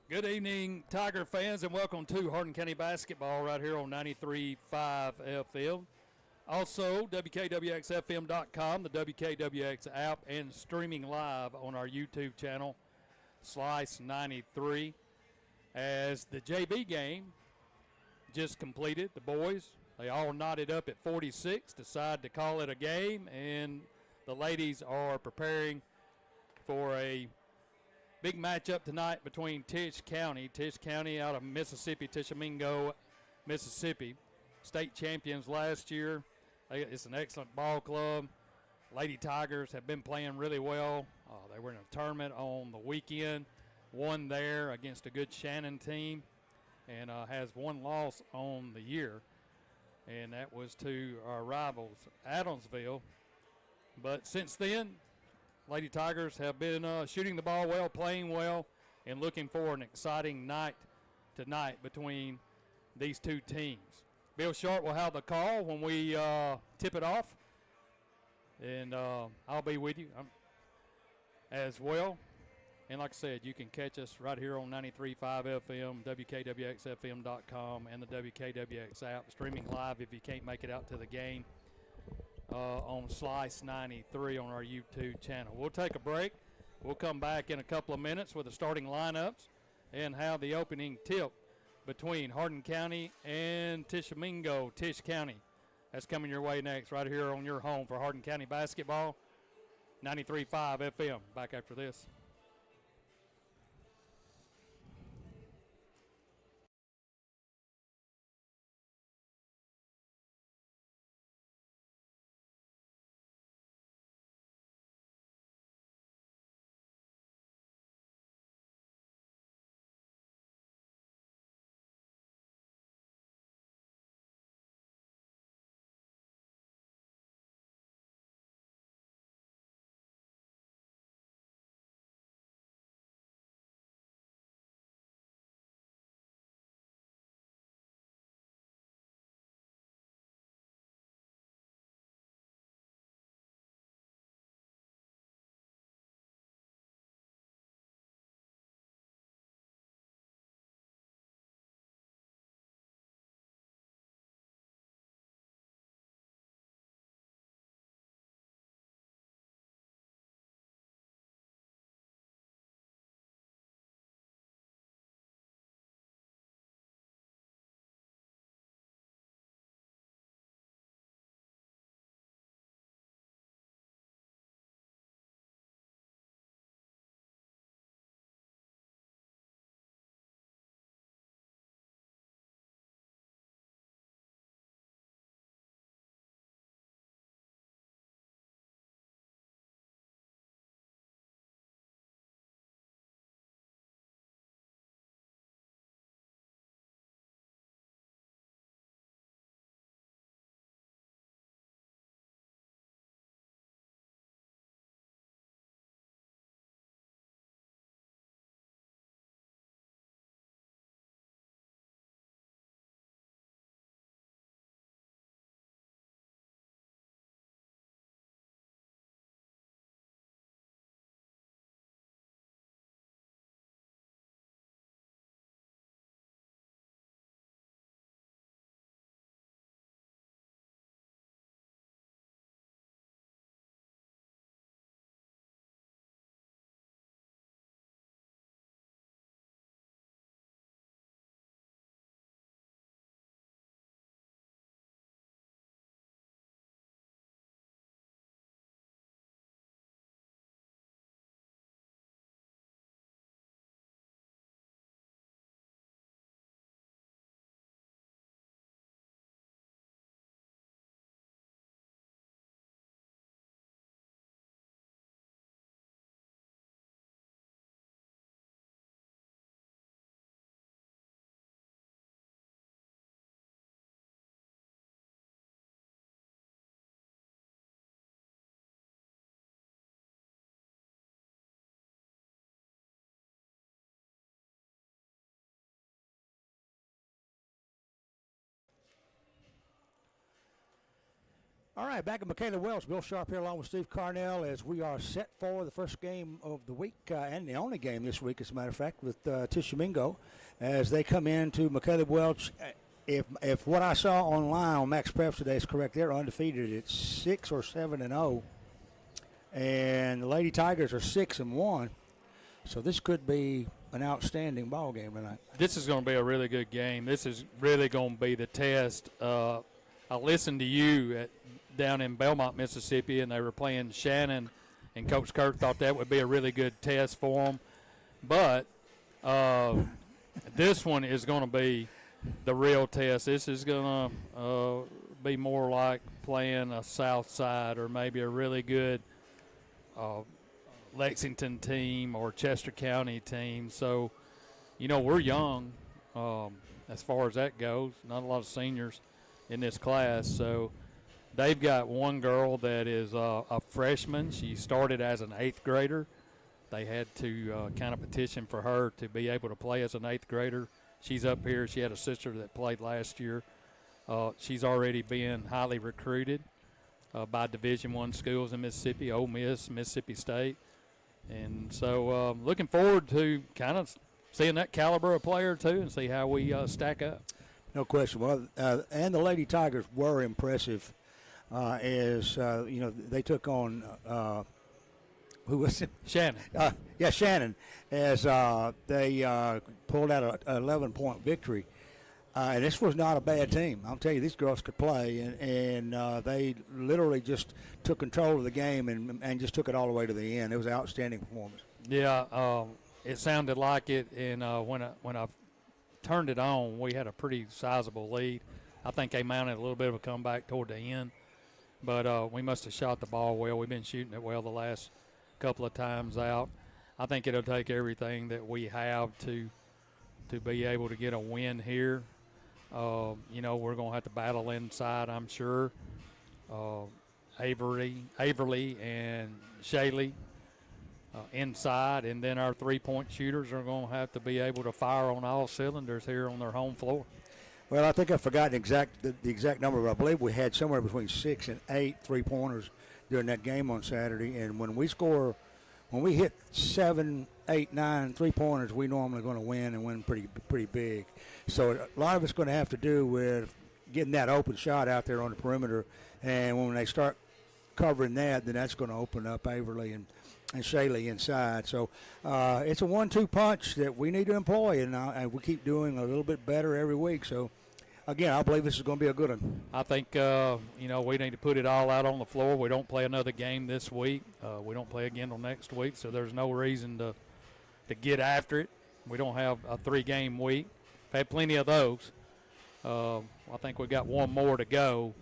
Good evening, Tiger fans, and welcome to Hardin County Basketball right here on 93.5 FM. Also, WKWXFM.com, the WKWX app, and streaming live on our YouTube channel, Slice 93. As the JV game just completed, the boys, they all knotted up at 46, decide to call it a game, and the ladies are preparing for a big matchup tonight between Tish County out of Mississippi, Tishomingo, Mississippi. State champions last year. It's an excellent ball club. Lady Tigers have been playing really well. They were in a tournament on the weekend, won there against a good Shannon team, and has one loss on the year, and that was to our rivals, Adamsville. But since then, Lady Tigers have been shooting the ball well, playing well, and looking for an exciting night tonight between these two teams. Bill Sharp will have the call when we tip it off, and I'll be with you as well. And like I said, you can catch us right here on 93.5 FM, WKWXFM.com, and the WKWX app, streaming live if you can't make it out to the game. On Slice 93 on our YouTube channel. We'll take a break. We'll come back in a couple of minutes with the starting lineups and how the opening tip between Hardin County and Tish County. That's coming your way next, right here on your home for Hardin County Basketball, 93.5 FM. Back after this. All right, back at Michaela Welch, Bill Sharp here along with Steve Carnell as we are set for the first game of the week and the only game this week, as a matter of fact, with Tish Co as they come into Michaela Welch. If what I saw online on Max Preps today is correct, they're undefeated at 6 or 7-0, and the Lady Tigers are 6-1. So this could be an outstanding ball game tonight. This is going to be a really good game. This is really going to be the test. I listened to you down in Belmont, Mississippi, and they were playing Shannon, and Coach Kirk thought that would be a really good test for them. But this one is going to be the real test. This is going to be more like playing a South Side or maybe a really good Lexington team or Chester County team. So, we're young as far as that goes. Not a lot of seniors in this class. So they've got one girl that is a freshman. She started as an 8th grader. They had to kind of petition for her to be able to play as an 8th grader. She's up here. She had a sister that played last year. She's already been highly recruited by Division I schools in Mississippi, Ole Miss, Mississippi State. And so looking forward to kind of seeing that caliber of player too and see how we stack up. No question. Well, and the Lady Tigers were impressive as, they took on who was it? Shannon. Shannon, as they pulled out an 11-point victory. And this was not a bad team. I'll tell you, these girls could play, and they literally just took control of the game and just took it all the way to the end. It was an outstanding performance. Yeah, it sounded like it, and when I turned it on, we had a pretty sizable lead. I think they mounted a little bit of a comeback toward the end, but we must have shot the ball well. We've been shooting it well the last couple of times out. I think it'll take everything that we have to be able to get a win here. We're going to have to battle inside, I'm sure. Averly and Shaylee inside, and then our three-point shooters are going to have to be able to fire on all cylinders here on their home floor. Well, I think I've forgotten the exact number, but I believe we had somewhere between 6 and 8 three-pointers during that game on Saturday. And when we hit 7, 8, 9 three-pointers, we normally going to win and win pretty big. So a lot of it's going to have to do with getting that open shot out there on the perimeter. And when they start covering that, then that's going to open up Averly and Shaylee inside. So it's a 1-2 punch that we need to employ, and we keep doing a little bit better every week. So, again, I believe this is going to be a good one. I think, we need to put it all out on the floor. We don't play another game this week. We don't play again until next week, so there's no reason to get after it. We don't have a 3-game week. We've had plenty of those. I think we've got one more to go,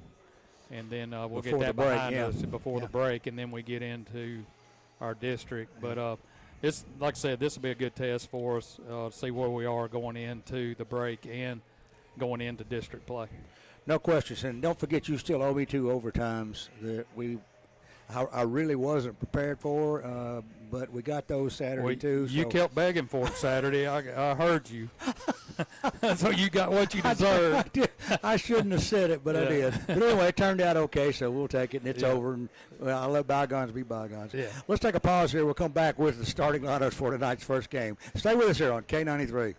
and then we'll get that behind us before the break, and then we get into our district. But this, like I said, this will be a good test for us to see where we are going into the break and going into district play. No questions. And don't forget, you still owe me 2 overtimes that I really wasn't prepared for, but we got those Saturday too. You kept begging for it Saturday. I heard you. So you got what you deserved. I shouldn't have said it, but I did. But anyway, it turned out okay, so we'll take it, and it's over. And I'll let bygones be bygones. Yeah. Let's take a pause here. We'll come back with the starting lineups for tonight's first game. Stay with us here on K93.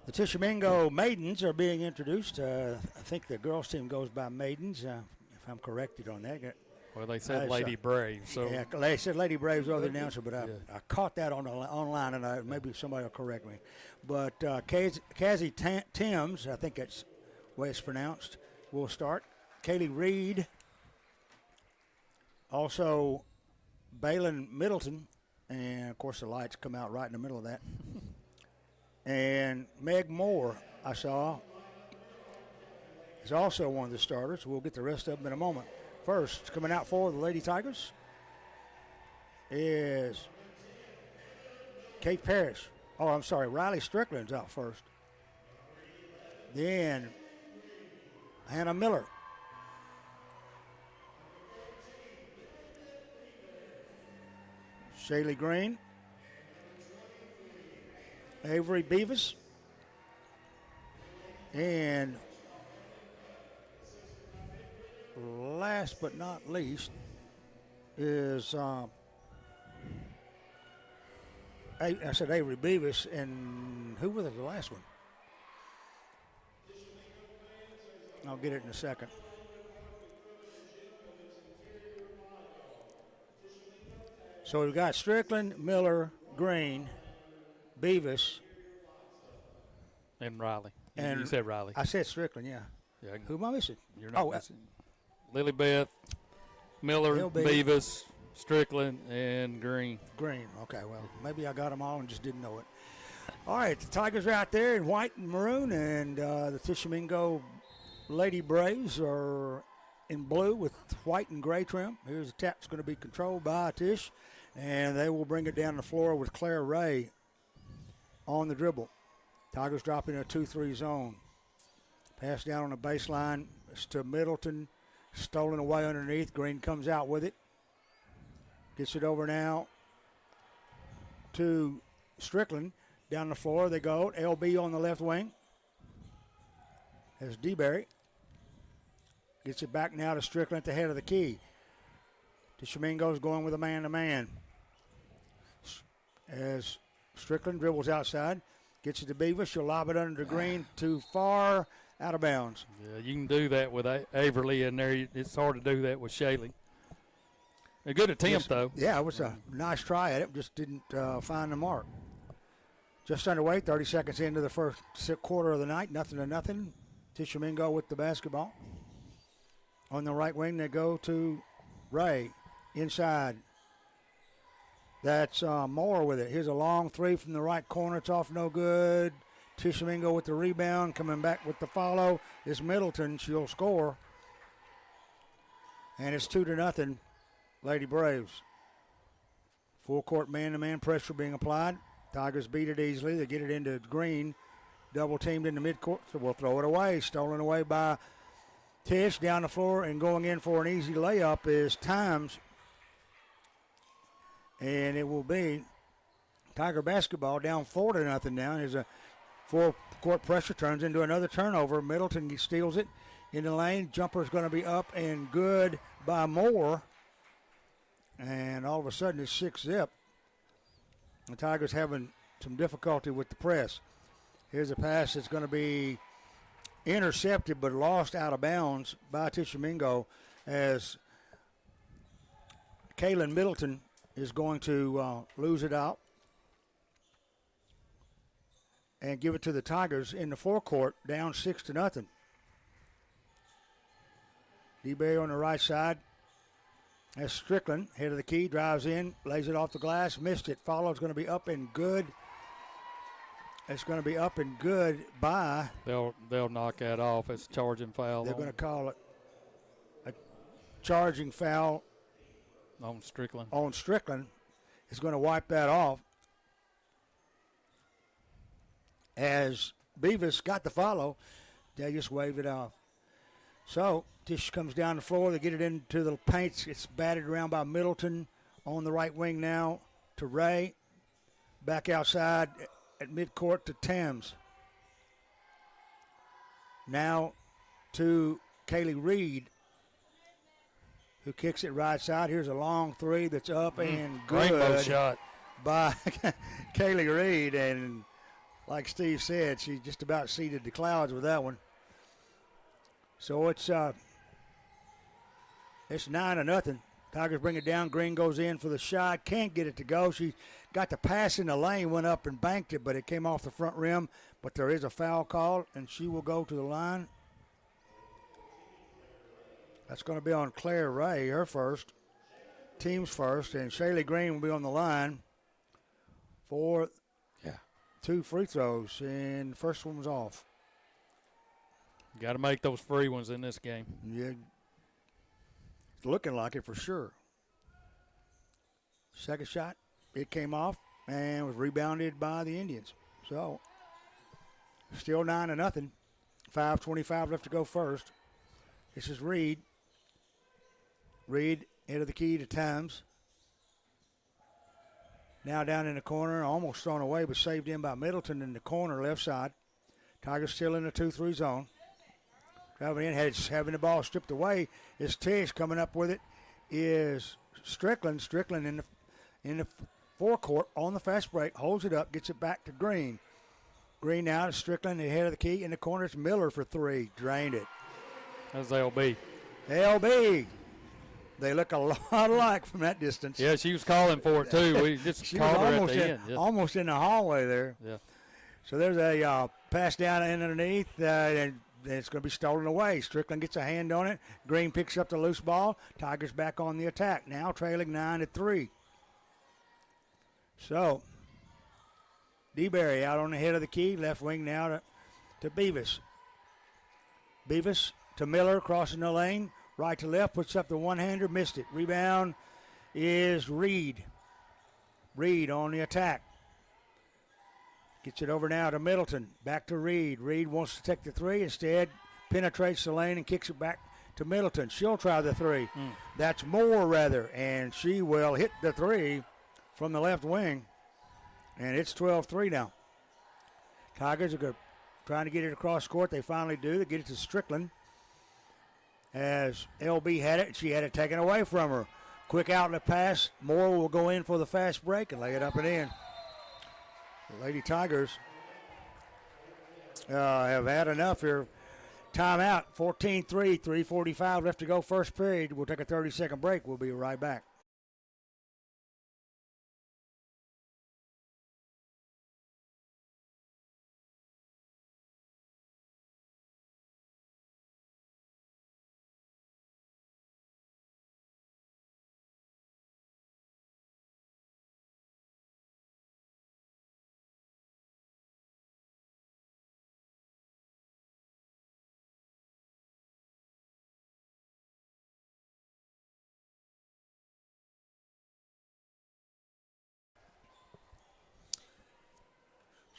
The Tishomingo Maidens are being introduced. I think the girls' team goes by Maidens, if I'm corrected on that. Well, they said Lady Braves. So. Yeah, they said Lady Braves over the announcer, but I caught that online, and maybe somebody will correct me. But Cassie Timms, I think that's the way it's pronounced, will start. Kaylee Reed. Also, Balin Middleton. And, of course, the lights come out right in the middle of that. And Meg Moore, I saw, is also one of the starters. We'll get the rest of them in a moment. First, coming out for the Lady Tigers is Kate Parrish. Oh, I'm sorry, Riley Strickland's out first. Then Hannah Miller. Shaylee Green. Avery Beavis. And last but not least is, I said Avery Beavis, and who was the last one? I'll get it in a second. So we've got Strickland, Miller, Green, Beavis. And Riley. You said Riley. I said Strickland, yeah. Who am I missing? You're not missing. Lily Beth, Miller, Beavis, Strickland, and Green. Green, okay. Well, maybe I got them all and just didn't know it. All right, the Tigers are out there in white and maroon, and the Tishomingo Lady Braves are in blue with white and gray trim. Here's the tap's going to be controlled by Tish, and they will bring it down the floor with Claire Ray on the dribble. Tigers dropping a 2-3 zone. Pass down on the baseline. It's to Middleton. Stolen away underneath. Green comes out with it. Gets it over now to Strickland. Down the floor they go. LB on the left wing. There's DeBerry. Gets it back now to Strickland at the head of the key. Tishomingo's going with a man-to-man. As Strickland dribbles outside. Gets it to Beavis. She'll lob it under the Green. Too far. Out of bounds. Yeah, you can do that with Averly in there. It's hard to do that with Shaylee. A good attempt, though. Yeah, it was a nice try at it. Just didn't find the mark. Just underway, 30 seconds into the first quarter of the night. 0-0. Tishomingo with the basketball. On the right wing, they go to Ray. Inside. That's Moore with it. Here's a long three from the right corner. It's off no good. Tishomingo with the rebound. Coming back with the follow is Middleton. She'll score. And it's 2-0. Lady Braves. Full court man-to-man pressure being applied. Tigers beat it easily. They get it into Green. Double teamed in the midcourt. So we'll throw it away. Stolen away by Tish down the floor, and going in for an easy layup is Times. And it will be Tiger basketball down 4-0 now. There's a full court pressure, turns into another turnover. Middleton steals it in the lane. Jumper's going to be up and good by Moore. And all of a sudden it's 6-zip. The Tigers having some difficulty with the press. Here's a pass that's going to be intercepted but lost out of bounds by Tishomingo as Kaylin Middleton is going to lose it out and give it to the Tigers in the forecourt, down 6-0. DeBay on the right side. That's Strickland, head of the key, drives in, lays it off the glass, missed it. Follow's going to be up and good. It's going to be up and good by. They'll knock that off. It's a charging foul. They're going to call it a charging foul on Strickland. On Strickland. Is going to wipe that off. As Beavis got the follow, they just waved it off. So Tish comes down the floor. They get it into the paint. It's batted around by Middleton on the right wing now to Ray. Back outside at midcourt to Thames. Now to Kaylee Reed, who kicks it right side. Here's a long three that's up and good. Rainbow shot By Kaylee Reed, and like Steve said, she just about seeded the clouds with that one. So it's 9-0. Tigers bring it down. Green goes in for the shot. Can't get it to go. She got the pass in the lane, went up and banked it, but it came off the front rim. But there is a foul call, and she will go to the line. That's going to be on Claire Ray, her first. Team's first. And Shaylee Green will be on the line for 2 free throws. And the first one was off. Got to make those free ones in this game. Yeah. Looking like it for sure. Second shot, it came off and was rebounded by the Indians. So, still 9-0. 5:25 left to go first. This is Reed. Reed into the key to Thames. Now down in the corner, almost thrown away, but saved in by Middleton in the corner, left side. Tigers still in the 2-3 zone. Driving in, having the ball stripped away is Tish. Coming up with it is Strickland. Strickland in the forecourt on the fast break, holds it up, gets it back to Green. Green now to Strickland, the head of the key. In the corner, it's Miller for 3. Drained it. That's LB. LB. They look a lot alike from that distance. Yeah, she was calling for it, too. We just she called was her at the end. Yeah. Almost in the hallway there. Yeah. So there's a pass down and underneath, and it's going to be stolen away. Strickland gets a hand on it. Green picks up the loose ball. Tigers back on the attack. Now trailing 9-3. So, DeBerry out on the head of the key. Left wing now to Beavis. Beavis to Miller, crossing the lane. Right to left, puts up the one-hander, missed it. Rebound is Reed. Reed on the attack. Gets it over now to Middleton. Back to Reed. Reed wants to take the 3. Instead, penetrates the lane and kicks it back to Middleton. She'll try the 3. That's Moore, rather. And she will hit the 3 from the left wing. And it's 12-3 now. Tigers are trying to get it across court. They finally do. They get it to Strickland. As LB had it, she had it taken away from her. Quick outlet pass. Moore will go in for the fast break and lay it up and in. The Lady Tigers have had enough here. Timeout, 14-3, 3:45 left to go first period. We'll take a 30-second break. We'll be right back.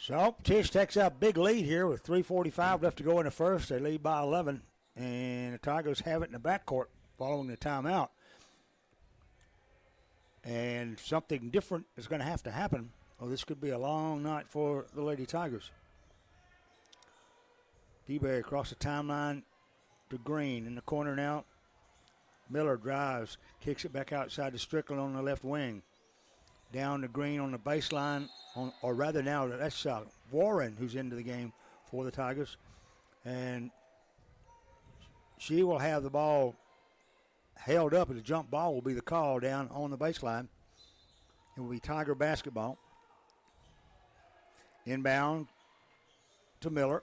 So Tish takes out a big lead here with 3:45 left to go in the first. They lead by 11, and the Tigers have it in the backcourt following the timeout. And something different is going to have to happen. Oh, this could be a long night for the Lady Tigers. DeBerry across the timeline to Green in the corner now. Miller drives, kicks it back outside to Strickland on the left wing. Down to Green on the baseline, or rather now that's Warren who's into the game for the Tigers. And she will have the ball held up, and the jump ball will be the call down on the baseline. It will be Tiger basketball. Inbound to Miller.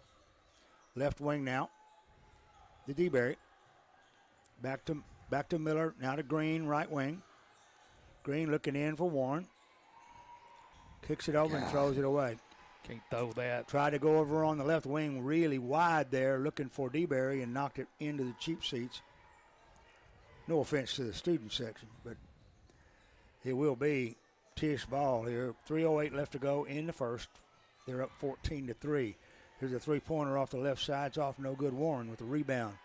Left wing now. To DeBerry. Back to Miller, now to Green, right wing. Green looking in for Warren. Kicks it over and throws it away. Can't throw that. Tried to go over on the left wing really wide there, looking for DeBerry, and knocked it into the cheap seats. No offense to the student section, but it will be Tish ball here. 3:08 left to go in the first. They're up 14-3. Here's a three-pointer off the left side. It's off, no good. Warren with the rebound.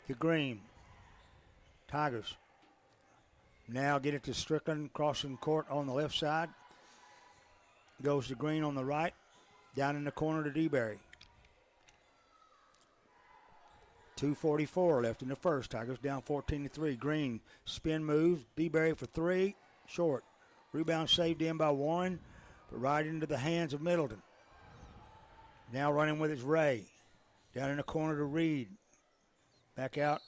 To Green. Tigers. Now get it to Strickland, crossing court on the left side. Goes to Green on the right. Down in the corner to DeBerry. 2:44 left in the first. Tigers down 14-3. Green spin moves. DeBerry for 3. Short. Rebound saved in by Warren. but right into the hands of Middleton. Now running with his Ray. Down in the corner to Reed. Back out.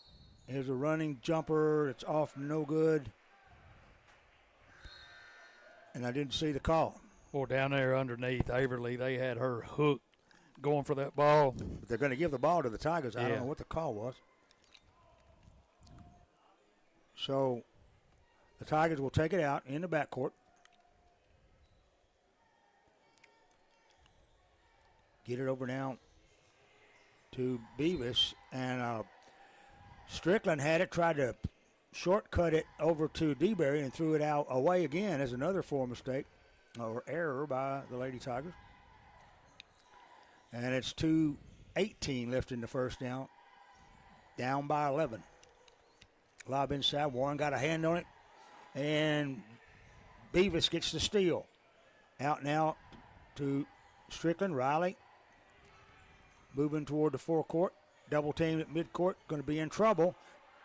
Here's a running jumper. It's off, no good. And I didn't see the call. Well, down there underneath Averly, they had her hooked going for that ball. But they're going to give the ball to the Tigers. I don't know what the call was. So the Tigers will take it out in the backcourt. Get it over now to Beavis. And Strickland had it, tried to shortcut it over to DeBerry and threw it out away again as another form mistake or error by the Lady Tigers. And it's 2:18 left in the first down. Down by 11. Lob inside. Warren got a hand on it. And Beavis gets the steal. Out now to Strickland. Riley moving toward the forecourt. Double team at midcourt. Going to be in trouble.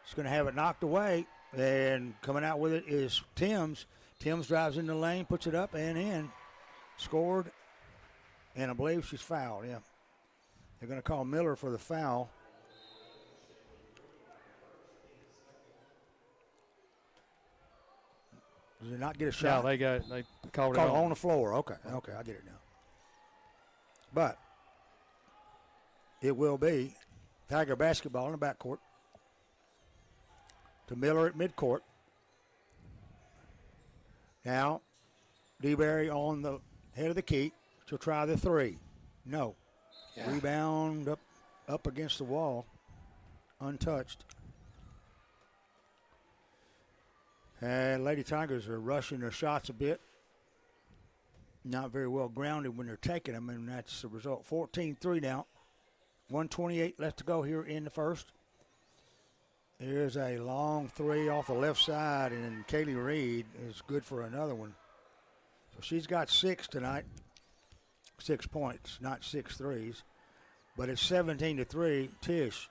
He's going to have it knocked away. And coming out with it is Timms. Timms drives in the lane, puts it up and in. Scored. And I believe she's fouled, yeah. They're going to call Miller for the foul. Did they not get a shot? No, they called it on the floor. Okay, I get it now. But it will be Tiger basketball in the backcourt to Miller at midcourt. Now, DeBerry on the head of the key. She'll try the three. No. Yeah. Rebound up against the wall. Untouched. And Lady Tigers are rushing their shots a bit. Not very well grounded when they're taking them, and that's the result. 14-3 now. 1:28 left to go here in the first. Here's a long three off the left side, and Kaylee Reed is good for another one. So she's got 6 tonight. 6 points, not 6 threes. But it's 17-3. Tish.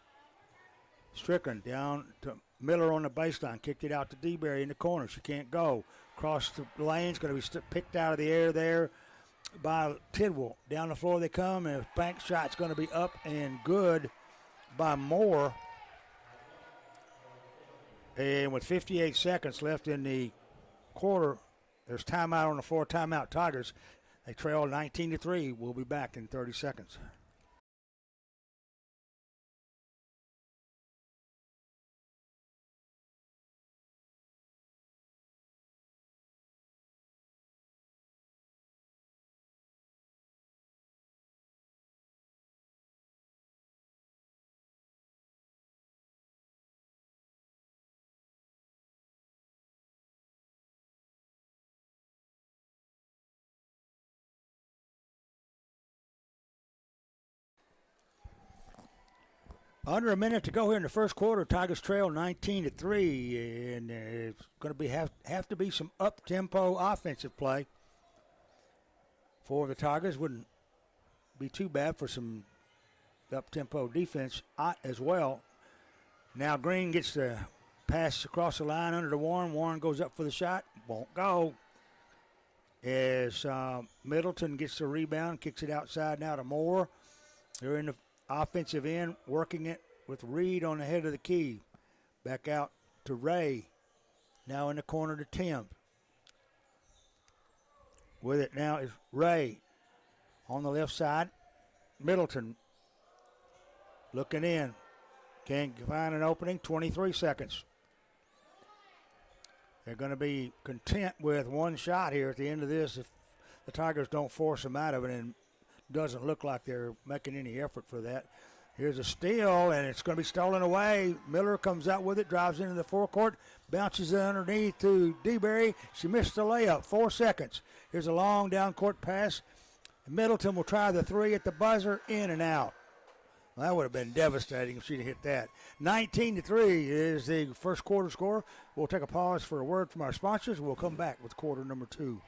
Strickland down to Miller on the baseline. Kicked it out to DeBerry in the corner. She can't go. Cross the lane's going to be picked out of the air there by Tidwell. Down the floor they come, and a bank shot's going to be up and good by Moore. And with 58 seconds left in the quarter, there's timeout on the floor. Timeout Tigers. They trail 19-3. We'll be back in 30 seconds. Under a minute to go here in the first quarter. Tigers trail 19-3, and it's going to have to be some up-tempo offensive play for the Tigers. Wouldn't be too bad for some up-tempo defense as well. Now Green gets the pass across the line under to Warren. Warren goes up for the shot. Won't go. As Middleton gets the rebound, kicks it outside now to Moore. They're in the offensive end, working it with Reed on the head of the key. Back out to Ray. Now in the corner to Tim. With it now is Ray on the left side. Middleton looking in. Can't find an opening. 23 seconds. They're going to be content with one shot here at the end of this if the Tigers don't force them out of it, and doesn't look like they're making any effort for that. Here's a steal, and it's going to be stolen away. Miller comes out with it, drives into the forecourt, bounces it underneath to DeBerry. She missed the layup. 4 seconds. Here's a long down court pass. Middleton will try the three at the buzzer, in and out. Well, that would have been devastating if she'd hit that. 19-3 is the first quarter score. We'll take a pause for a word from our sponsors. We'll come back with quarter number 2.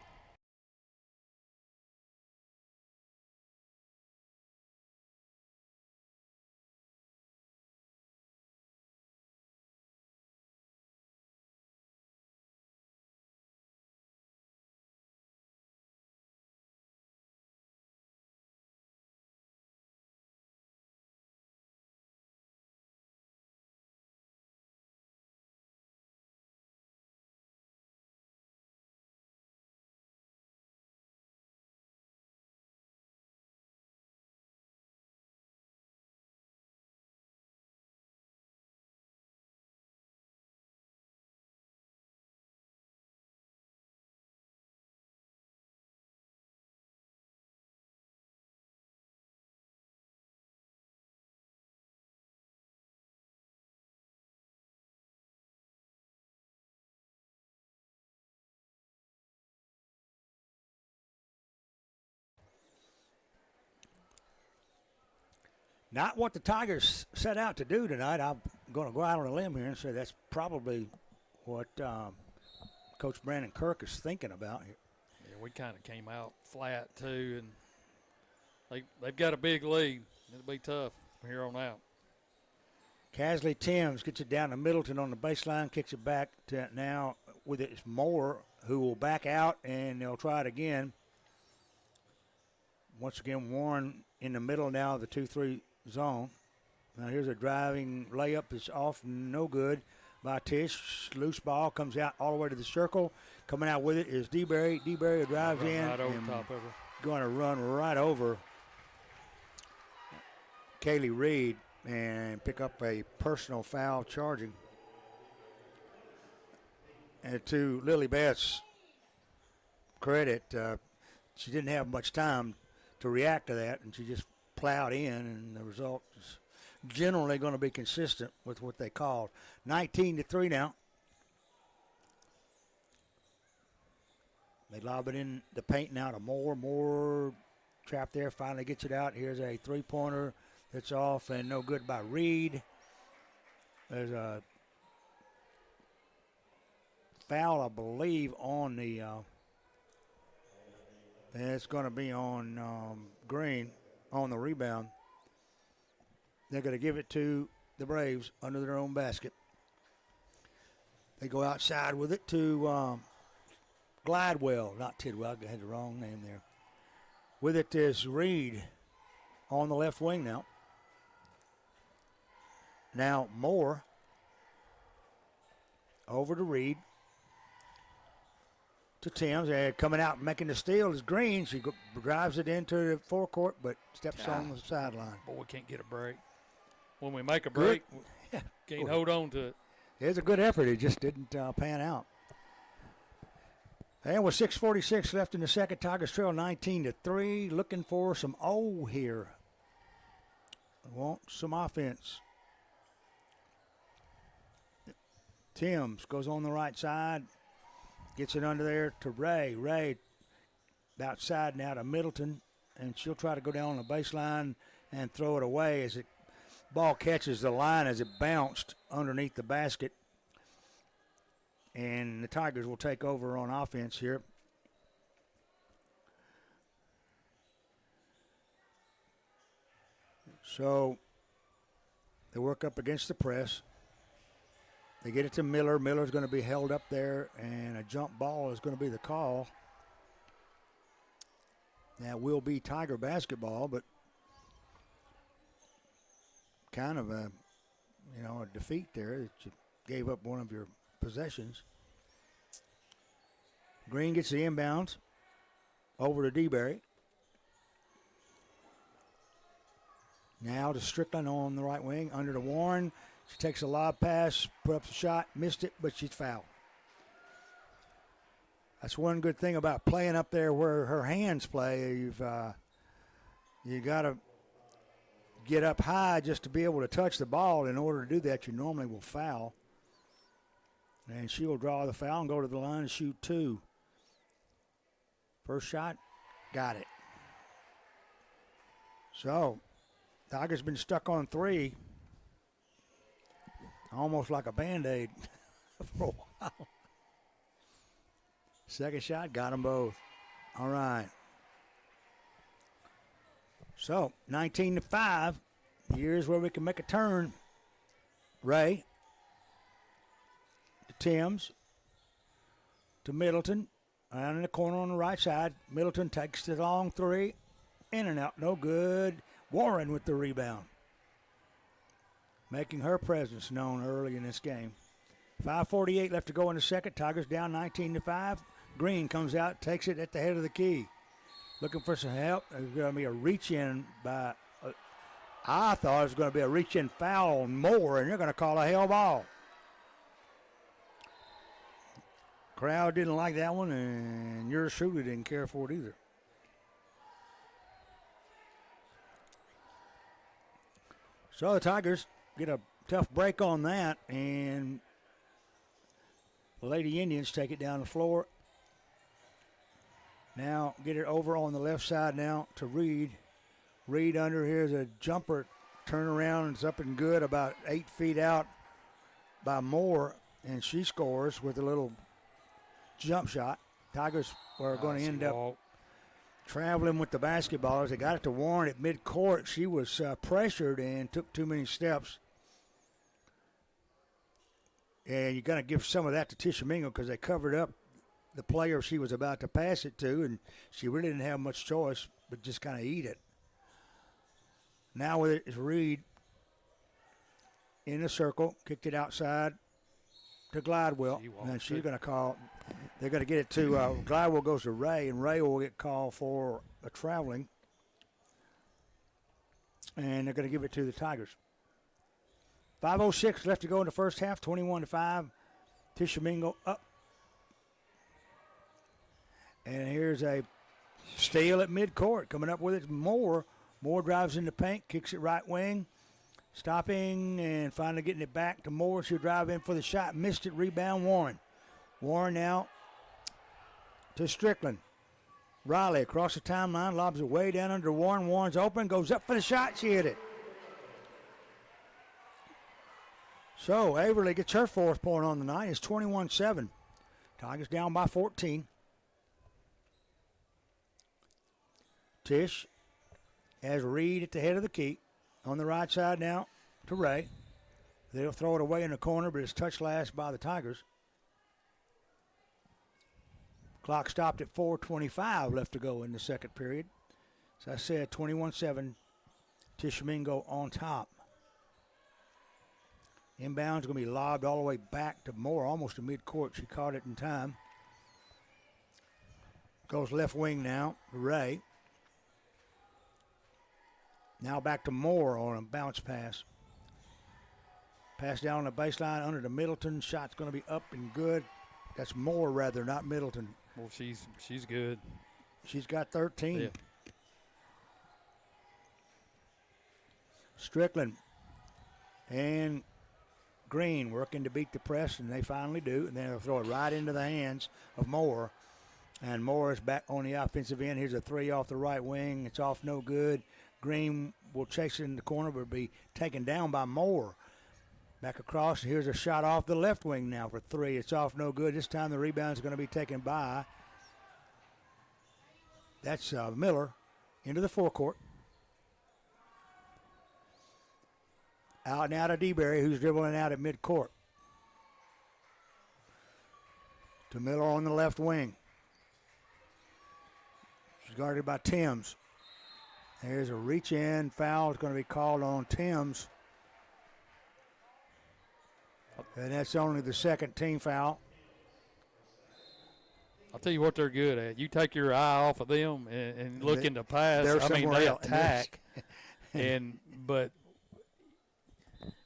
Not what the Tigers set out to do tonight. I'm going to go out on a limb here and say that's probably what Coach Brandon Kirk is thinking about here. Yeah, we kind of came out flat too, and they've got a big lead. It'll be tough from here on out. Casley Timms gets it down to Middleton on the baseline, kicks it back to now with it is Moore, who will back out, and they'll try it again. Once again, Warren in the middle now of the 2-3 zone. Now here's a driving layup. It's off, no good by Tish. Loose ball comes out all the way to the circle. Coming out with it is DeBerry. DeBerry drives in right over and top of her. Going to run right over Kaylee Reed and pick up a personal foul charging. And to Lily Beth's credit, she didn't have much time to react to that, and she just plowed in, and the result is generally going to be consistent with what they called. 19-3 now. They lob it in the paint now to Moore. Moore trapped there, finally gets it out. Here's a three-pointer that's off and no good by Reed. There's a foul, I believe, on the and it's going to be on Green on the rebound. They're going to give it to the Braves under their own basket. They go outside with it to Glidewell, not Tidwell. I had the wrong name there. With it is Reed on the left wing now. Now Moore over to Reed. To Timms, coming out and making the steal is Green. She drives it into the forecourt, but steps on the sideline. Boy, we can't get a break. When we make a break, we can't hold on to it. It's a good effort. It just didn't pan out. And with 6:46 left in the second, Tigers trail 19-3. Looking for some here. Want some offense. Timms goes on the right side. Gets it under there to Ray. Ray outside now to Middleton, and she'll try to go down on the baseline and throw it away as it ball catches the line as it bounced underneath the basket. And the Tigers will take over on offense here. So they work up against the press. They get it to Miller. Miller's going to be held up there, and a jump ball is going to be the call. That will be Tiger basketball, but kind of a defeat there that you gave up one of your possessions. Green gets the inbounds over to DeBerry. Now to Strickland on the right wing, under to Warren. She takes a lob pass, put up the shot, missed it, but she's fouled. That's one good thing about playing up there where her hands play. You got to get up high just to be able to touch the ball. In order to do that, you normally will foul. And she will draw the foul and go to the line and shoot two. First shot, got it. So, Tigers been stuck on three. Almost like a Band-Aid for a while. Second shot, got them both. All right. So, 19-5. Here's where we can make a turn. Ray to Timms to Middleton. Down in the corner on the right side. Middleton takes the long three. In and out, no good. Warren with the rebound. Making her presence known early in this game. 5:48 left to go in the second. Tigers down 19-5. Green comes out, takes it at the head of the key. Looking for some help. There's going to be a reach-in by, I thought it was going to be a reach-in foul on Moore, and they're going to call a hell ball. Crowd didn't like that one, and your shooter didn't care for it either. So the Tigers get a tough break on that, and the Lady Indians take it down the floor. Now get it over on the left side now to Reed. Reed under, here's a jumper turnaround is up and good, about 8 feet out by Moore, and she scores with a little jump shot. Tigers are going to end up traveling with the basketball. As they got it to Warren at midcourt, she was pressured and took too many steps. And you're going to give some of that to Tish Mingo because they covered up the player she was about to pass it to, and she really didn't have much choice but just kind of eat it. Now with it is Reed in the circle, kicked it outside to Glidewell, and she's going to call. They're going to get it to Glidewell goes to Ray, and Ray will get called for a traveling, and they're going to give it to the Tigers. 5:06 left to go in the first half, 21-5. Tishomingo up. And here's a steal at midcourt. Coming up with it, Moore. Moore drives in the paint, kicks it right wing. Stopping and finally getting it back to Moore. She'll drive in for the shot. Missed it. Rebound, Warren. Warren now to Strickland. Riley across the timeline. Lobs it way down under Warren. Warren's open. Goes up for the shot. She hit it. So Averly gets her fourth point on the night. It's 21-7. Tigers down by 14. Tish has Reed at the head of the key. On the right side now to Ray. They'll throw it away in the corner, but it's touched last by the Tigers. Clock stopped at 4:25 left to go in the second period. As I said, 21-7. Tishomingo on top. Inbound's going to be lobbed all the way back to Moore, almost to midcourt. She caught it in time. Goes left wing now, Ray. Now back to Moore on a bounce pass. Pass down the baseline under to Middleton. Shot's going to be up and good. That's Moore, rather, not Middleton. Well, she's good. She's got 13. Yeah. Strickland and Green working to beat the press, and they finally do. And then they'll throw it right into the hands of Moore. And Moore is back on the offensive end. Here's a three off the right wing. It's off, no good. Green will chase it in the corner, but be taken down by Moore. Back across. Here's a shot off the left wing now for three. It's off, no good. This time the rebound is going to be taken by. That's Miller into the forecourt. Out now to DeBerry, who's dribbling out at midcourt. To Miller on the left wing. She's guarded by Timms. There's a reach-in foul. It's going to be called on Timms. And that's only the second team foul. I'll tell you what they're good at. You take your eye off of them and looking to pass. They attack. But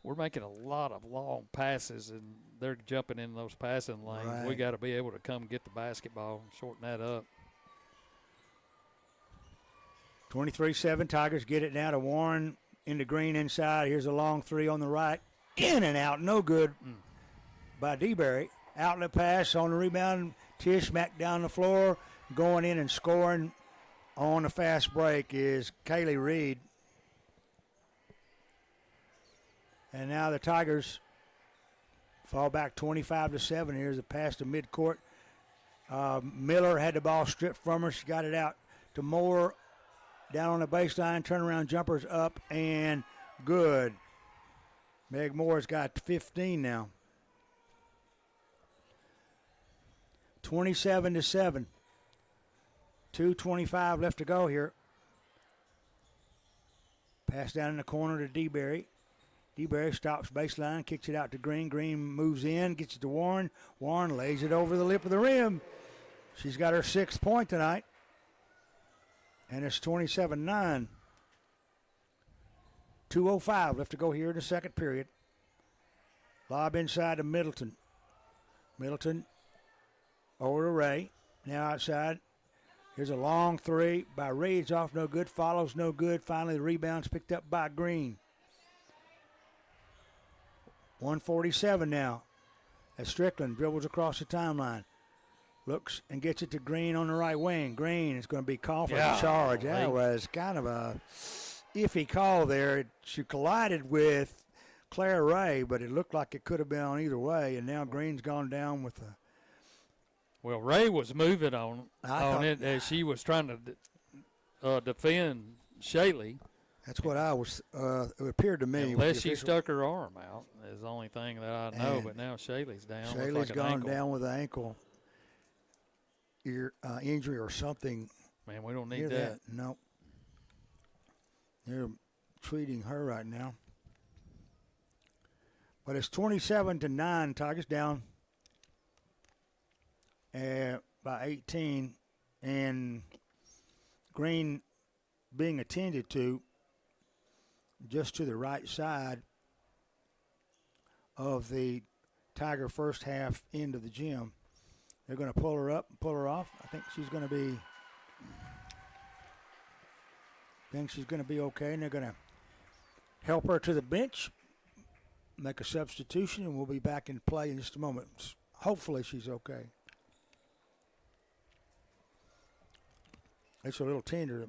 we're making a lot of long passes, and they're jumping in those passing lanes. Right. We got to be able to come get the basketball and shorten that up. 23-7, Tigers get it now to Warren into Green inside. Here's a long three on the right. In and out, no good by DeBerry. Outlet pass on the rebound. Tish back down the floor. Going in and scoring on the fast break is Kaylee Reed. And now the Tigers fall back 25-7. Here's a pass to midcourt. Miller had the ball stripped from her. She got it out to Moore. Down on the baseline, turnaround jumpers up and good. Meg Moore's got 15 now. 27-7. 2:25 left to go here. Pass down in the corner to DeBerry. DeBerry stops baseline, kicks it out to Green. Green moves in, gets it to Warren. Warren lays it over the lip of the rim. She's got her 6th point tonight. And it's 27-9. 2:05 left to go here in the second period. Lob inside to Middleton. Middleton over to Ray. Now outside. Here's a long three by Reed's off, no good. Follows, no good. Finally, the rebound's picked up by Green. 1:47 now as Strickland dribbles across the timeline. Looks and gets it to Green on the right wing. Green is going to be called for the charge. That was kind of a iffy call there. She collided with Claire Ray, but it looked like it could have been on either way, and now Green's gone down with the. Well, Ray was moving on it as she was trying to defend Shaylee. That's what I was. It appeared to me. Unless she stuck her arm out, is the only thing that I know. But now Shaylee's down. Shaylee's gone down with an ankle injury or something. Man, we don't need that. Nope. They're treating her right now. But it's 27-9. Tigers down by 18, and Green being attended to just to the right side of the Tiger first half end of the gym. They're going to pull her up and pull her off. I think she's going to be okay, and they're going to help her to the bench, make a substitution, and we'll be back in play in just a moment. Hopefully she's okay. It's a little tender.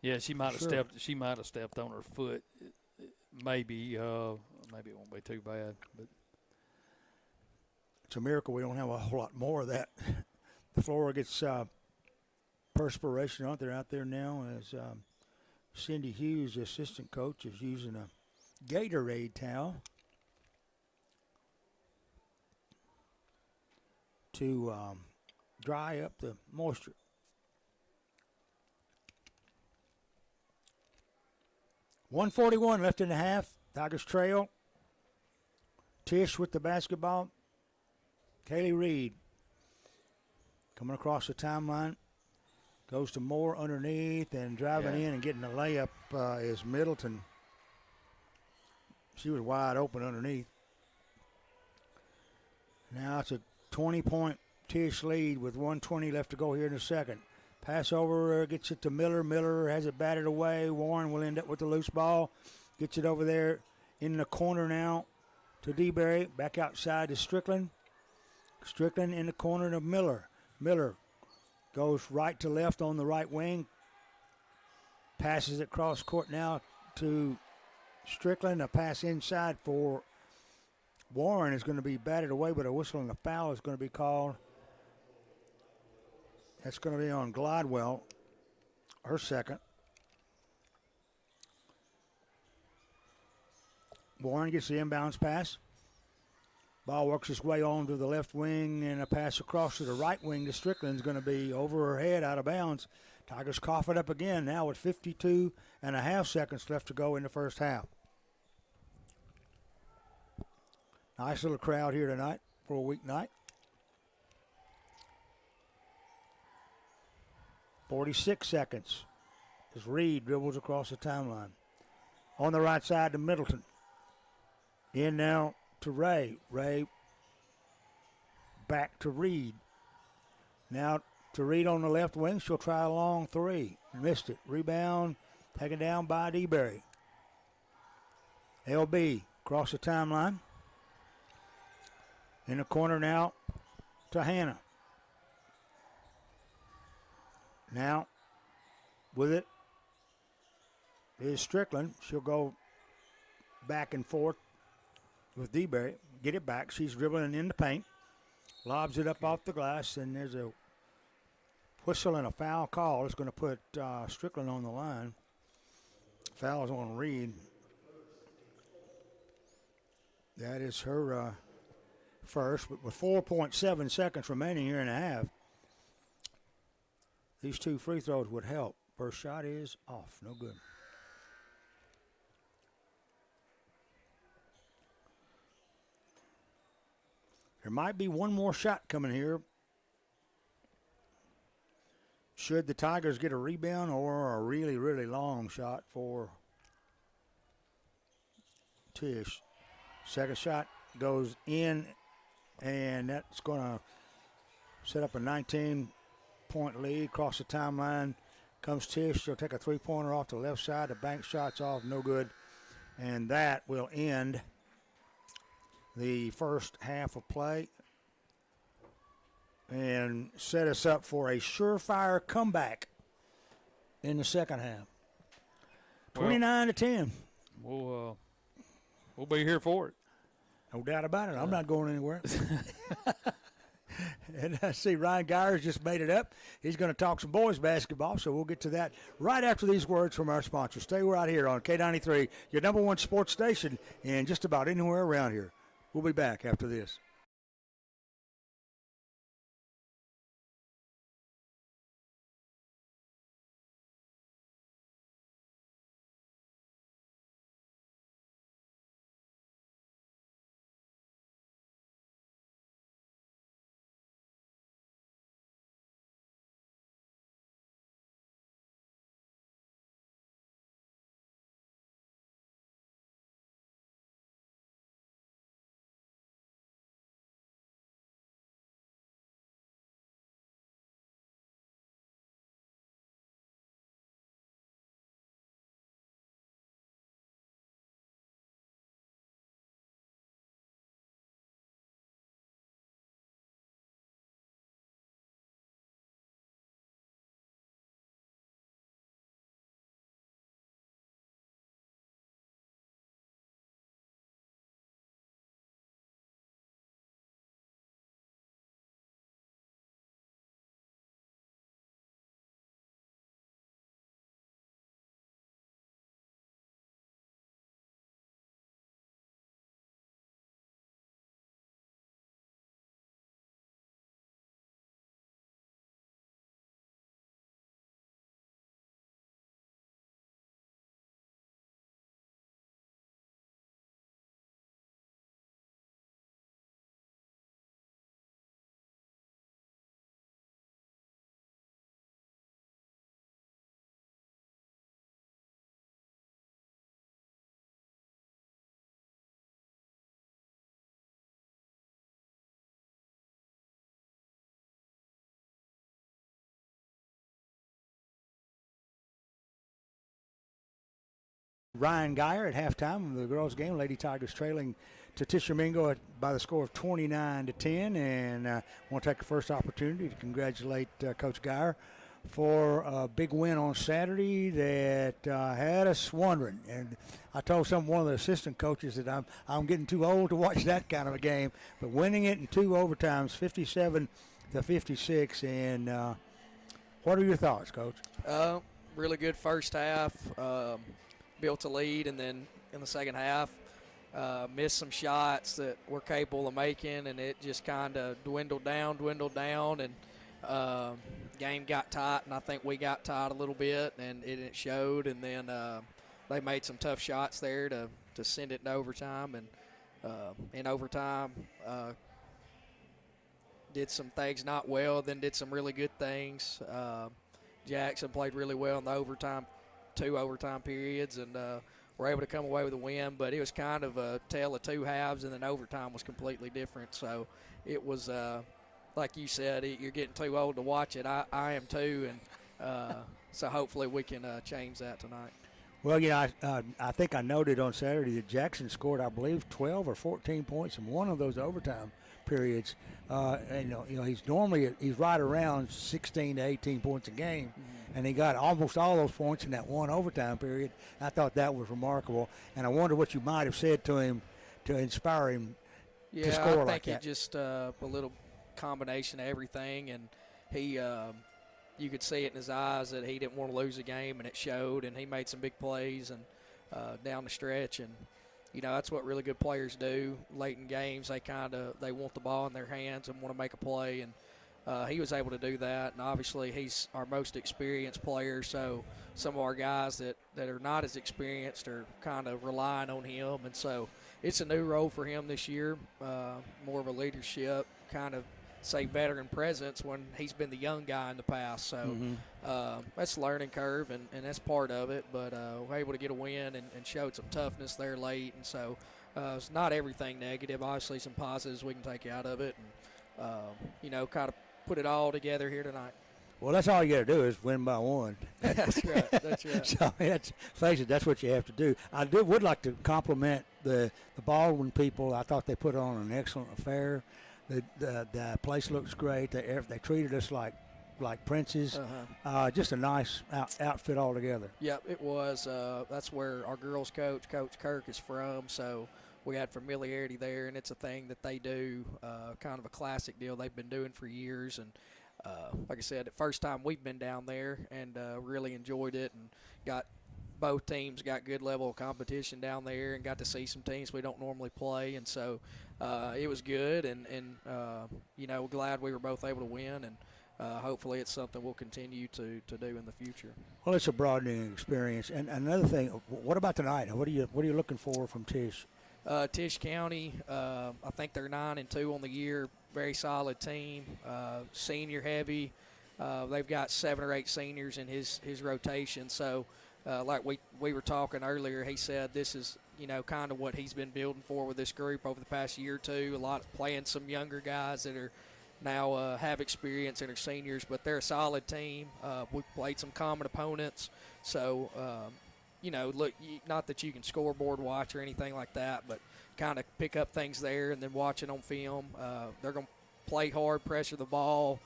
Yeah, she might have stepped. She might have stepped on her foot. Maybe it won't be too bad. But it's a miracle we don't have a whole lot more of that. The floor gets perspiration out there now as Cindy Hughes, the assistant coach, is using a Gatorade towel to dry up the moisture. .141 left in the half. Tigers trail. Tish with the basketball. Kaylee Reed coming across the timeline. Goes to Moore underneath and driving in and getting the layup is Middleton. She was wide open underneath. Now it's a 20-point Tish lead with 1:20 left to go here in the second. Pass over, gets it to Miller. Miller has it batted away. Warren will end up with the loose ball. Gets it over there in the corner now to DeBerry. Back outside to Strickland. Strickland in the corner to Miller. Miller goes right to left on the right wing. Passes it cross court now to Strickland. A pass inside for Warren is going to be batted away, but a whistle and a foul is going to be called. That's going to be on Glidewell, her second. Warren gets the inbounds pass. Ball works its way on to the left wing, and a pass across to the right wing to Strickland is going to be over her head, out of bounds. Tigers cough it up again now with 52 and a half seconds left to go in the first half. Nice little crowd here tonight for a weeknight. 46 seconds as Reed dribbles across the timeline. On the right side to Middleton. In now to Ray. Ray back to Reed. Now to Reed on the left wing. She'll try a long three. Missed it. Rebound taken down by DeBerry. LB across the timeline. In the corner now to Hannah. Now, with it is Strickland. She'll go back and forth with DeBerry. Get it back. She's dribbling in the paint. Lobs it up off the glass, and there's a whistle and a foul call. It's going to put Strickland on the line. Foul is on Reed. That is her first, but with 4.7 seconds remaining here in a half, these two free throws would help. First shot is off. No good. There might be one more shot coming here. Should the Tigers get a rebound or a really, really long shot for Tish. Second shot goes in, and that's going to set up a 19-point lead. Across the timeline comes Tish. She'll take a three-pointer off the left side. The bank shot's off, no good. And that will end the first half of play and set us up for a surefire comeback in the second half. 29-10. We'll be here for it. No doubt about it. I'm not going anywhere. And I see Ryan Geyer's just made it up. He's going to talk some boys basketball, so we'll get to that right after these words from our sponsor. Stay right here on K93, your number one sports station, and just about anywhere around here. We'll be back after this. Ryan Geyer at halftime of the girls' game. Lady Tigers trailing to Tishomingo by the score of 29-10. And I want to take the first opportunity to congratulate Coach Geyer for a big win on Saturday that had us wondering. And I told one of the assistant coaches that I'm getting too old to watch that kind of a game. But winning it in 2 overtimes, 57-56. And what are your thoughts, Coach? Really good first half. Built a lead, and then in the second half missed some shots that we're capable of making, and it just kind of dwindled down, and game got tight, and I think we got tight a little bit, and it showed, and then they made some tough shots there to send it into overtime, and in overtime did some things not well, then did some really good things. Jackson played really well in the 2 overtime periods, and were able to come away with a win, but it was kind of a tale of 2 halves, and then overtime was completely different. So it was, like you said, you're getting too old to watch it. I am too, and so hopefully we can change that tonight. Well, yeah, I think I noted on Saturday that Jackson scored, I believe, 12 or 14 points in one of those overtime periods. And, he's right around 16 to 18 points a game. Mm-hmm. And he got almost all those points in that one overtime period. I thought that was remarkable. And I wonder what you might have said to him to inspire him to score like that. I think it just a little combination of everything. And he, you could see it in his eyes that he didn't want to lose a game, and it showed. And he made some big plays and down the stretch. And, that's what really good players do late in games. They want the ball in their hands and want to make a play. And he was able to do that, and obviously he's our most experienced player, so some of our guys that are not as experienced are kind of relying on him, and so it's a new role for him this year, more of a leadership, kind of say veteran presence when he's been the young guy in the past. So that's a learning curve, and that's part of it, but we're able to get a win and showed some toughness there late, and so it's not everything negative. Obviously some positives we can take out of it, and, kind of put it all together here tonight. Well, that's all you got to do is win by 1. That's right. That's right. So face it, that's what you have to do. I would like to compliment the Baldwin people. I thought they put on an excellent affair. The place looks great. They treated us like like princes. Just a nice outfit altogether. Yep, it was. That's where our girls coach, Coach Kirk, is from. So we had familiarity there, and it's a thing that they do, kind of a classic deal they've been doing for years. And like I said, the first time we've been down there and really enjoyed it, and both teams got good level of competition down there and got to see some teams we don't normally play. And so it was good, and glad we were both able to win, and hopefully it's something we'll continue to do in the future. Well, it's a broadening experience. And another thing, what about tonight? What are you looking for from Tish? Tish County, I think they're 9-2 on the year. Very solid team, senior heavy. They've got 7 or 8 seniors in his rotation. So, like we were talking earlier, he said this is kind of what he's been building for with this group over the past year or two. A lot of playing some younger guys that are now have experience and are seniors, but they're a solid team. We've played some common opponents, so. Look, not that you can scoreboard watch or anything like that, but kind of pick up things there and then watch it on film. They're going to play hard, pressure the ball.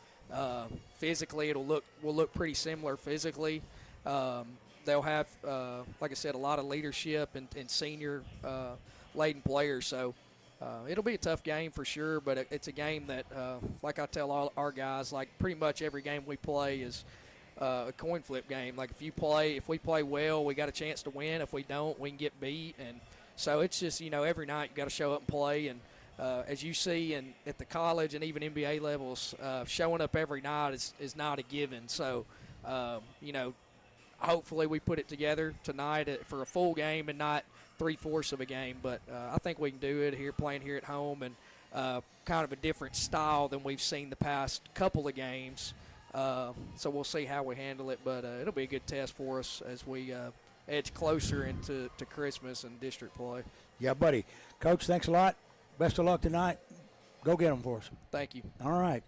Physically, will look pretty similar physically. They'll have, like I said, a lot of leadership and senior laden players. So it'll be a tough game for sure, but it's a game that, like I tell all our guys, like pretty much every game we play is a coin flip game. Like if we play well, we got a chance to win. If we don't, we can get beat. And so it's just every night you got to show up and play. And as you see at the college and even NBA levels, showing up every night is not a given. So hopefully we put it together tonight for a full game and not 3/4 of a game. But I think we can do it here, playing here at home, and kind of a different style than we've seen the past couple of games. So we'll see how we handle it, but it'll be a good test for us as we edge closer into Christmas and district play. Yeah, buddy. Coach, thanks a lot. Best of luck tonight. Go get them for us. Thank you. All right.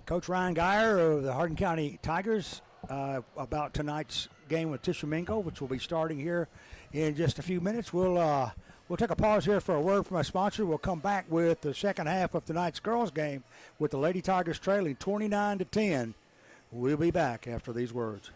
Coach Ryan Geyer of the Hardin County Tigers about tonight's game with Tishomingo, which will be starting here in just a few minutes. We'll take a pause here for a word from our sponsor. We'll come back with the second half of tonight's girls' game with the Lady Tigers trailing 29-10. We'll be back after these words.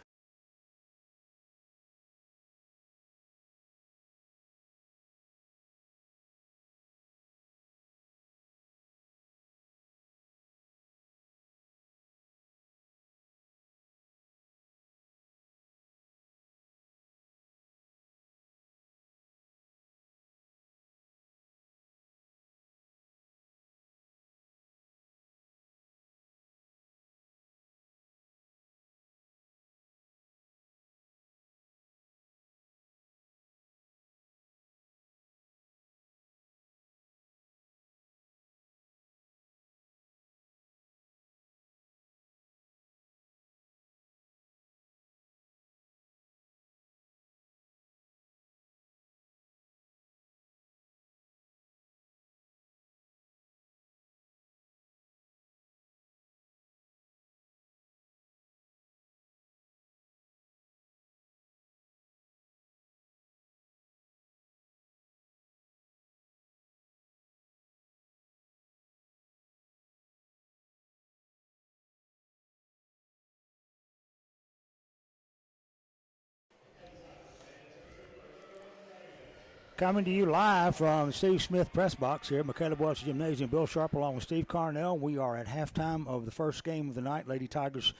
Coming to you live from Steve Smith Press Box here at McCaleb Welch Gymnasium. Bill Sharp along with Steve Carnell. We are at halftime of the first game of the night. Lady Tigers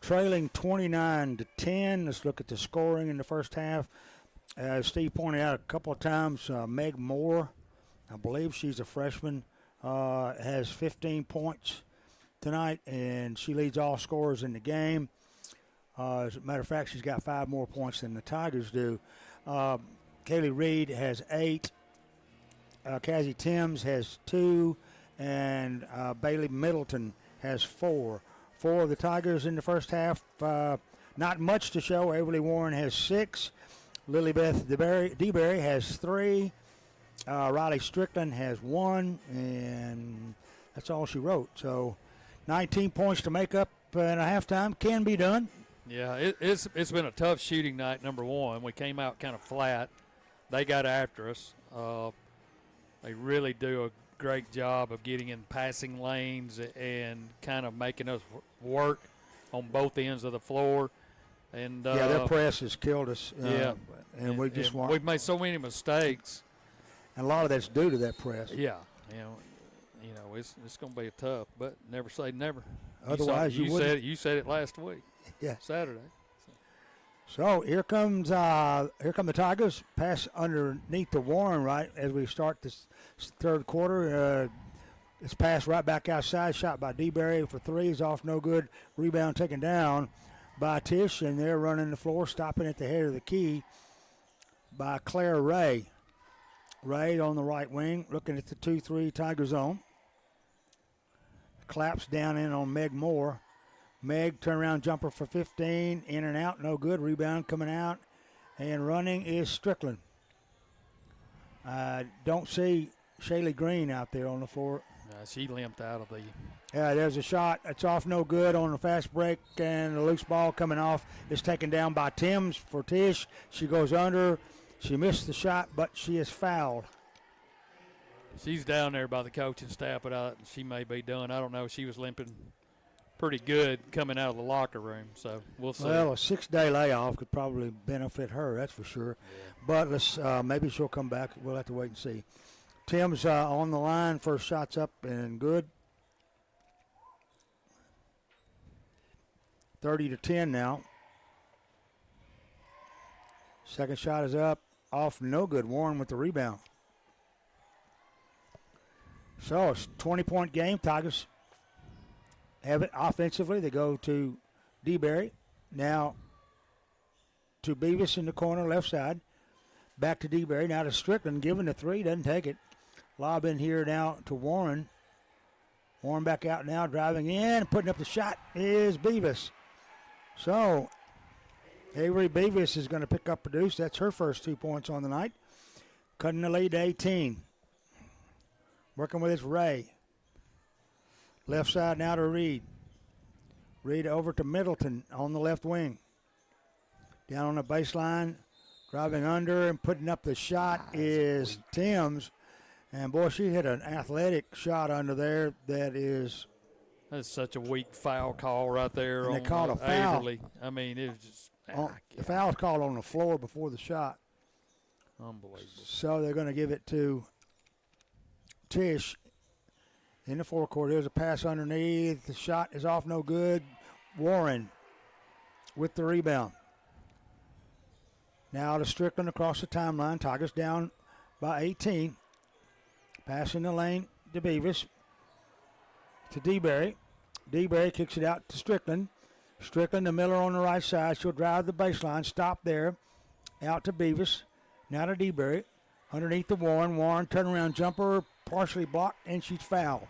trailing 29-10. Let's look at the scoring in the first half. As Steve pointed out a couple of times, Meg Moore, I believe she's a freshman, has 15 points tonight, and she leads all scorers in the game. As a matter of fact, she's got 5 more points than the Tigers do. Kaylee Reed has 8. Cassie Timms has 2. And Bailey Middleton has 4. 4 of the Tigers in the first half. Not much to show. Everly Warren has 6. Lilybeth DeBerry has 3. Riley Strickland has 1. And that's all she wrote. So 19 points to make up in a halftime. Can be done. Yeah, it's been a tough shooting night, number one. We came out kind of flat. They got after us. They really do a great job of getting in passing lanes and kind of making us work on both ends of the floor. And their press has killed us. And we just want. We've made so many mistakes. And a lot of that's due to that press. Yeah, it's going to be tough, but never say never. Otherwise, you said it last week. Yeah, Saturday. So here come the Tigers. Pass underneath the Warren right as we start this third quarter. It's passed right back outside. Shot by DeBerry for three is off, no good. Rebound taken down by Tish, and they're running the floor, stopping at the head of the key by Claire Ray. Ray on the right wing, looking at the 2-3 Tiger zone. Claps down in on Meg Moore. Meg, turnaround jumper for 15, in and out, no good. Rebound coming out, and running is Strickland. Don't see Shaylee Green out there on the floor. She limped out of the. Yeah, there's a shot. It's off no good on the fast break, and the loose ball coming off is taken down by Timms for Tish. She goes under. She missed the shot, but she is fouled. She's down there by the coaching staff, but she may be done. I don't know. She was limping pretty good coming out of the locker room, so we'll see. Well, a 6-day layoff could probably benefit her, that's for sure. Yeah. But let's maybe she'll come back. We'll have to wait and see. Tim's on the line. First shot's up and good. 30-10 now. Second shot is up. Off, no good. Warren with the rebound. So it's a 20-point game. Tigers have it offensively. They go to DeBerry. Now to Beavis in the corner, left side. Back to DeBerry. Now to Strickland. Giving the three. Doesn't take it. Lob in here now to Warren. Warren back out now. Driving in. Putting up the shot is Beavis. So Avery Beavis is going to pick up produce. That's her first 2 points on the night. Cutting the lead to 18. Working with his Ray. Left side now to Reed. Reed over to Middleton on the left wing. Down on the baseline. Driving under and putting up the shot is Timms. And, boy, she hit an athletic shot under there that is. That's such a weak foul call right there. And they called a foul. Averly. I mean, it was just. The foul was called on the floor before the shot. Unbelievable. So they're going to give it to Tish in the forecourt. There's a pass underneath. The shot is off, no good. Warren with the rebound. Now to Strickland across the timeline. Tigers down by 18. Passing the lane to Beavis. To DeBerry. DeBerry kicks it out to Strickland. Strickland to Miller on the right side. She'll drive the baseline. Stop there. Out to Beavis. Now to DeBerry. Underneath the Warren. Warren turnaround jumper. Partially blocked, and she's fouled.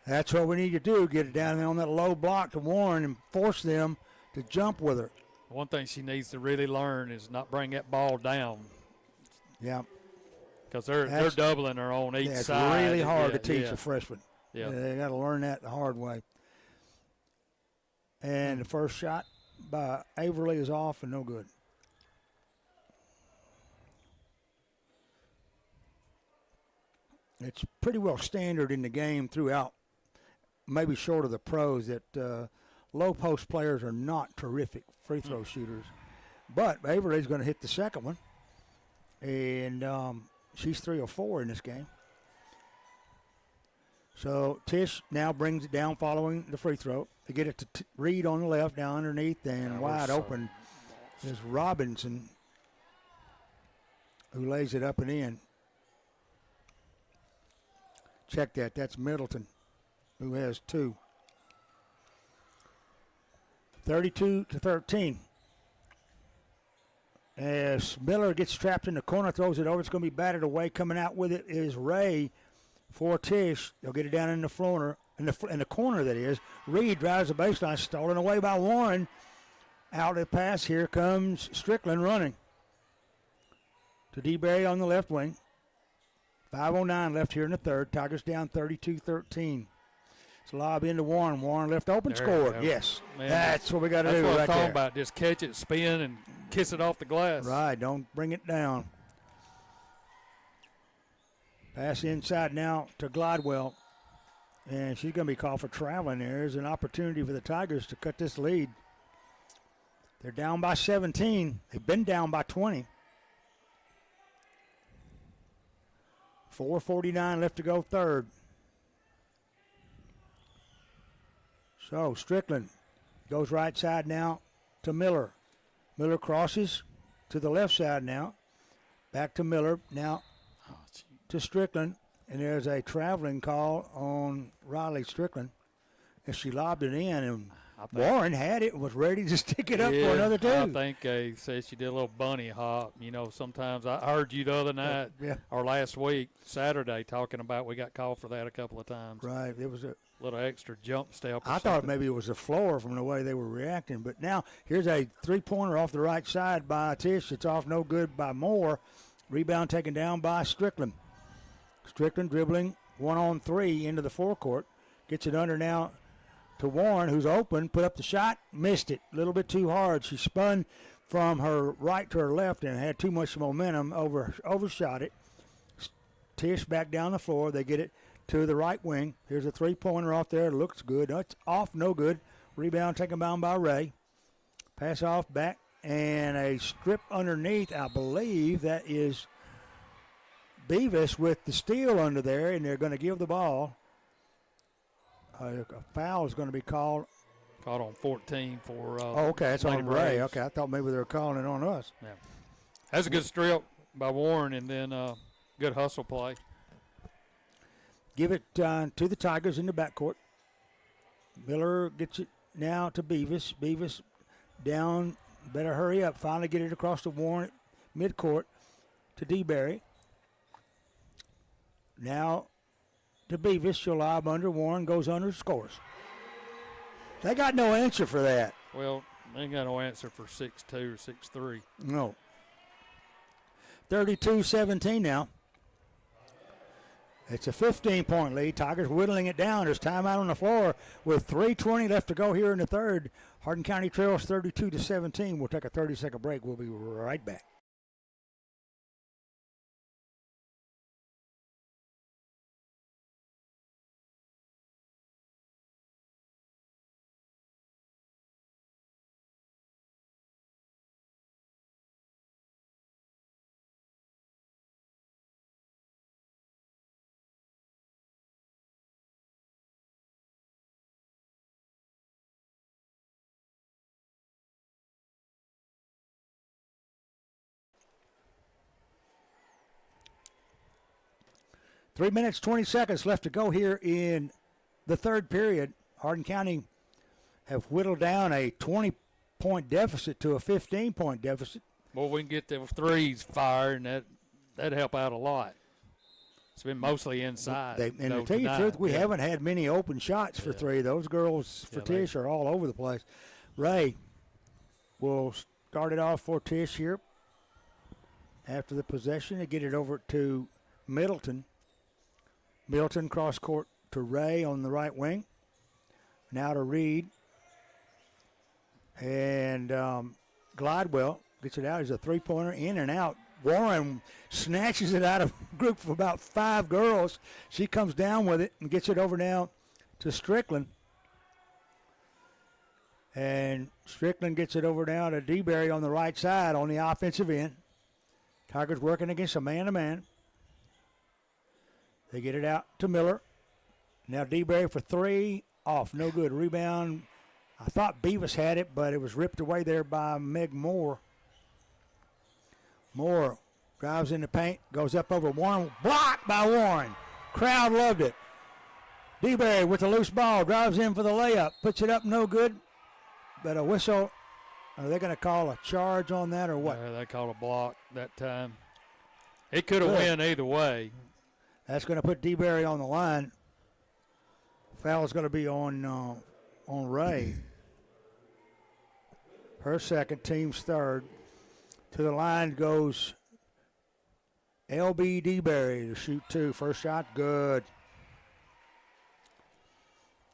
That's what we need to do. Get it down there on that low block to Warren and force them to jump with her. One thing she needs to really learn is not bring that ball down. Yeah. Because they're doubling her on each side. It's really hard to teach a freshman. Yeah. They got to learn that the hard way. And the first shot by Averly is off and no good. It's pretty well standard in the game throughout, maybe short of the pros, that low post players are not terrific free throw shooters. But Averly's going to hit the second one, and she's 3 or 4 in this game. So Tish now brings it down following the free throw. They get it to Reed on the left, down underneath, and wide open is Robinson, who lays it up and in. Check that. That's Middleton, who has 2. 32-13. As Miller gets trapped in the corner, throws it over. It's going to be batted away. Coming out with it is Ray for Tish. They'll get it down in the corner, in the corner, that is. Reed drives the baseline, stolen away by Warren. Out of pass. Here comes Strickland running to DeBerry on the left wing. 5:09 left here in the third. Tigers down 32-13. It's a lob into Warren. Warren left open, scored. Yes. Man, that's what we got to do right there. That's what I'm talking about. Just catch it, spin, and kiss it off the glass. Right. Don't bring it down. Pass inside now to Glidewell. And she's going to be called for traveling. There's an opportunity for the Tigers to cut this lead. They're down by 17. They've been down by 20. 4:49 left to go third. So Strickland goes right side now to Miller. Miller crosses to the left side now. Back to Miller. Now to Strickland. And there's a traveling call on Riley Strickland. And she lobbed it in, and Warren had it and was ready to stick it up for another two. I think they said she did a little bunny hop. You know, sometimes I heard you the other night or last week, Saturday, talking about we got called for that a couple of times. Right. It was a little extra jump step. I thought maybe it was the floor from the way they were reacting. But now here's a three-pointer off the right side by Tish. It's off no good by Moore. Rebound taken down by Strickland. Strickland dribbling 1-on-3 into the forecourt. Gets it under now to Warren, who's open. Put up the shot. Missed it. A little bit too hard. She spun from her right to her left and had too much momentum. Overshot it. Tish back down the floor. They get it to the right wing. Here's a three-pointer off there. Looks good. It's off, no good. Rebound taken down by Ray. Pass off back. And a strip underneath. I believe that is Beavis with the steal under there, and they're going to give the ball. A foul is going to be called. Called on 14 for okay, that's on Ray. Braves. Okay, I thought maybe they were calling it on us. Yeah. That's a good strip by Warren, and then good hustle play. Give it to the Tigers in the backcourt. Miller gets it now to Beavis. Beavis down. Better hurry up. Finally get it across to Warren midcourt to DeBerry. Now to Beavis. She'll lob under. Warren goes under, scores. They got no answer for that. Well, they ain't got no answer for 6'2 or 6'3. No. 32-17 now. It's a 15-point lead. Tigers whittling it down. There's timeout on the floor with 3:20 left to go here in the third. Hardin County trails 32-17. We'll take a 30-second break. We'll be right back. Three minutes, 20 seconds left to go here in the third period. Hardin County have whittled down a 20-point deficit to a 15-point deficit. Well, we can get the threes fired, and that'd help out a lot. It's been mostly inside. And to tell you the truth, we haven't had many open shots for three. Those girls for Tish are all over the place. Ray will start it off for Tish here. After the possession, they get it over to Middleton. Middleton cross court to Ray on the right wing. Now to Reed. And Glidewell gets it out. He's a three-pointer in and out. Warren snatches it out of a group of about five girls. She comes down with it and gets it over now to Strickland. And Strickland gets it over now to DeBerry on the right side on the offensive end. Tigers working against a man-to-man. They get it out to Miller. Now DeBerry for three. Off. No good. Rebound. I thought Beavis had it, but it was ripped away there by Meg Moore. Moore drives in the paint. Goes up over Warren. Blocked by Warren. Crowd loved it. DeBerry with the loose ball. Drives in for the layup. Puts it up. No good. But a whistle. Are they going to call a charge on that or what? They called a block that time. It could have went either way. That's going to put DeBerry on the line. Foul is going to be on Ray. Her second, team's third. To the line goes L.B. DeBerry to shoot two. First shot, good.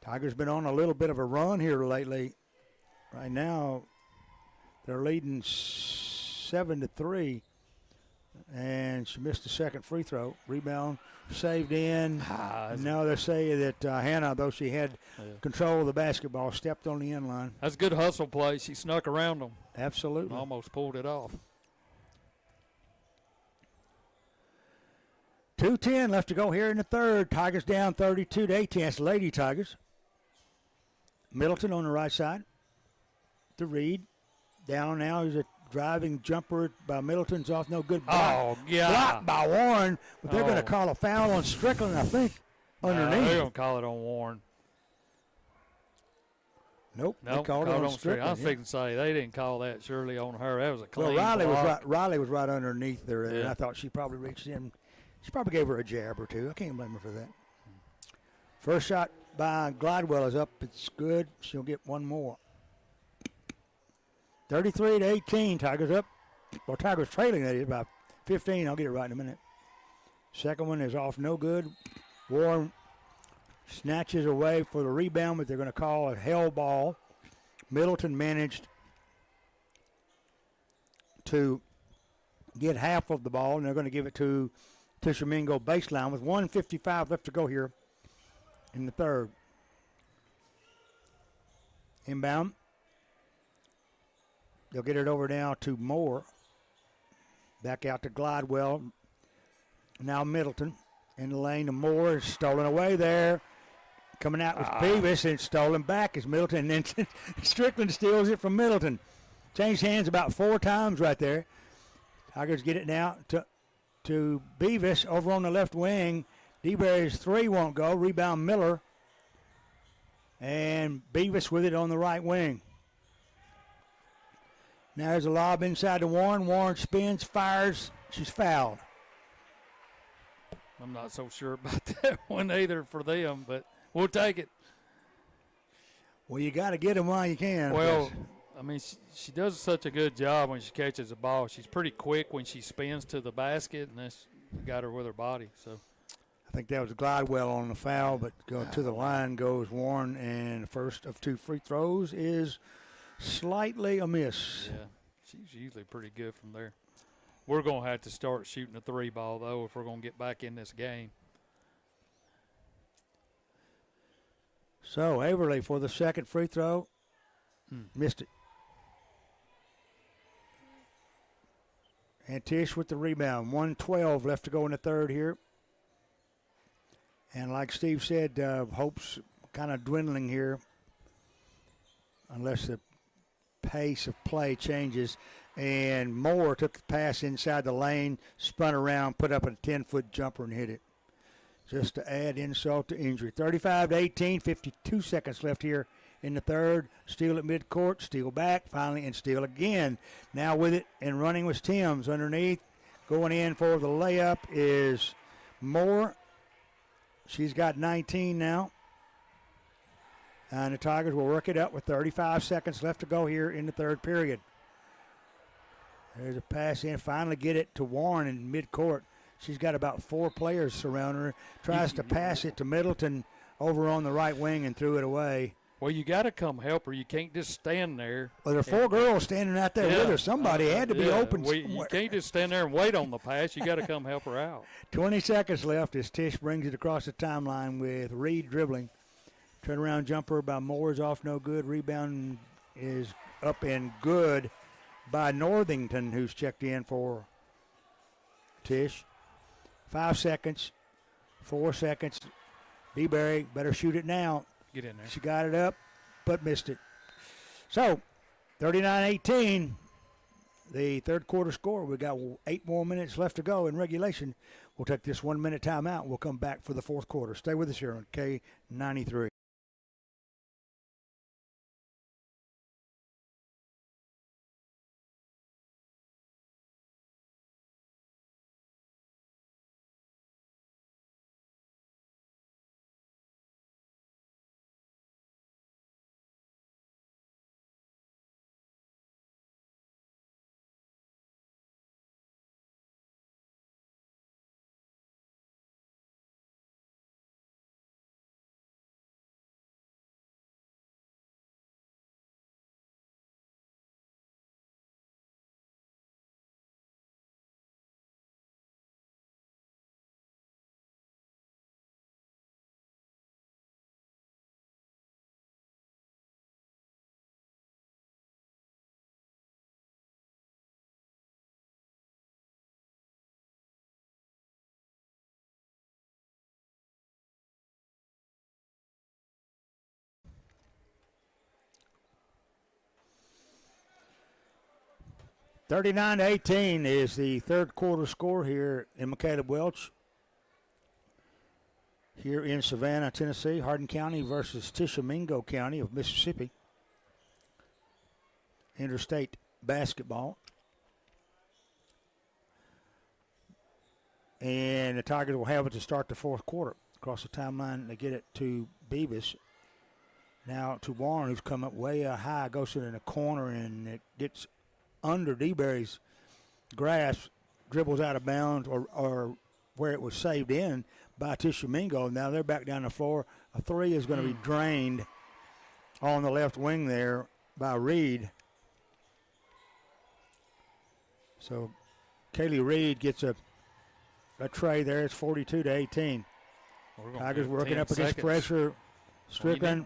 Tigers been on a little bit of a run here lately. Right now, they're leading 7-3 And she missed the second free throw. Rebound saved in. Ah, Now they say that Hannah, though she had control of the basketball, stepped on the end line. that's a good hustle play. She snuck around them. Absolutely. And almost pulled it off. 2:10 left to go here in the third. Tigers down 32-18. That's Lady Tigers. Middleton on the right side to Reed. Down now is a driving jumper by Middleton's off. No good. Oh, yeah. Blocked by Warren. But they're going to call a foul on Strickland, I think, underneath. They're going to call it on Warren. Nope. They Nope, called it on Strickland. I was fixing to say, they didn't call that surely on her. That was a clean Well, block. Riley was right underneath there, and Yeah. I thought she probably reached in. She probably gave her a jab or two. I can't blame her for that. First shot by Glidewell is up. It's good. She'll get one more. 33-18. Tigers up. Well, Tigers trailing that is by 15. I'll get it right in a minute. Second one is off no good. Warren snatches away for the rebound, but they're going to call a hell ball. Middleton managed to get half of the ball, and they're going to give it to Tishomingo baseline with 1:55 left to go here in the third. Inbound. They'll get it over now to Moore. Back out to Glidewell. Now Middleton in the lane to Moore. Is stolen away there. Coming out with Beavis and stolen back is Middleton. And then Strickland steals it from Middleton. Changed hands about 4 times right there. Tigers get it now to Beavis over on the left wing. DeBerry's three won't go. Rebound Miller. And Beavis with it on the right wing. Now there's a lob inside to Warren. Warren spins, fires. She's fouled. I'm not so sure about that one either for them, but we'll take it. Well, you got to get them while you can. Well, I mean, she does such a good job when she catches the ball. She's pretty quick when she spins to the basket, and that's got her with her body. So I think that was Glidewell on the foul, but go to the line goes Warren, and the first of 2 free throws is slightly a miss. yeah, she's usually pretty good from there. We're going to have to start shooting the 3 ball, though, if we're going to get back in this game. So Averly for the second free throw. Missed it. And Tish with the rebound. 1:12 left to go in the third here. And like Steve said, hope's kind of dwindling here unless the pace of play changes. And Moore took the pass inside the lane, spun around, put up a 10-foot jumper and hit it. Just to add insult to injury. 35-18, 52 seconds left here in the third. Steal at midcourt, steal back, finally, and steal again. Now with it and running was Timms underneath. Going in for the layup is Moore. She's got 19 now. And the Tigers will work it up with 35 seconds left to go here in the third period. There's a pass in. Finally get it to Warren in midcourt. She's got about 4 players surrounding her. Tries to pass it to Middleton over on the right wing and threw it away. Well, you got to come help her. You can't just stand there. Well, there are 4 girls standing out there with her. Somebody had to be open somewhere. You can't just stand there and wait on the pass. You got to come help her out. 20 seconds left as Tish brings it across the timeline with Reed dribbling. Turnaround jumper by Moore's off no good. Rebound is up and good by Northington, who's checked in for Tish. 5 seconds, 4 seconds. DeBerry better shoot it now. Get in there. She got it up, but missed it. So, 39-18, the third quarter score. We got 8 more minutes left to go in regulation. We'll take this 1-minute timeout. We'll come back for the fourth quarter. Stay with us here on K93. 39-18 is the third quarter score here in McCaleb Welch. Here in Savannah, Tennessee, Hardin County versus Tishomingo County of Mississippi. Interstate basketball. And the Tigers will have it to start the fourth quarter. Across the timeline, they get it to Beavis. Now to Warren, who's come up way high, goes in the corner, and it gets under DeBerry's grasp, dribbles out of bounds or where it was saved in by Tishomingo. Now they're back down the floor. A three is going to be drained on the left wing there by Reed. So Kaylee Reed gets a tray there. It's 42-18. Tigers working up against pressure. Strickland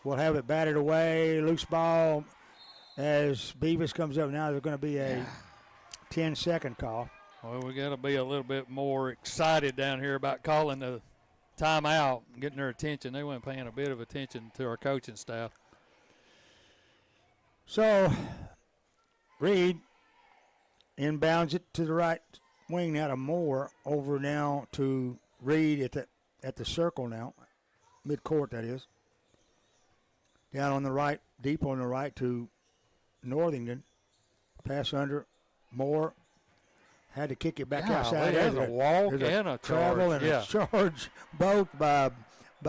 will have it batted away. Loose ball as Beavis comes up. Now there's going to be a 10-second call. Well, we got to be a little bit more excited down here about calling the timeout and getting their attention. They weren't paying a bit of attention to our coaching staff. So Reed inbounds it to the right wing now to Moore, over now to Reed at the circle now, midcourt that is. Down on the right, deep on the right to Northington. Pass under, Moore. Had to kick it back outside. There's a walk and a travel charge. And a charge, both by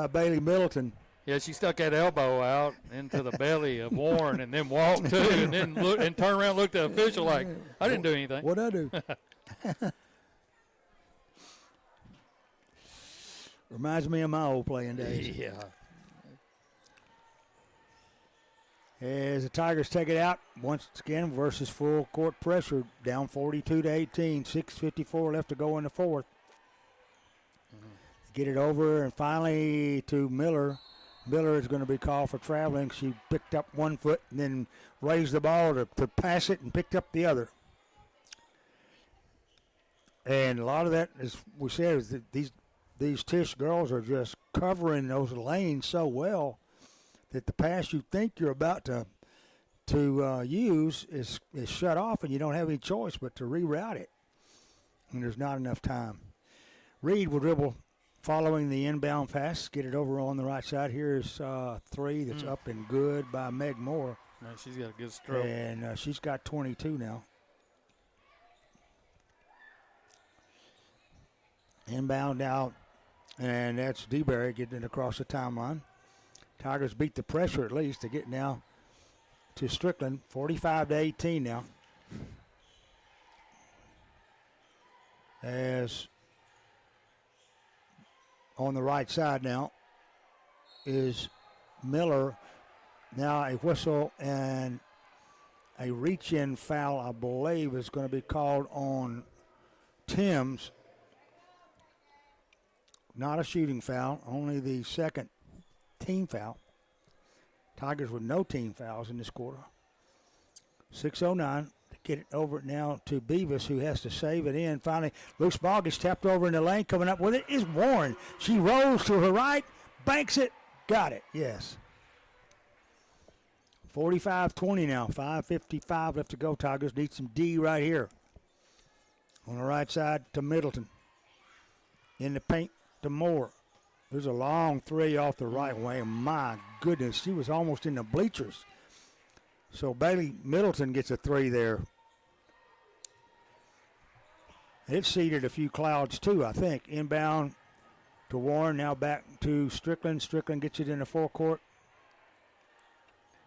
Bailey Middleton. Yeah, she stuck that elbow out into the belly of Warren and then walked to it and then looked and turned around and looked at the official like, I didn't do anything. What'd I do? Reminds me of my old playing days. Yeah. As the Tigers take it out, once again versus full court pressure, down 42-18, 6:54 left to go in the fourth. Get it over, and finally to Miller. Miller is going to be called for traveling. She picked up one foot and then raised the ball to pass it and picked up the other. And a lot of that, as we said, is that these Tish girls are just covering those lanes so well that the pass you think you're about to use is shut off, and you don't have any choice but to reroute it. And there's not enough time. Reed will dribble following the inbound pass, get it over on the right side. Here's three that's up and good by Meg Moore. Man, she's got a good stroke. And she's got 22 now. Inbound now, and that's DeBerry getting it across the timeline. Tigers beat the pressure at least to get now to Strickland, 45-18 now. As on the right side now is Miller. Now a whistle and a reach-in foul, I believe, is going to be called on Timms. Not a shooting foul, only the second team foul. Tigers with no team fouls in this quarter. 6:09 to get it over now to Beavis, who has to save it in. Finally, loose ball gets tapped over in the lane. Coming up with it is Warren. She rolls to her right, banks it, got it. Yes. 45-20 now. 5:55 left to go. Tigers need some D right here. On the right side to Middleton. In the paint to Moore. There's a long three off the right wing. My goodness, she was almost in the bleachers. So Bailey Middleton gets a three there. It seeded a few clouds too, I think. Inbound to Warren, now back to Strickland. Strickland gets it in the forecourt.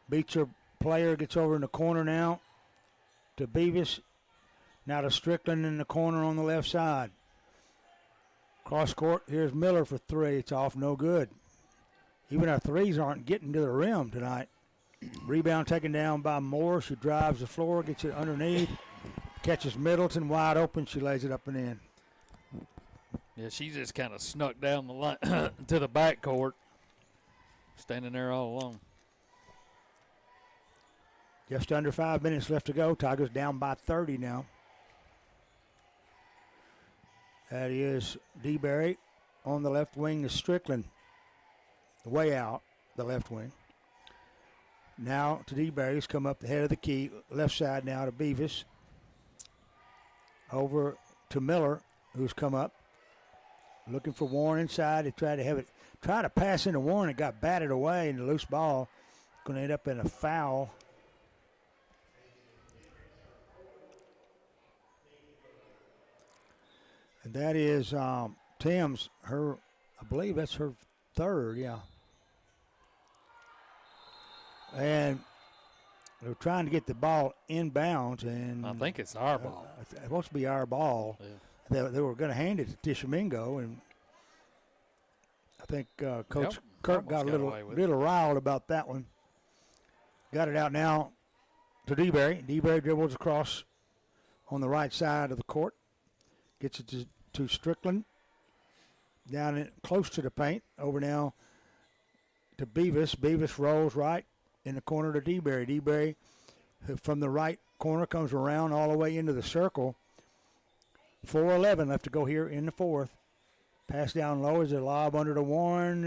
Beecher player gets over in the corner now to Beavis. Now to Strickland in the corner on the left side. Cross court, here's Miller for three. It's off, no good. Even our threes aren't getting to the rim tonight. Rebound taken down by Moore. She drives the floor, gets it underneath. Catches Middleton wide open. She lays it up and in. Yeah, she just kind of snuck down the line to the backcourt, standing there all alone. Just under 5 minutes left to go. Tigers down by 30 now. That is DeBerry. On the left wing is Strickland. Way out, the left wing. Now to DeBerry's come up the head of the key. Left side now to Beavis. Over to Miller, who's come up. Looking for Warren inside. They tried to pass into Warren. It got batted away in the loose ball. Going to end up in a foul. And that is Tim's, I believe that's her third, yeah. And they're trying to get the ball inbounds, and I think it's our ball. It's supposed to be our ball. Yeah. They were going to hand it to Tishomingo, and I think Coach Kirk got a little riled about that one. Got it out now to DeBerry. DeBerry dribbles across on the right side of the court. Gets it to Strickland. Down close to the paint. Over now to Beavis. Beavis rolls right in the corner to DeBerry. DeBerry from the right corner comes around all the way into the circle. 4:11 left to go here in the fourth. Pass down low as a lob under to Warren.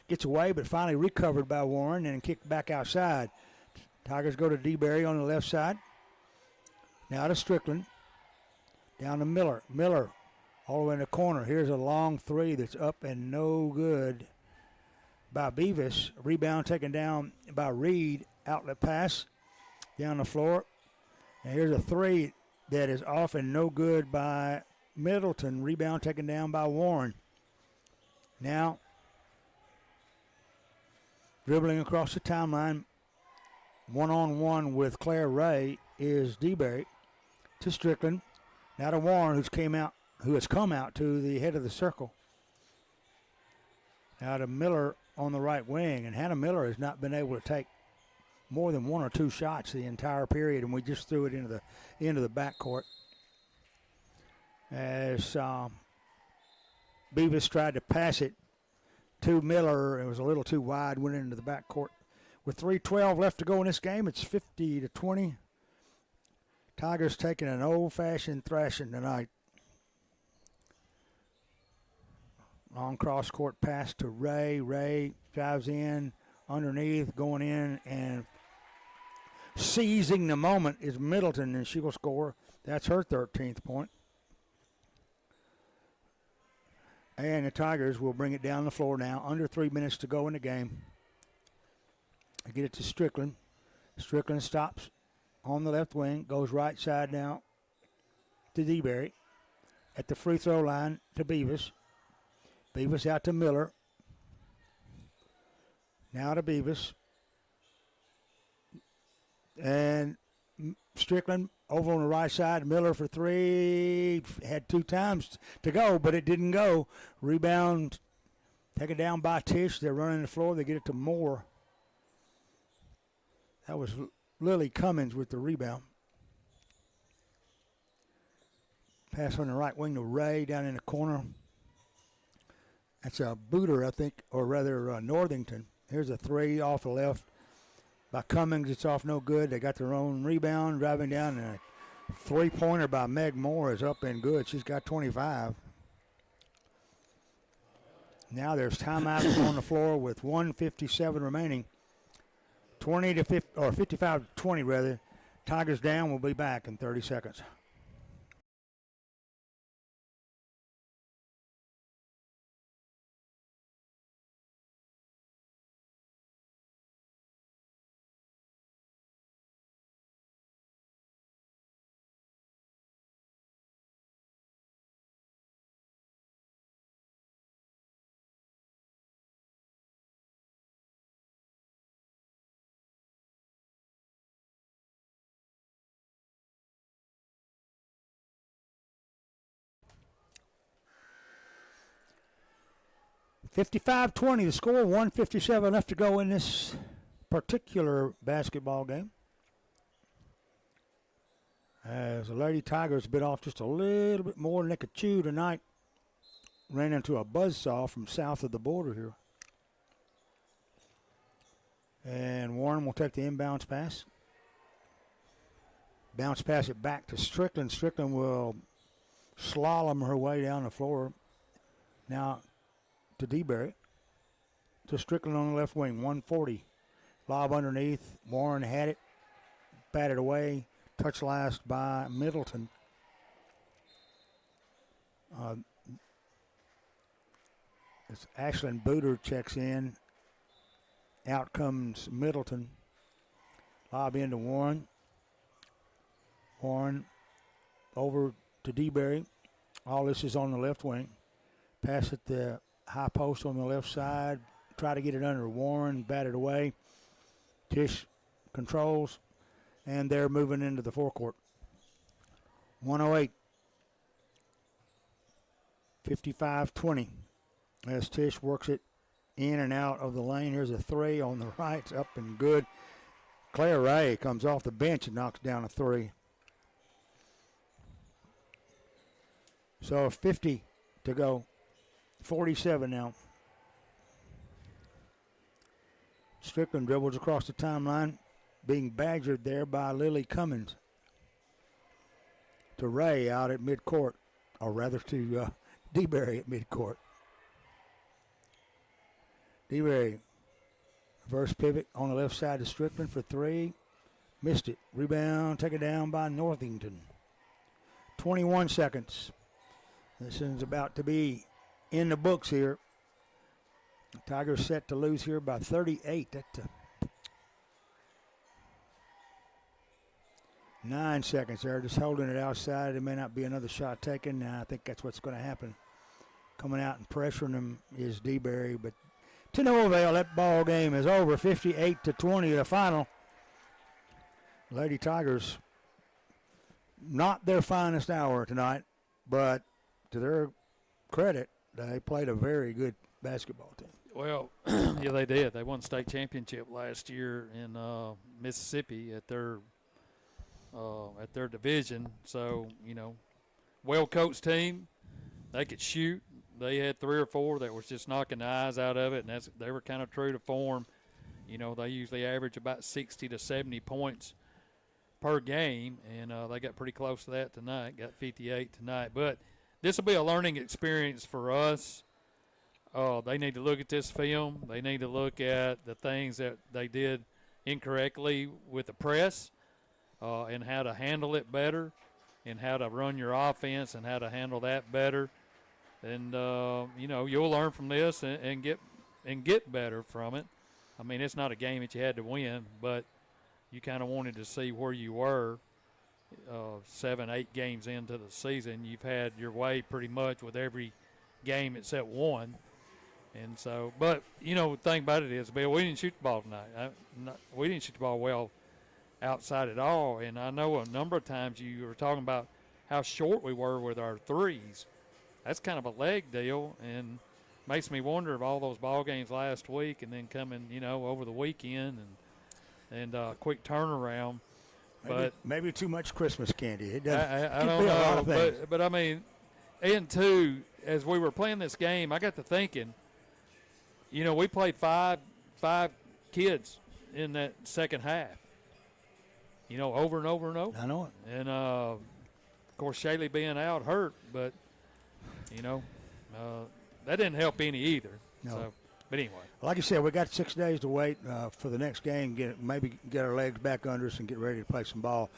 Gets away, but finally recovered by Warren and kicked back outside. Tigers go to DeBerry on the left side. Now to Strickland. Down to Miller. Miller all the way in the corner. Here's a long three that's up and no good by Beavis. Rebound taken down by Reed. Outlet pass down the floor. And here's a three that is off and no good by Middleton. Rebound taken down by Warren. Now dribbling across the timeline, one-on-one with Claire Ray is DeBerry to Strickland. Now to Warren, who has come out to the head of the circle. Now to Miller on the right wing, and Hannah Miller has not been able to take more than one or two shots the entire period, and we just threw it into the backcourt. As Beavis tried to pass it to Miller, it was a little too wide, went into the backcourt. With 3:12 left to go in this game, it's 50-20. Tigers taking an old-fashioned thrashing tonight. Long cross-court pass to Ray. Ray drives in, underneath, going in, and seizing the moment is Middleton, and she will score. That's her 13th point. And the Tigers will bring it down the floor now. Under 3 minutes to go in the game. I get it to Strickland. Strickland stops on the left wing, goes right side now to DeBerry. At the free throw line to Beavis. Beavis out to Miller. Now to Beavis. And Strickland over on the right side. Miller for three. Had 2 times to go, but it didn't go. Rebound taken down by Tish. They're running the floor. They get it to Moore. That was Lily Cummins with the rebound. Pass on the right wing to Ray down in the corner. That's a Booter, I think, or rather Northington. Here's a three off the left by Cummings. It's off no good. They got their own rebound, driving down, and a three-pointer by Meg Moore is up and good. She's got 25. Now there's timeout on the floor with 1:57 remaining. 55-20 rather. Tigers down. We'll be back in 30 seconds. (55-20) the score, 1:57 left to go in this particular basketball game. As the Lady Tigers bit off just a little bit more than they could chew tonight. Ran into a buzzsaw from south of the border here. And Warren will take the inbounds pass. Bounce pass it back to Strickland. Strickland will slalom her way down the floor. Now to DeBerry. To Strickland on the left wing, 140. Lob underneath. Warren had it. Batted away. Touch last by Middleton. Uh, as Ashlyn Booter checks in. Out comes Middleton. Lob into Warren. Warren over to DeBerry. All this is on the left wing. Pass at the high post on the left side. Try to get it under Warren. Bat it away. Tish controls. And they're moving into the forecourt. 108. 55-20. As Tish works it in and out of the lane. Here's a three on the right. It's up and good. Claire Ray comes off the bench and knocks down a three. So 50 to go. 47 now. Strickland dribbles across the timeline, being badgered there by Lily Cummins. To Ray out at midcourt, or rather to DeBerry at midcourt. DeBerry, reverse pivot on the left side to Strickland for three. Missed it. Rebound, taken down by Northington. 21 seconds. This is about to be in the books here. The Tigers set to lose here by 38. That's 9 seconds there, just holding it outside. There may not be another shot taken. I think that's what's going to happen. Coming out and pressuring them is DeBerry, but to no avail. That ball game is over. 58-20, the final. Lady Tigers, not their finest hour tonight, but to their credit, they played a very good basketball team. Well, yeah, they did. They won state championship last year in Mississippi at their division. So, well-coached team. They could shoot. They had 3 or 4 that was just knocking the eyes out of it, and they were kind of true to form. They usually average about 60 to 70 points per game, and they got pretty close to that tonight, got 58 tonight. But this will be a learning experience for us. They need to look at this film. They need to look at the things that they did incorrectly with the press and how to handle it better and how to run your offense and how to handle that better. And, you'll learn from this and get better from it. I mean, it's not a game that you had to win, but you kind of wanted to see where you were 7, 8 games into the season. You've had your way pretty much with every game except one. And so, but, the thing about it is, Bill, we didn't shoot the ball tonight. We didn't shoot the ball well outside at all. And I know a number of times you were talking about how short we were with our threes. That's kind of a leg deal, and makes me wonder if all those ball games last week and then coming, over the weekend and quick turnaround. Maybe too much Christmas candy. It does. I don't know, but I mean, and two, as we were playing this game, I got to thinking, we played five kids in that second half. Over and over and over. I know it. And of course, Shaylee being out hurt, but that didn't help any either. No. So, but anyway. Like I said, we got 6 days to wait for the next game. Get our legs back under us and get ready to play some ball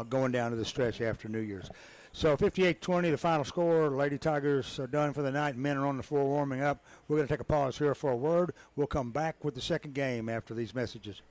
going down to the stretch after New Year's. So 58-20, the final score. Lady Tigers are done for the night. Men are on the floor warming up. We're going to take a pause here for a word. We'll come back with the second game after these messages.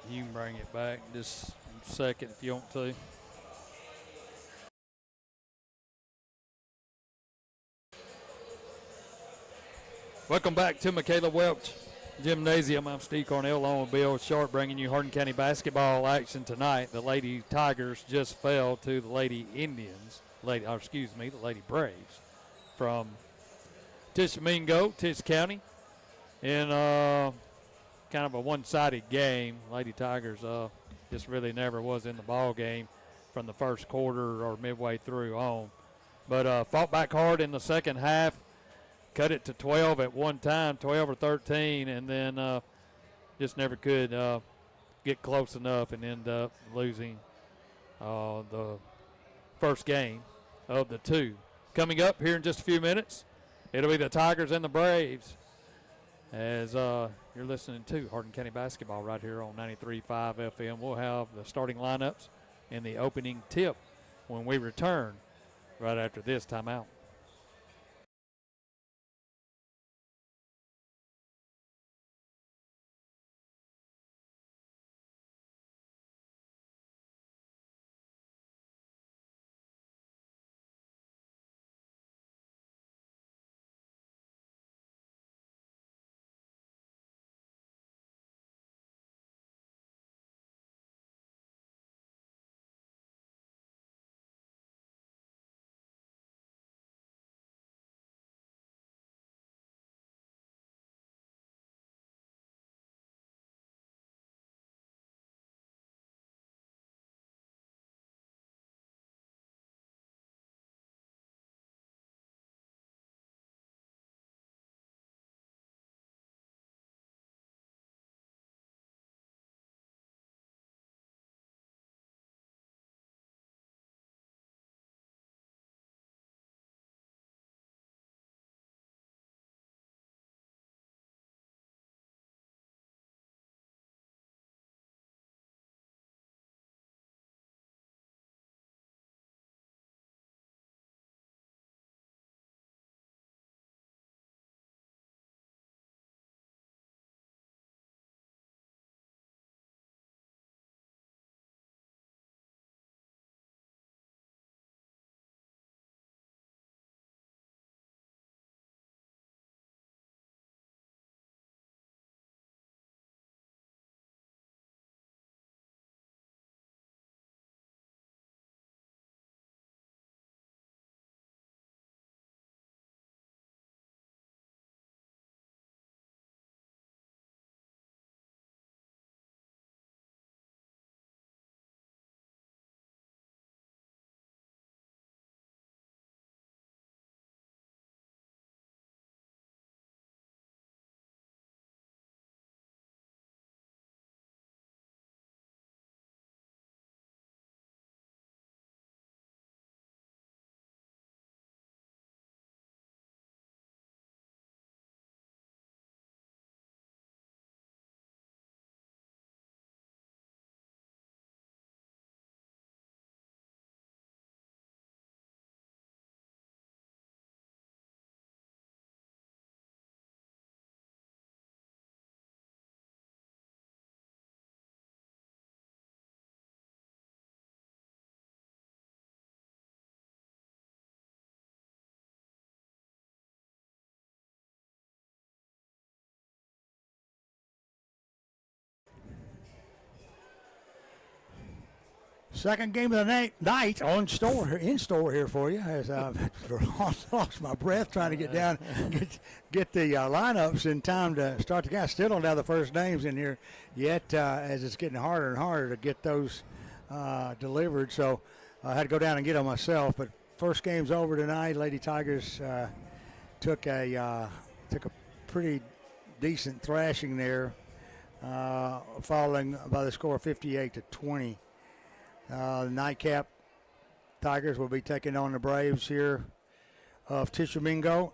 You can bring it back just a second if you want to. Welcome back to Michaela Welch Gymnasium. I'm Steve Cornell along with Bill Sharp, bringing you Hardin County basketball action tonight. The Lady Tigers just fell to the Lady Indians, the Lady Braves from Tishomingo, Tish County, in kind of a one-sided game. Lady Tigers just really never was in the ball game from the first quarter or midway through on. But fought back hard in the second half, cut it to 12 at one time, 12 or 13, and then just never could get close enough and end up losing the first game of the two. Coming up here in just a few minutes, it'll be the Tigers and the Braves, as you're listening to Hardin County basketball right here on 93.5 FM. We'll have the starting lineups and the opening tip when we return right after this timeout. Second game of the night in store here for you, as I've lost my breath trying to get down, get the lineups in time to start the guys. Still don't have the first names in here yet, as it's getting harder and harder to get those delivered. So I had to go down and get them myself. But first game's over tonight. Lady Tigers took a pretty decent thrashing there, following by the score of 58-20. The nightcap Tigers will be taking on the Braves here of Tishomingo,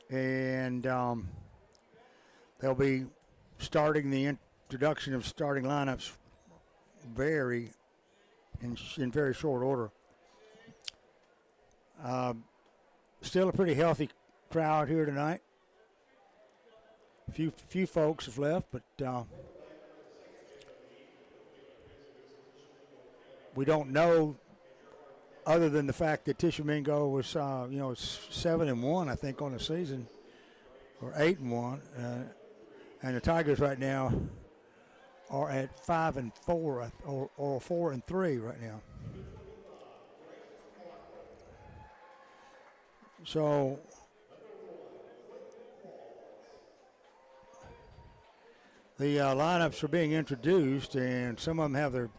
and they'll be starting the introduction of starting lineups in very short order. Still a pretty healthy crowd here tonight. Few folks have left, but we don't know, other than the fact that Tishomingo was 7-1, I think, on the season, or 8-1, and the Tigers right now are at 5-4 or 4-3 right now. So the lineups are being introduced, and some of them have their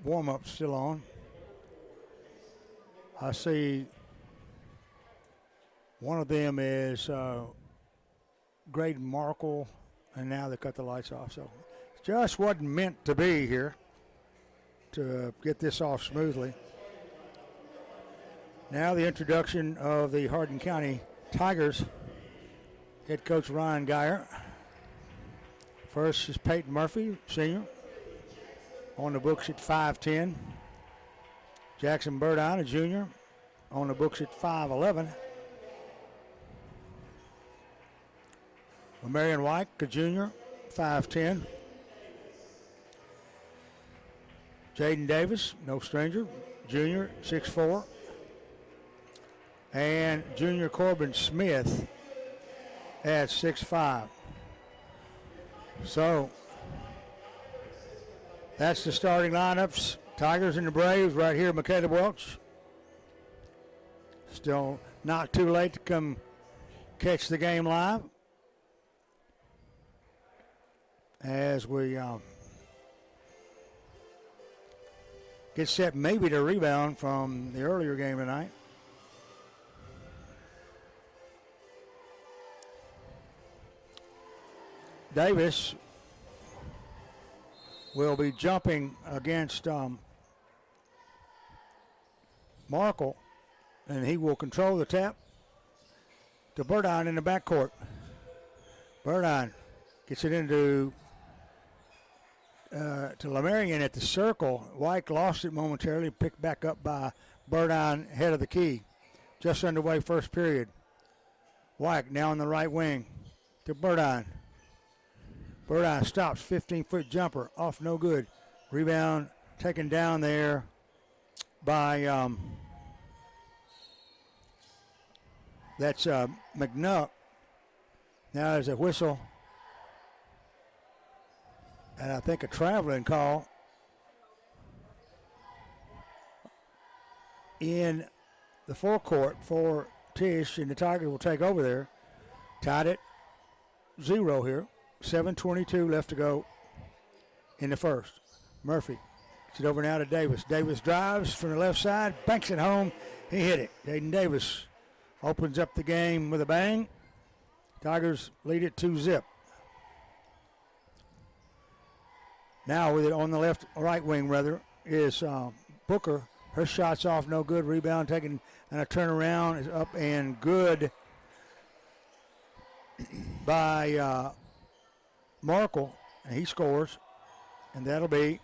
warm-ups still on. I see one of them is Graydon Markle, and now they cut the lights off. So it just wasn't meant to be here to get this off smoothly. Now the introduction of the Hardin County Tigers head coach Ryan Geyer. First is Peyton Murphy, senior, on the books at 5'10". Jackson Burdine, a junior, on the books at 5'11". Marion White, a junior, 5'10". Jaden Davis, no stranger, junior, 6'4". And junior Corbin Smith at 6'5". So that's the starting lineups. Tigers and the Braves right here, Michaela Welch. Still not too late to come catch the game live. As we get set maybe to rebound from the earlier game tonight. Davis will be jumping against Markle, and he will control the tap to Burdine in the backcourt. Burdine gets it into to Lamarian at the circle. White lost it momentarily, picked back up by Burdine, head of the key. Just underway first period. White now on the right wing to Burdine. Burdine stops, 15-foot jumper, off no good. Rebound taken down there by, that's McNutt. Now there's a whistle, and I think a traveling call in the forecourt for Tish, and the Tigers will take over there. Tied at 0 here. 7:22 left to go in the first. Murphy gets it over now to Davis. Davis drives from the left side, banks it home. He hit it. Jaden Davis opens up the game with a bang. Tigers lead it 2-0. Now with it on the right wing is Booker. Her shot's off, no good. Rebound taken, and a turnaround is up and good by Markle, and he scores, and that'll be,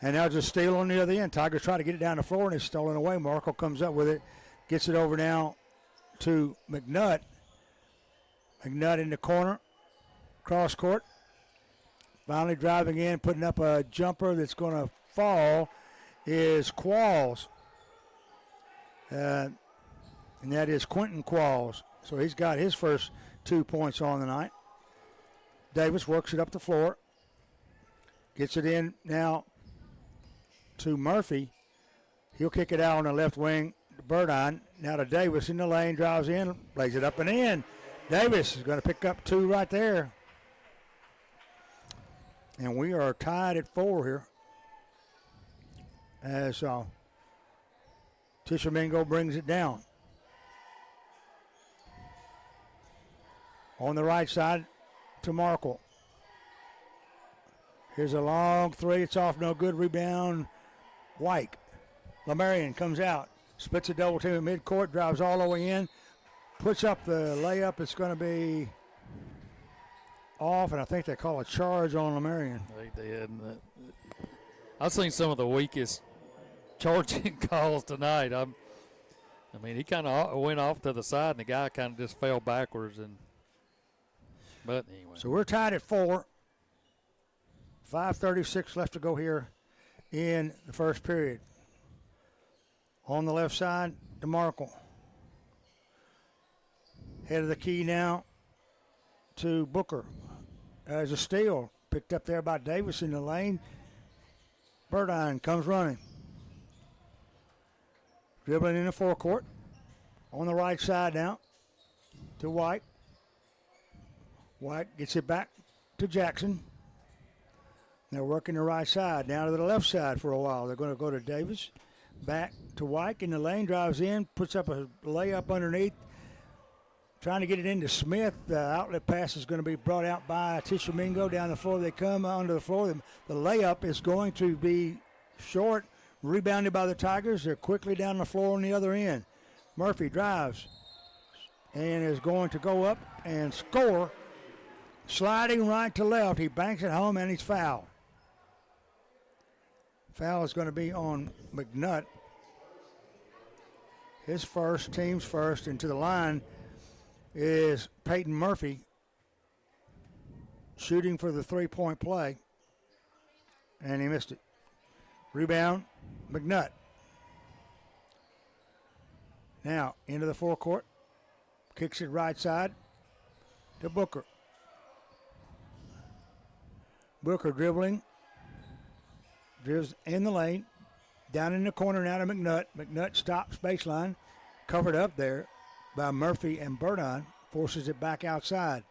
and now just steal on the other end. Tigers try to get it down the floor, and it's stolen away. Markle comes up with it, gets it over now to McNutt. McNutt in the corner, cross court. Finally driving in, putting up a jumper that's going to fall is Qualls. And that is Quentin Qualls. So he's got his first 2 points on the night. Davis works it up the floor. Gets it in now to Murphy. He'll kick it out on the left wing to Burdine. Now to Davis in the lane, drives in, lays it up and in. Davis is going to pick up 2 right there. And we are tied at 4 here as Tishomingo brings it down. On the right side to Markle. Here's a long 3. It's off, no good. Rebound, White. Lamarian comes out, splits a double team at midcourt, drives all the way in, puts up the layup. It's going to be off, and I think they call a charge on Lamarian. They did. I've seen some of the weakest charging calls tonight. I mean, he kind of went off to the side, and the guy kind of just fell backwards. But anyway. So we're tied at 4. 5:36 left to go here in the first period. On the left side, DeMarco. Head of the key now to Booker. There's a steal. Picked up there by Davis in the lane. Burdine comes running. Dribbling in the forecourt. On the right side now to White. White gets it back to Jackson. They're working the right side. Now to the left side for a while. They're going to go to Davis. Back to White in the lane. Drives in. Puts up a layup underneath. Trying to get it into Smith. The outlet pass is going to be brought out by Tish Co. Down the floor they come onto the floor. The layup is going to be short. Rebounded by the Tigers. They're quickly down the floor on the other end. Murphy drives and is going to go up and score. Sliding right to left. He banks it home and he's fouled. Foul is going to be on McNutt. His first, team's first, and to the line is Peyton Murphy shooting for the three-point play, and he missed it. Rebound, McNutt. Now into the forecourt, kicks it right side to Booker. Booker dribbling, dribbles in the lane, down in the corner now to McNutt. McNutt stops baseline, covered up there by Murphy and Burdine, forces it back outside.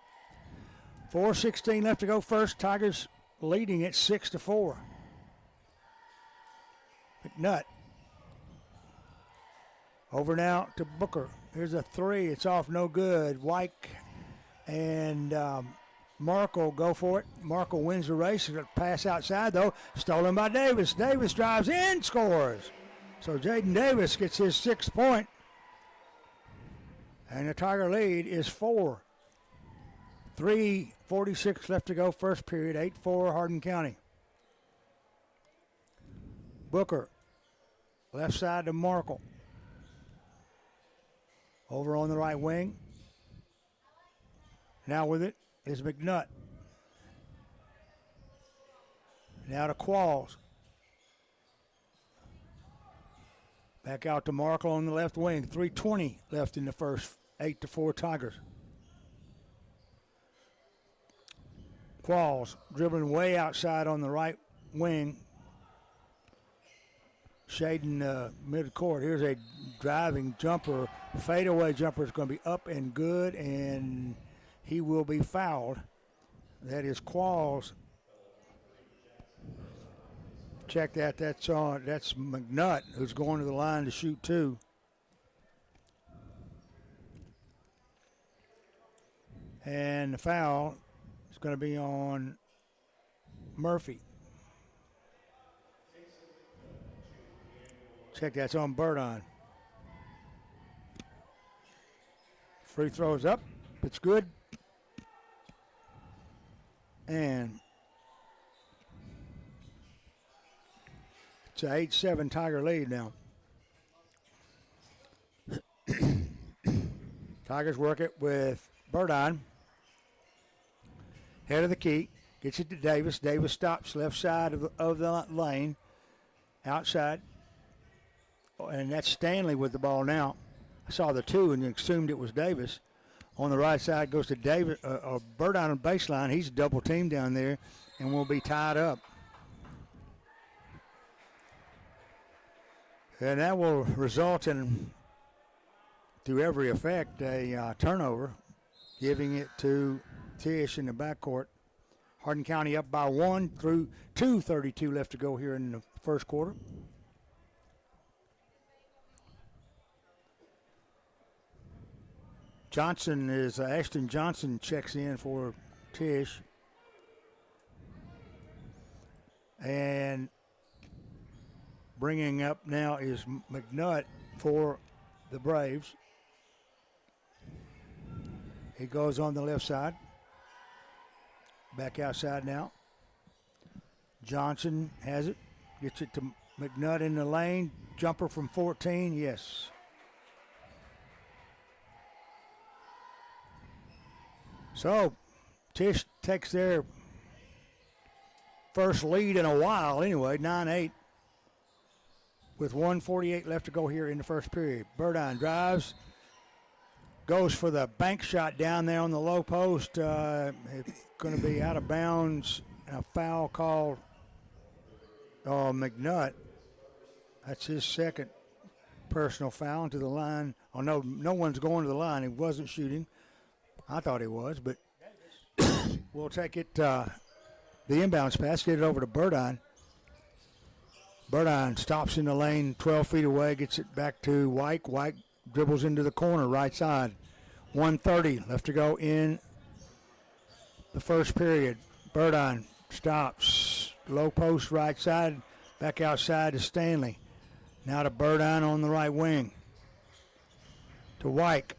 4:16 left to go first. Tigers leading it 6-4. McNutt. Over now to Booker. Here's a three. It's off, no good. White and Markle go for it. Markle wins the race. Pass outside, though. Stolen by Davis. Davis drives in, scores. So Jaden Davis gets his 6th point. And the Tiger lead is 4. 3:46 left to go first period. 8-4 Hardin County. Booker. Left side to Markle. Over on the right wing. Now with it is McNutt. Now to Qualls. Back out to Markle on the left wing. 3:20 left in the first. 8-4 Tigers. Qualls dribbling way outside on the right wing. Shading midcourt. Here's a driving jumper. Fadeaway jumper is going to be up and good, and he will be fouled. That is Qualls. Check that. That's McNutt, who's going to the line to shoot 2. And the foul is going to be on Murphy. Check that's on Burdine. Free throws up. It's good. And it's an 8-7 Tiger lead now. Tigers work it with Burdine. Head of the key. Gets it to Davis. Davis stops left side of the lane. Outside. And that's Stanley with the ball now. I saw the 2 and assumed it was Davis. On the right side goes to Davis, Burdine on baseline. He's double teamed down there and will be tied up. And that will result in, through every effect, a turnover, giving it to Tish in the backcourt. Hardin County up by 1 through 2:32 left to go here in the first quarter. Ashton Johnson checks in for Tish. And bringing up now is McNutt for the Braves. He goes on the left side. Back outside now. Johnson has it. Gets it to McNutt in the lane. Jumper from 14, yes. So, Tish takes their first lead in a while anyway, 9-8. with 1:48 left to go here in the first period. Burdine drives, goes for the bank shot down there on the low post. It's going to be out of bounds. A foul called McNutt. That's his second personal foul to the line. Oh, no one's going to the line. He wasn't shooting. I thought he was, but we'll take it. The inbounds pass, get it over to Burdine. Burdine stops in the lane 12 feet away, gets it back to White. White dribbles into the corner, right side. 1:30 left to go in the first period. Burdine stops. Low post right side, back outside to Stanley. Now to Burdine on the right wing. To White.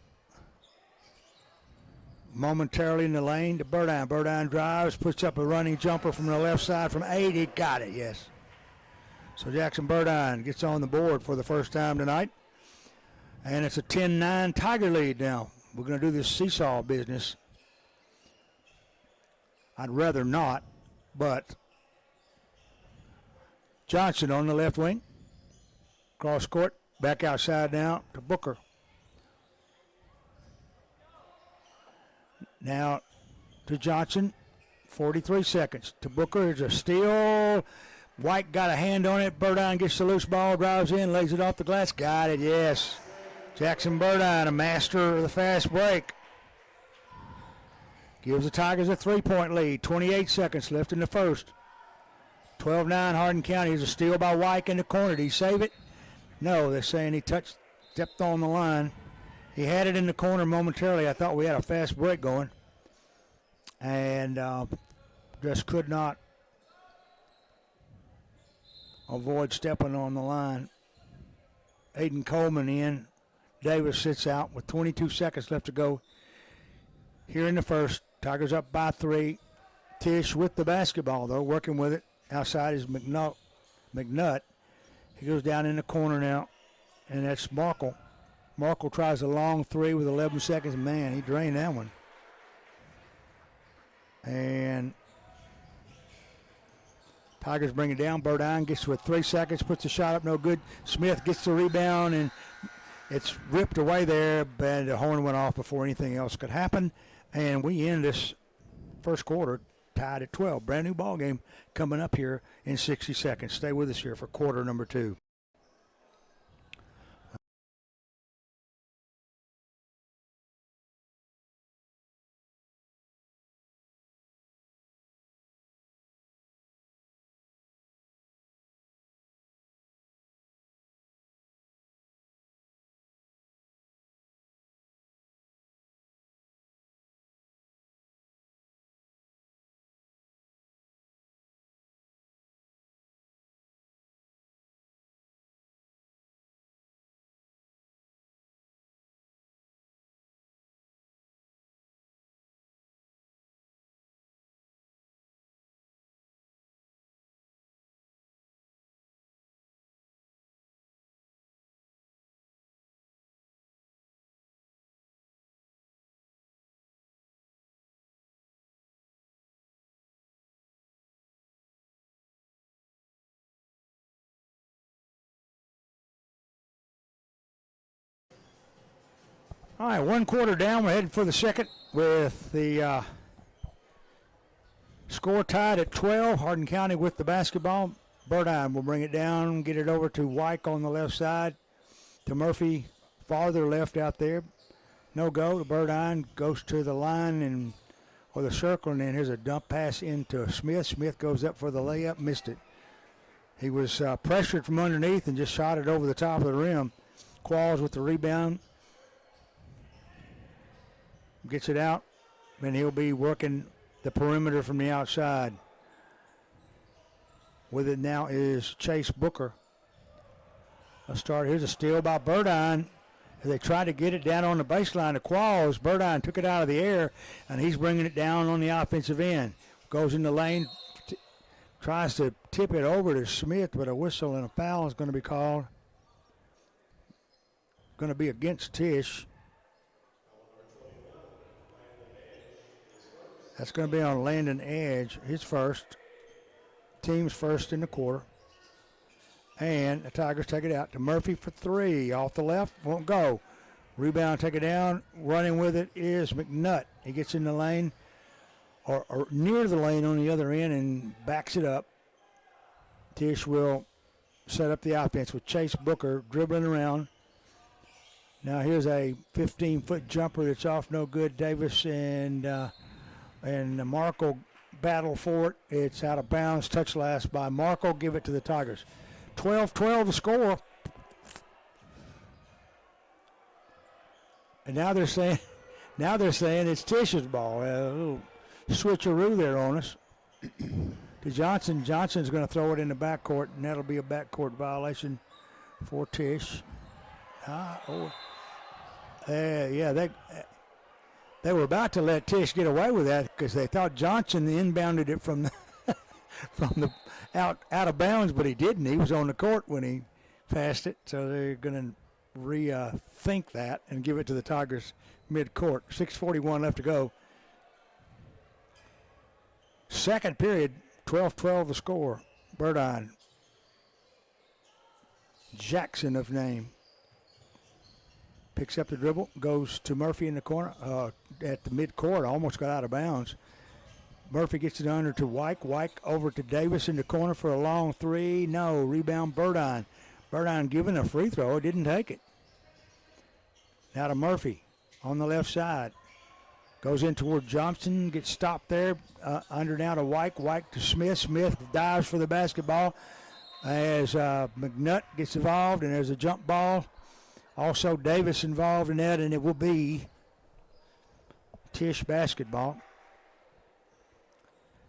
Momentarily in the lane to Burdine. Burdine drives, puts up a running jumper from the left side from 8. He got it, yes. So Jackson Burdine gets on the board for the first time tonight. And it's a 10-9 Tiger lead now. We're going to do this seesaw business. I'd rather not, but Johnson on the left wing. Cross court, back outside now to Booker. Now to Johnson, 43 seconds. To Booker, there's a steal. White got a hand on it. Burdine gets the loose ball, drives in, lays it off the glass. Got it, yes. Jackson Burdine, a master of the fast break. Gives the Tigers a 3-point lead. 28 seconds left in the first. 12-9 Hardin County. Here's a steal by White in the corner. Did he save it? No, they're saying he stepped on the line. He had it in the corner momentarily. I thought we had a fast break going. And just could not avoid stepping on the line. Aiden Coleman in. Davis sits out with 22 seconds left to go here in the first. Tigers up by 3. Tish with the basketball, though, working with it. Outside is McNutt. He goes down in the corner now, and that's Markle. Markle tries a long 3 with 11 seconds. Man, he drained that one. And Tigers bring it down. Burdine gets with 3 seconds, puts the shot up, no good. Smith gets the rebound, and it's ripped away there, but the horn went off before anything else could happen. And we end this first quarter tied at 12. Brand new ball game coming up here in 60 seconds. Stay with us here for quarter number 2. All right, 1 quarter down. We're headed for the second with the score tied at 12. Hardin County with the basketball. Burdine will bring it down, get it over to White on the left side. To Murphy, farther left out there. No go. To Burdine, goes to the line or the circle, and then here's a dump pass into Smith. Smith goes up for the layup, missed it. He was pressured from underneath and just shot it over the top of the rim. Qualls with the rebound. Gets it out, and he'll be working the perimeter from the outside. With it now is Chase Booker. A start. Here's a steal by Burdine. They tried to get it down on the baseline to Qualls. Burdine took it out of the air, and he's bringing it down on the offensive end. Goes in the lane, tries to tip it over to Smith, but a whistle and a foul is going to be called. Going to be against Tish. That's going to be on Landon Edge, his first. Team's first in the quarter. And the Tigers take it out to Murphy for three. Off the left, won't go. Rebound, take it down. Running with it is McNutt. He gets in the lane, or near the lane on the other end, and backs it up. Tish will set up the offense with Chase Booker dribbling around. Now here's a 15-foot jumper that's off, no good. Davis and Markle battle for it. It's out of bounds. Touch last by Markle. Give it to the Tigers. 12-12 the score. And now they're saying it's Tish's ball. A little switcheroo there on us. To Johnson. Johnson's going to throw it in the backcourt, and that'll be a backcourt violation for Tish. They were about to let Tish get away with that because they thought Johnson inbounded it from the out of bounds, but he didn't. He was on the court when he passed it, so they're going to rethink that and give it to the Tigers mid-court. 6:41 left to go. Second period, 12-12 the score. Burdine. Jackson of name. Picks up the dribble, goes to Murphy in the corner at the mid-court, almost got out of bounds. Murphy gets it under to Wyke. Wyke over to Davis in the corner for a long three. No, rebound Burdine. Burdine given a free throw, didn't take it. Now to Murphy on the left side. Goes in toward Johnson, gets stopped there. Under now to Wyke. Wyke to Smith. Smith dives for the basketball as McNutt gets involved, and there's a jump ball. Also Davis involved in that, and it will be Tish basketball.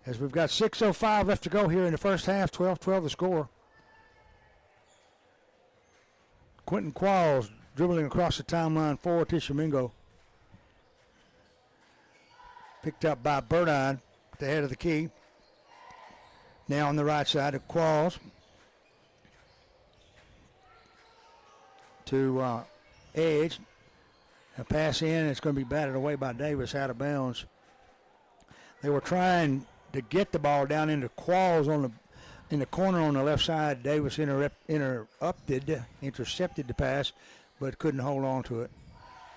As we've got 6:05 left to go here in the first half, 12-12 the score. Quentin Qualls dribbling across the timeline for Tishomingo. Picked up by Burdine at the head of the key. Now on the right side of Qualls. To Edge. A pass in. It's going to be batted away by Davis out of bounds. They were trying to get the ball down into Qualls in the corner on the left side. Davis intercepted the pass, but couldn't hold on to it.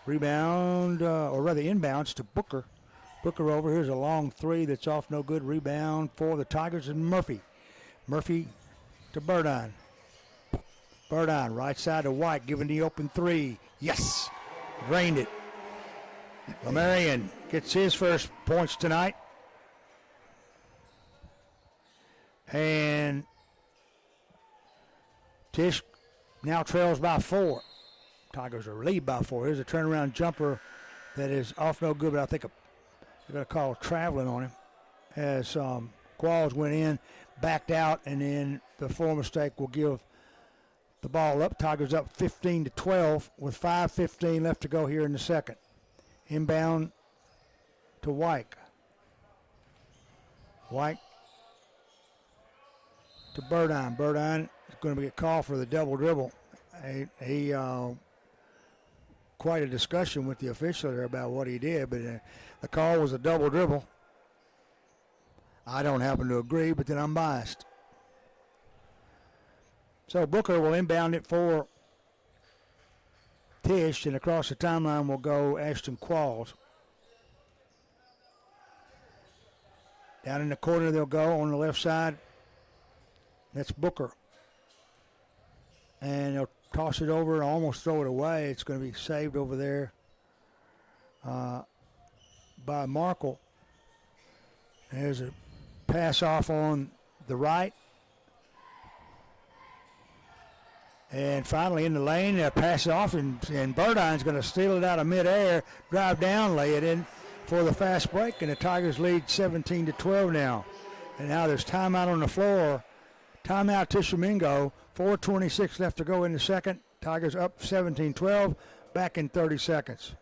Rebound, or rather inbounds to Booker. Booker over. Here's a long three that's off, no good. Rebound for the Tigers and Murphy. Murphy to Burdine. Burdine, right side to White, giving the open three. Yes! Drained it. Lamarian gets his first points tonight. And Tish now trails by 4. Tigers are lead by 4. Here's a turnaround jumper that is off no good, but I think they're going to call traveling on him. As Qualls went in, backed out, and then the floor mistake will give the ball up. Tigers up 15-12 with 5:15 left to go here in the second. Inbound to Wyke. Wyke to Burdine. Burdine is going to be a call for the double dribble. He quite a discussion with the official there about what he did, but the call was a double dribble. I don't happen to agree, but then I'm biased. So Booker will inbound it for Tish, and across the timeline will go Ashton Qualls. Down in the corner they'll go on the left side. That's Booker. And they'll toss it over and almost throw it away. It's going to be saved over there by Markle. There's a pass off on the right. And finally in the lane, they'll pass it off, and Burdine's going to steal it out of midair, drive down, lay it in for the fast break, and the Tigers lead 17-12 now. And now there's timeout on the floor. Timeout Tishomingo. 4:26 left to go in the second. Tigers up 17-12, back in 30 seconds.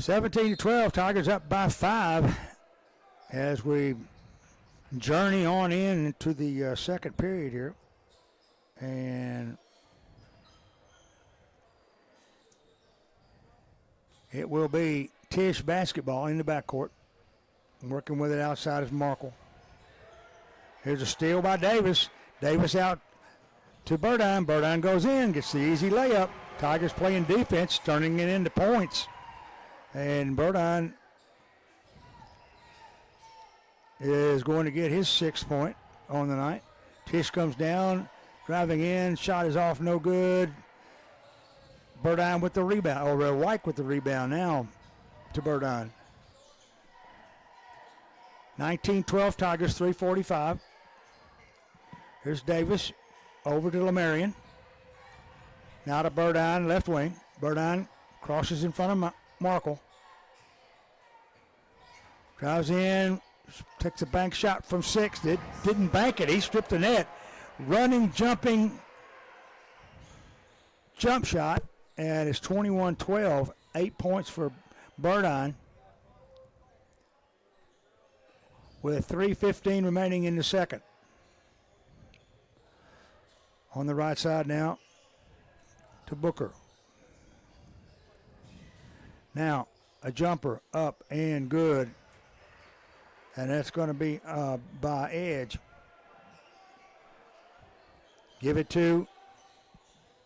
17-12, Tigers up by 5 as we journey on into the second period here. And it will be Tish Basketball in the backcourt. Working with it outside is Markle. Here's a steal by Davis. Davis out to Burdine. Burdine goes in, gets the easy layup. Tigers playing defense, turning it into points. And Burdine is going to get his 6th point on the night. Tish comes down, driving in. Shot is off, no good. Burdine with the rebound, or White with the rebound now to Burdine. 19-12 Tigers, 3:45. Here's Davis over to Lemarian. Now to Burdine, left wing. Burdine crosses in front of Markle. Drives in, takes a bank shot from 6. Didn't bank it. He stripped the net. Running, jumping, jump shot, and it's 21-12. 8 points for Burdine. With 3:15 remaining in the second. On the right side now to Booker. Now a jumper up and good. And that's going to be by Edge. Give it to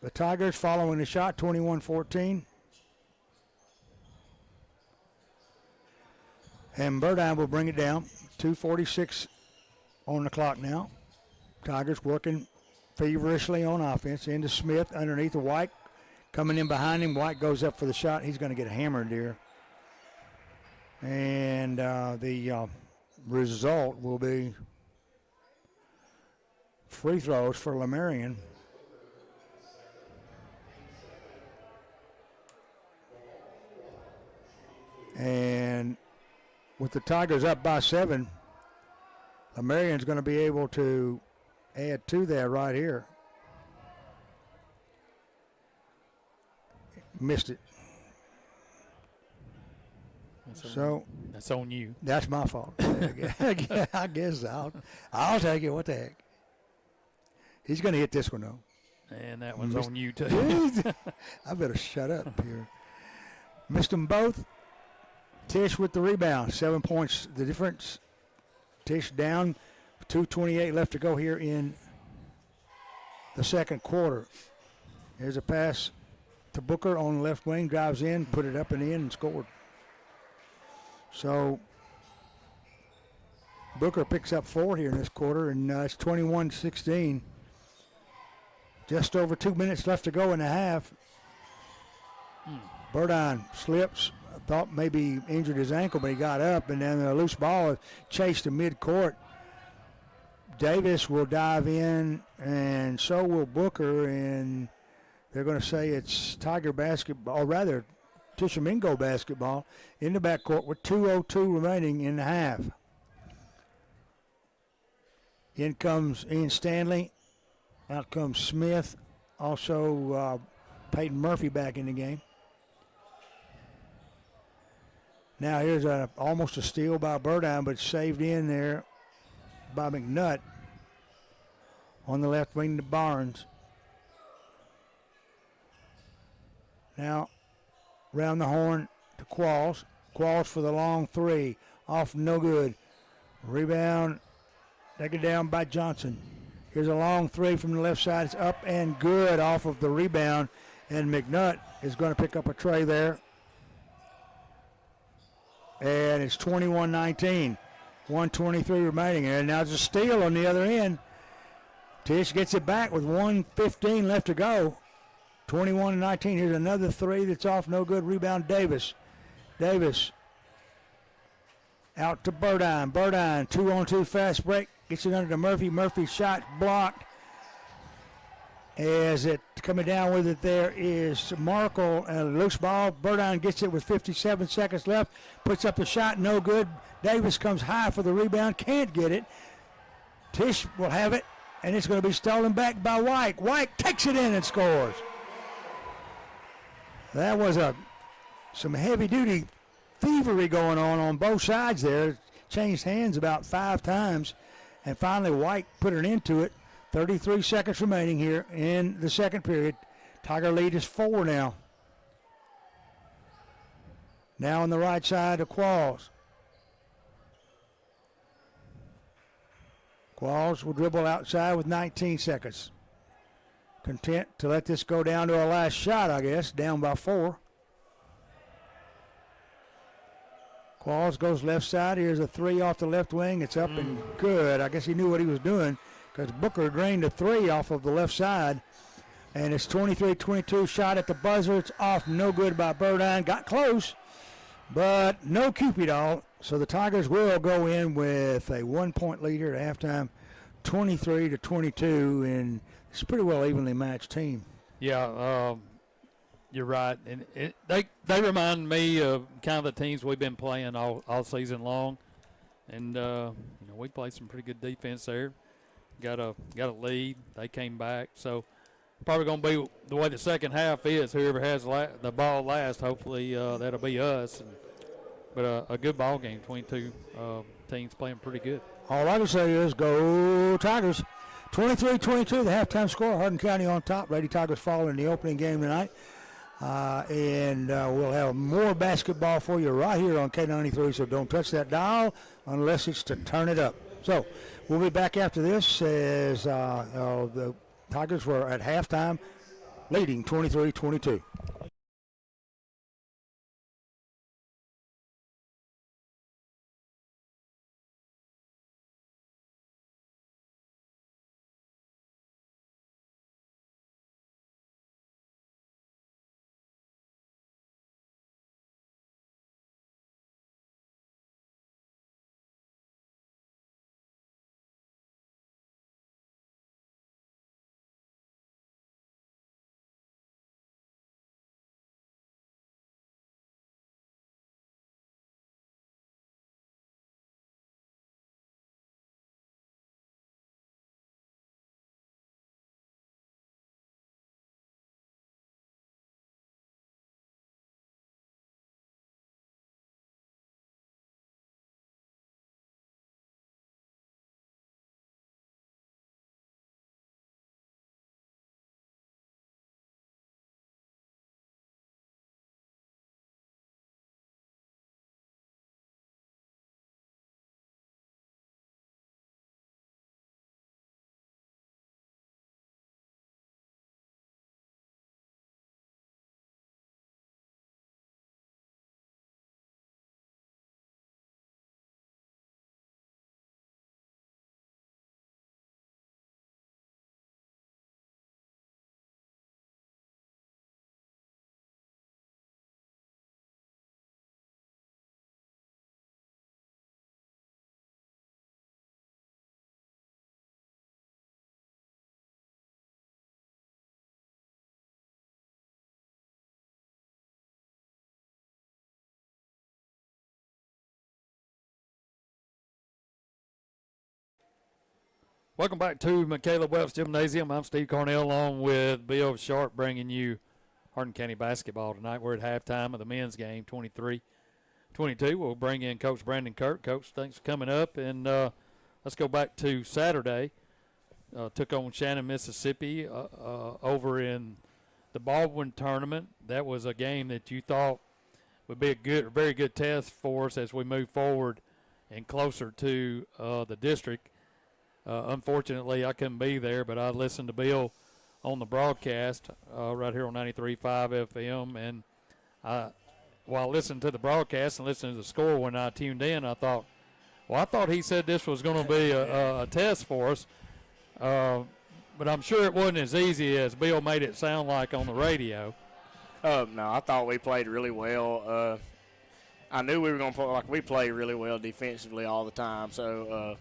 the Tigers following the shot, 21-14. And Burdine will bring it down. 2:46 on the clock now. Tigers working feverishly on offense. Into Smith underneath the White. Coming in behind him. White goes up for the shot. He's going to get hammered here. And the result will be free throws for Lemarian. And with the Tigers up by 7, Lemarian's going to be able to add to that right here. Missed it. That's on you. That's my fault. I guess I'll take it. What the heck? He's going to hit this one, though. And that one's on you, too. I better shut up here. Missed them both. Tish with the rebound. 7 points the difference. Tish down. 2:28 left to go here in the second quarter. Here's a pass to Booker on the left wing. Drives in, put it up and in, and scored. So Booker picks up 4 here in this quarter, and it's 21-16. Just over 2 minutes left to go in the half. Burdine slips. I thought maybe he injured his ankle, but he got up, and then a loose ball chased to midcourt. Davis will dive in, and so will Booker, and they're going to say it's Tiger basketball, or rather Tishomingo basketball in the backcourt with 2:02 remaining in the half. In comes Ian Stanley. Out comes Smith. Also Peyton Murphy back in the game. Now here's almost a steal by Burdine, but saved in there by McNutt. On the left wing to Barnes. Now round the horn to Qualls. Qualls for the long 3. Off, no good. Rebound. Taken down by Johnson. Here's a long 3 from the left side. It's up and good off of the rebound. And McNutt is going to pick up a tray there. And it's 21-19. 1:23 remaining. And now there's a steal on the other end. Tish gets it back with 1:15 left to go. 21-19. Here's another 3 that's off. No good. Rebound Davis. Davis out to Burdine. Burdine 2-on-2 fast break. Gets it under to Murphy. Murphy's shot blocked. As it coming down with it there is Markle and a loose ball. Burdine gets it with 57 seconds left. Puts up a shot. No good. Davis comes high for the rebound. Can't get it. Tish will have it. And it's going to be stolen back by White. White takes it in and scores. That was some heavy-duty thievery going on both sides there. Changed hands about 5 times, and finally White put an end to it. 33 seconds remaining here in the second period. Tiger lead is 4 now. Now on the right side of Qualls. Qualls will dribble outside with 19 seconds. Content to let this go down to our last shot, I guess. Down by 4. Qualls goes left side. Here's a 3 off the left wing. It's up and good. I guess he knew what he was doing because Booker drained a 3 off of the left side. And it's 23-22 shot at the buzzer. It's off, no good by Burdine. Got close, but no Cupid all. So the Tigers will go in with a 1-point leader at halftime, 23-22, and it's a pretty well evenly matched team. Yeah, you're right. And they remind me of kind of the teams we've been playing all season long. And, we played some pretty good defense there. Got a lead. They came back. So probably going to be the way the second half is. Whoever has the ball last, hopefully that'll be us. But a good ball game. 22 teams playing pretty good. All I can say is go Tigers. 23-22, the halftime score. Hardin County on top. Lady Tigers following the opening game tonight. And we'll have more basketball for you right here on K93, so don't touch that dial unless it's to turn it up. So we'll be back after this as the Tigers were at halftime leading 23-22. Welcome back to McCaleb Welch Gymnasium. I'm Steve Cornell along with Bill Sharp bringing you Hardin County basketball tonight. We're at halftime of the men's game, 23-22. We'll bring in Coach Brandon Kirk. Coach, thanks for coming up. And let's go back to Saturday. Took on Shannon, Mississippi over in the Baldwin tournament. That was a game that you thought would be a very good test for us as we move forward and closer to the district. Unfortunately, I couldn't be there, but I listened to Bill on the broadcast right here on 93.5 FM. And while listening to the broadcast and listening to the score when I tuned in, I thought he said this was going to be a test for us. But I'm sure it wasn't as easy as Bill made it sound like on the radio. No, I thought we played really well. I knew we were going to play like we play really well defensively all the time, so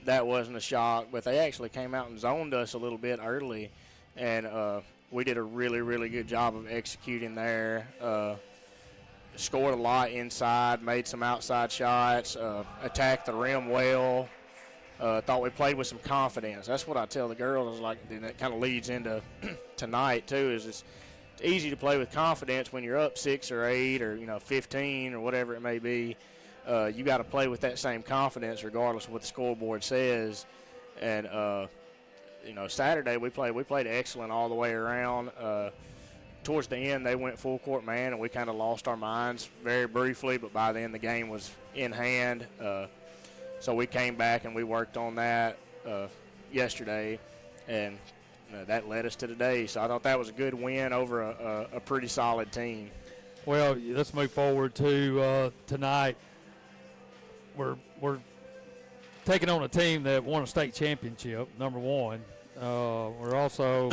that wasn't a shock. But they actually came out and zoned us a little bit early, and we did a really, really good job of executing there. Scored a lot inside, made some outside shots, attacked the rim well. Thought we played with some confidence. That's what I tell the girls. Like, and that kind of leads into tonight too. Is easy to play with confidence when you're up 6 or 8 or 15 or whatever it may be. You got to play with that same confidence regardless of what the scoreboard says. And Saturday we played excellent all the way around. Towards the end, they went full court man, and we kind of lost our minds very briefly. But by then, the game was in hand. So we came back and we worked on that yesterday, and that led us to today. So I thought that was a good win over a pretty solid team. Well, let's move forward to tonight. We're taking on a team that won a state championship, number one. We're also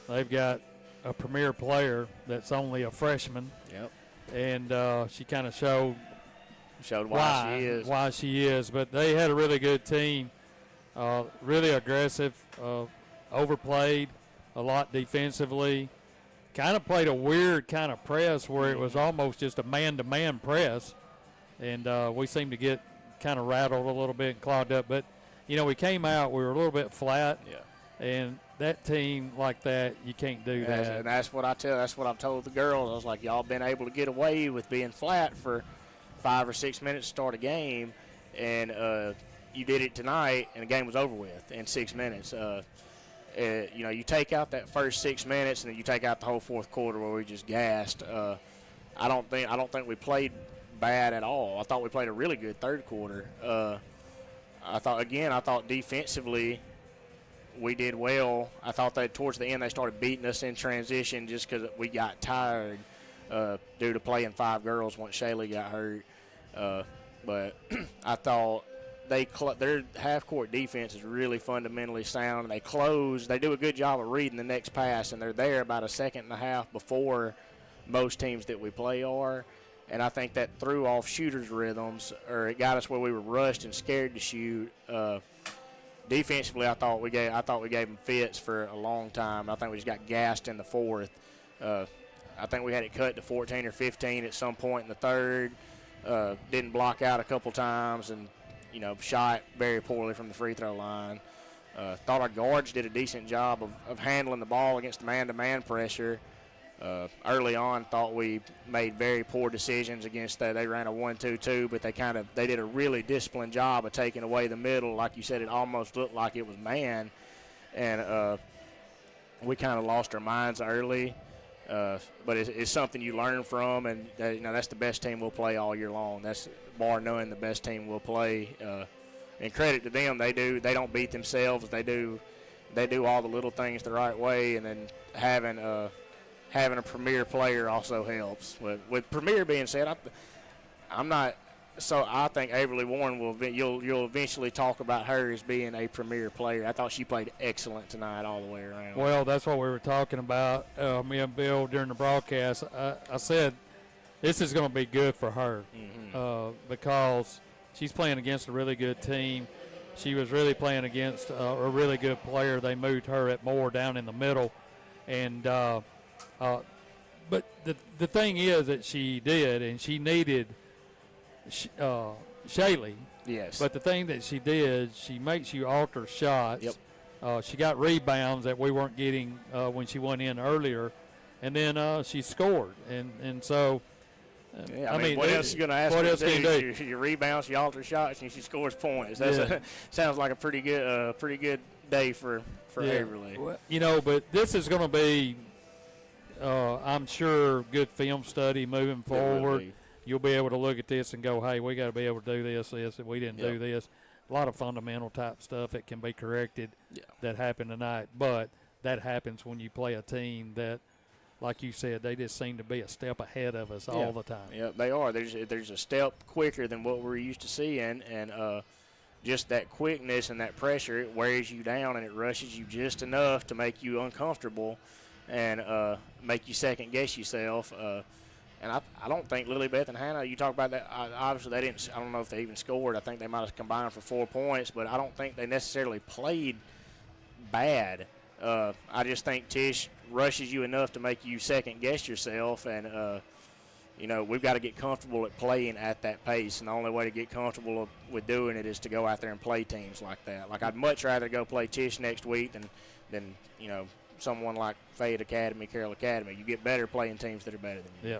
they've got a premier player that's only a freshman. Yep. And she kind of showed why she is. But they had a really good team, really aggressive, overplayed a lot defensively, kind of played a weird kind of press where it was almost just a man-to-man press. And we seemed to get kind of rattled a little bit and clogged up. But, we came out, we were a little bit flat. Yeah. And that team like that, you can't do that. And that's what I've told the girls. I was like, y'all been able to get away with being flat for 5 or 6 minutes to start a game, and you did it tonight, and the game was over with in 6 minutes. You take out that first 6 minutes, and then you take out the whole fourth quarter where we just gassed. I don't think we played bad at all. I thought we played a really good third quarter. I thought defensively we did well. I thought that towards the end they started beating us in transition just because we got tired due to playing 5 girls once Shaylee got hurt. But I thought their half-court defense is really fundamentally sound. They close. They do a good job of reading the next pass, and they're there about a second and a half before most teams that we play are. And I think that threw off shooters' rhythms, or it got us where we were rushed and scared to shoot. Defensively, I thought we gave them fits for a long time. I think we just got gassed in the fourth. I think we had it cut to 14 or 15 at some point in the third. Didn't block out a couple times, and shot very poorly from the free throw line. Thought our guards did a decent job of handling the ball against the man-to-man pressure. Early on, thought we made very poor decisions against that. They ran a 1-2-2, but they did a really disciplined job of taking away the middle. Like you said, it almost looked like it was man, and we kind of lost our minds early. But it's something you learn from, and that's the best team we'll play all year long. That's bar none the best team we'll play. And credit to them, they don't beat themselves. They do all the little things the right way, and then having a premier player also helps. With premier being said, I'm not. So I think Averly Warren you'll eventually talk about her as being a premier player. I thought she played excellent tonight all the way around. Well, that's what we were talking about, me and Bill, during the broadcast. I said this is going to be good for her because she's playing against a really good team. She was really playing against a really good player. They moved her at more down in the middle. And but the thing is that she did, and she needed Shaylee. Yes. But the thing that she did, she makes you alter shots. Yep. She got rebounds that we weren't getting when she went in earlier, and then she scored. And so, I mean, what else are you going to ask her to do? She rebounds, she alters shots, and she scores points. Sounds like a pretty good day for Averly. Well, but this is going to be, I'm sure, good film study moving forward. You'll be able to look at this and go, hey, we got to be able to do this, and we didn't do this. A lot of fundamental type stuff that can be corrected that happened tonight. But that happens when you play a team that, like you said, they just seem to be a step ahead of us all the time. Yeah, they are. There's a step quicker than what we're used to seeing, and just that quickness and that pressure, it wears you down and it rushes you just enough to make you uncomfortable and make you second-guess yourself. And I don't think Lilybeth and Hannah, you talk about that, obviously they didn't, I don't know if they even scored. I think they might have combined for 4 points, but I don't think they necessarily played bad. I just think Tish rushes you enough to make you second-guess yourself, and, we've got to get comfortable at playing at that pace, and the only way to get comfortable with doing it is to go out there and play teams like that. Like, I'd much rather go play Tish next week than someone like Fayette Academy, Carroll Academy. You get better playing teams that are better than you. Yeah.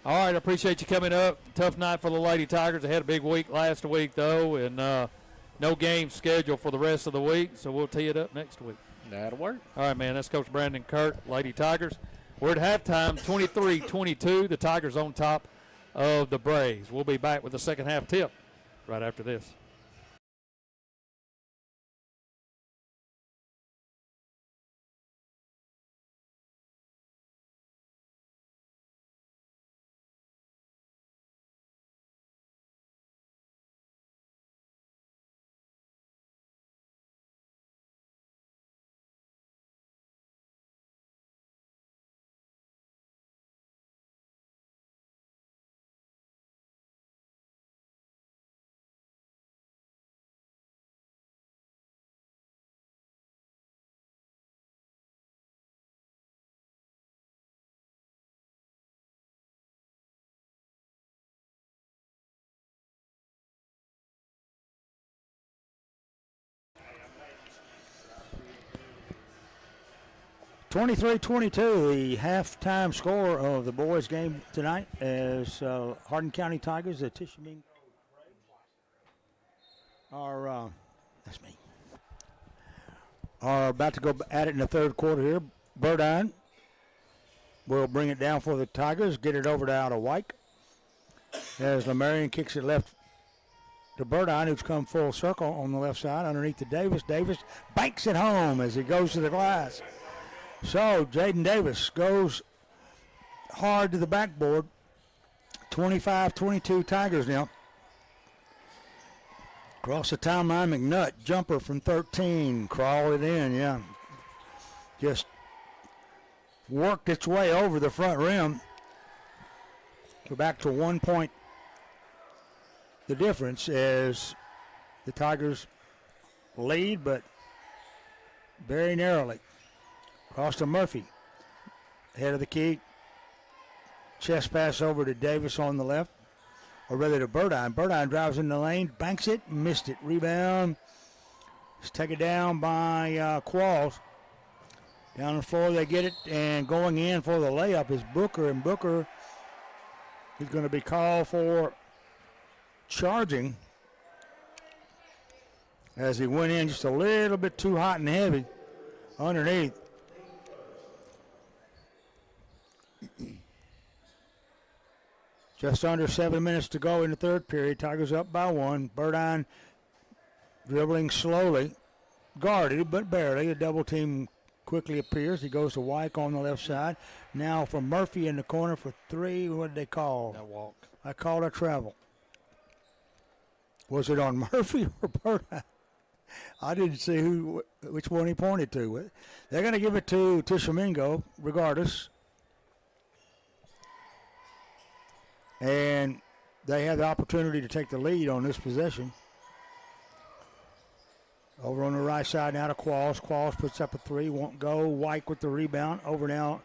All right, I appreciate you coming up. Tough night for the Lady Tigers. They had a big week last week, though, and no game scheduled for the rest of the week, so we'll tee it up next week. That'll work. All right, man. That's Coach Brandon Kurt, Lady Tigers. We're at halftime, 23-22. The Tigers on top of the Braves. We'll be back with the second half tip right after this. (23-22), the halftime score of the boys' game tonight as Hardin County Tigers, the Tish Co are about to go at it in the third quarter here. Burdine will bring it down for the Tigers, get it over to out of Wyke as Lamarion kicks it left to Burdine, who's come full circle on the left side underneath to Davis. Davis banks it home as he goes to the glass. So Jaden Davis goes hard to the backboard. 25-22 Tigers now. Across the timeline, McNutt, jumper from 13, crawled it in, yeah. Just worked its way over the front rim. We're back to 1 point. The difference is the Tigers lead, but very narrowly. Cross to Murphy. Head of the key. Chest pass over to Davis on the left. Or rather to Burdine. Burdine drives in the lane, banks it, missed it. Rebound. It's taken down by Qualls. Down the floor they get it, and going in for the layup is Booker, and Booker is going to be called for charging as he went in just a little bit too hot and heavy underneath. Just under 7 minutes to go in the third period. Tigers up by 1. Burdine dribbling slowly, guarded but barely. A double team quickly appears. He goes to Wyke on the left side. Now for Murphy in the corner for 3. What did they call? That walk. I called a travel. Was it on Murphy or Burdine? I didn't see which one he pointed to. They're going to give it to Tishomingo regardless. And they have the opportunity to take the lead on this possession. Over on the right side now to Qualls. Qualls puts up a 3, won't go. Wyke with the rebound. Over now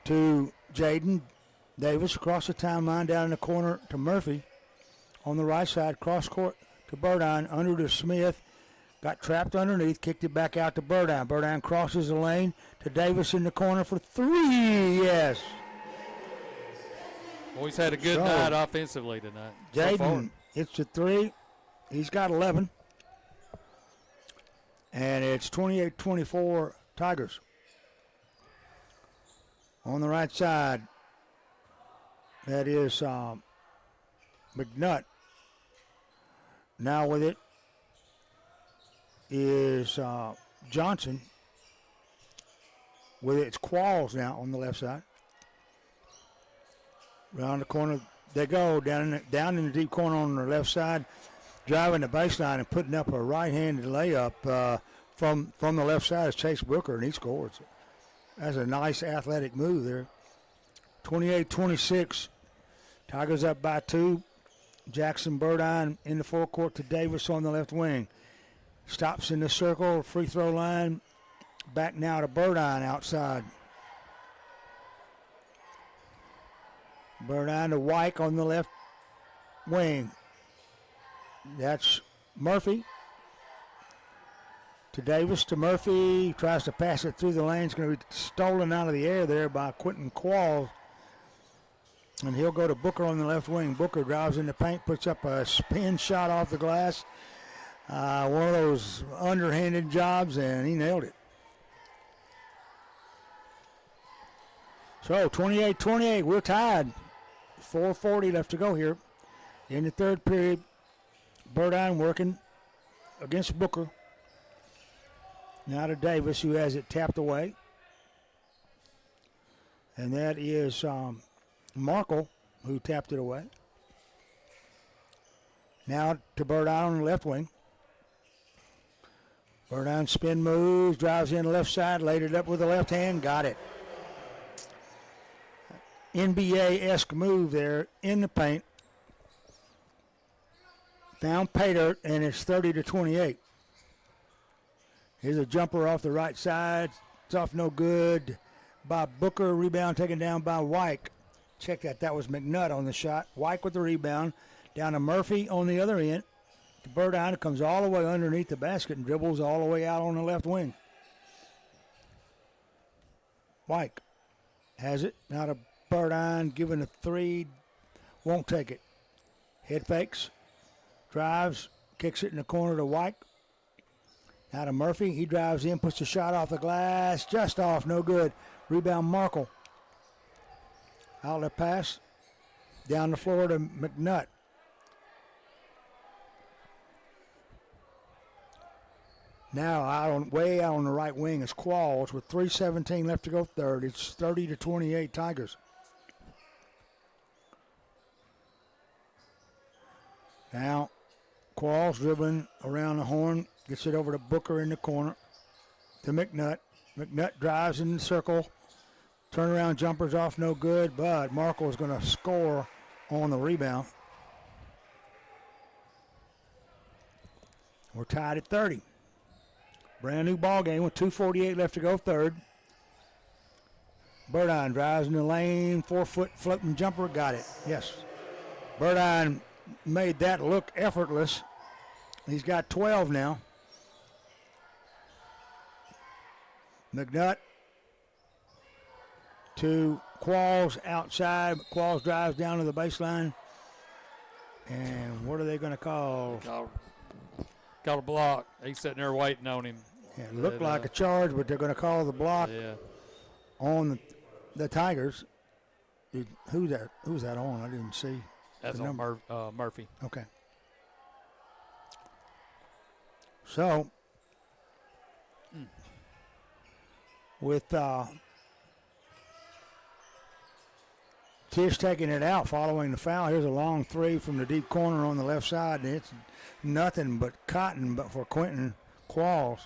to Jaden Davis across the timeline down in the corner to Murphy. On the right side, cross court to Burdine. Under to Smith. Got trapped underneath. Kicked it back out to Burdine. Burdine crosses the lane to Davis in the corner for 3. Yes. Well, he's had a good night offensively tonight. Jaden hits a 3. He's got 11. And it's 28-24 Tigers. On the right side, that is McNutt. Now with it is Johnson. With it, it's Qualls now on the left side. Around the corner they go, down in the deep corner on the left side, driving the baseline and putting up a right-handed layup from the left side is Chase Booker, and he scores. That's a nice athletic move there. 28-26. Tigers up by 2. Jackson Burdine in the forecourt to Davis on the left wing. Stops in the circle, free throw line. Back now to Burdine outside. Burdine to Wyke on the left wing. That's Murphy. To Davis, to Murphy. Tries to pass it through the lane. It's going to be stolen out of the air there by Quentin Qualls. And he'll go to Booker on the left wing. Booker drives in the paint, puts up a spin shot off the glass. One of those underhanded jobs, and he nailed it. So 28-28, we're tied. 4:40 left to go here in the third period. Burdine working against Booker. Now to Davis, who has it tapped away. And that is Markle, who tapped it away. Now to Burdine on the left wing. Burdine spin moves, drives in the left side, laid it up with the left hand, got it. NBA-esque move there in the paint. Found pay dirt, and it's 30-28. Here's a jumper off the right side. It's off no good by Booker. Rebound taken down by Wyke. Check that. That was McNutt on the shot. Wyke with the rebound. Down to Murphy on the other end. To Burdine. It comes all the way underneath the basket and dribbles all the way out on the left wing. Wyke has it. Now to Burdine. Giving a three. Won't take it. Head fakes. Drives. Kicks it in the corner to Wyke. Now to Murphy. He drives in, puts the shot off the glass. Just off, no good. Rebound Markle. Outlet pass. Down the floor to McNutt. Now way out on the right wing is Qualls with 3:17 left to go third. It's 30-28 Tigers. Now Qualls dribbling around the horn. Gets it over to Booker in the corner. To McNutt. McNutt drives in the circle. Turnaround jumper's off, no good, but Markle is going to score on the rebound. We're tied at 30. Brand new ball game with 2:48 left to go third. Burdine drives in the lane. 4-foot floating jumper. Got it. Yes. Burdine made that look effortless. He's got 12 now. McNutt to Qualls outside. Qualls drives down to the baseline. And what are they going to call? Call a block. He's sitting there waiting on him. Yeah, it looked like a charge, but they're going to call the block on the Tigers. Who's that on? I didn't see. That's on Murphy. Okay. So, with Tish taking it out following the foul, here's a long three from the deep corner on the left side, and it's nothing but cotton but for Quentin Qualls.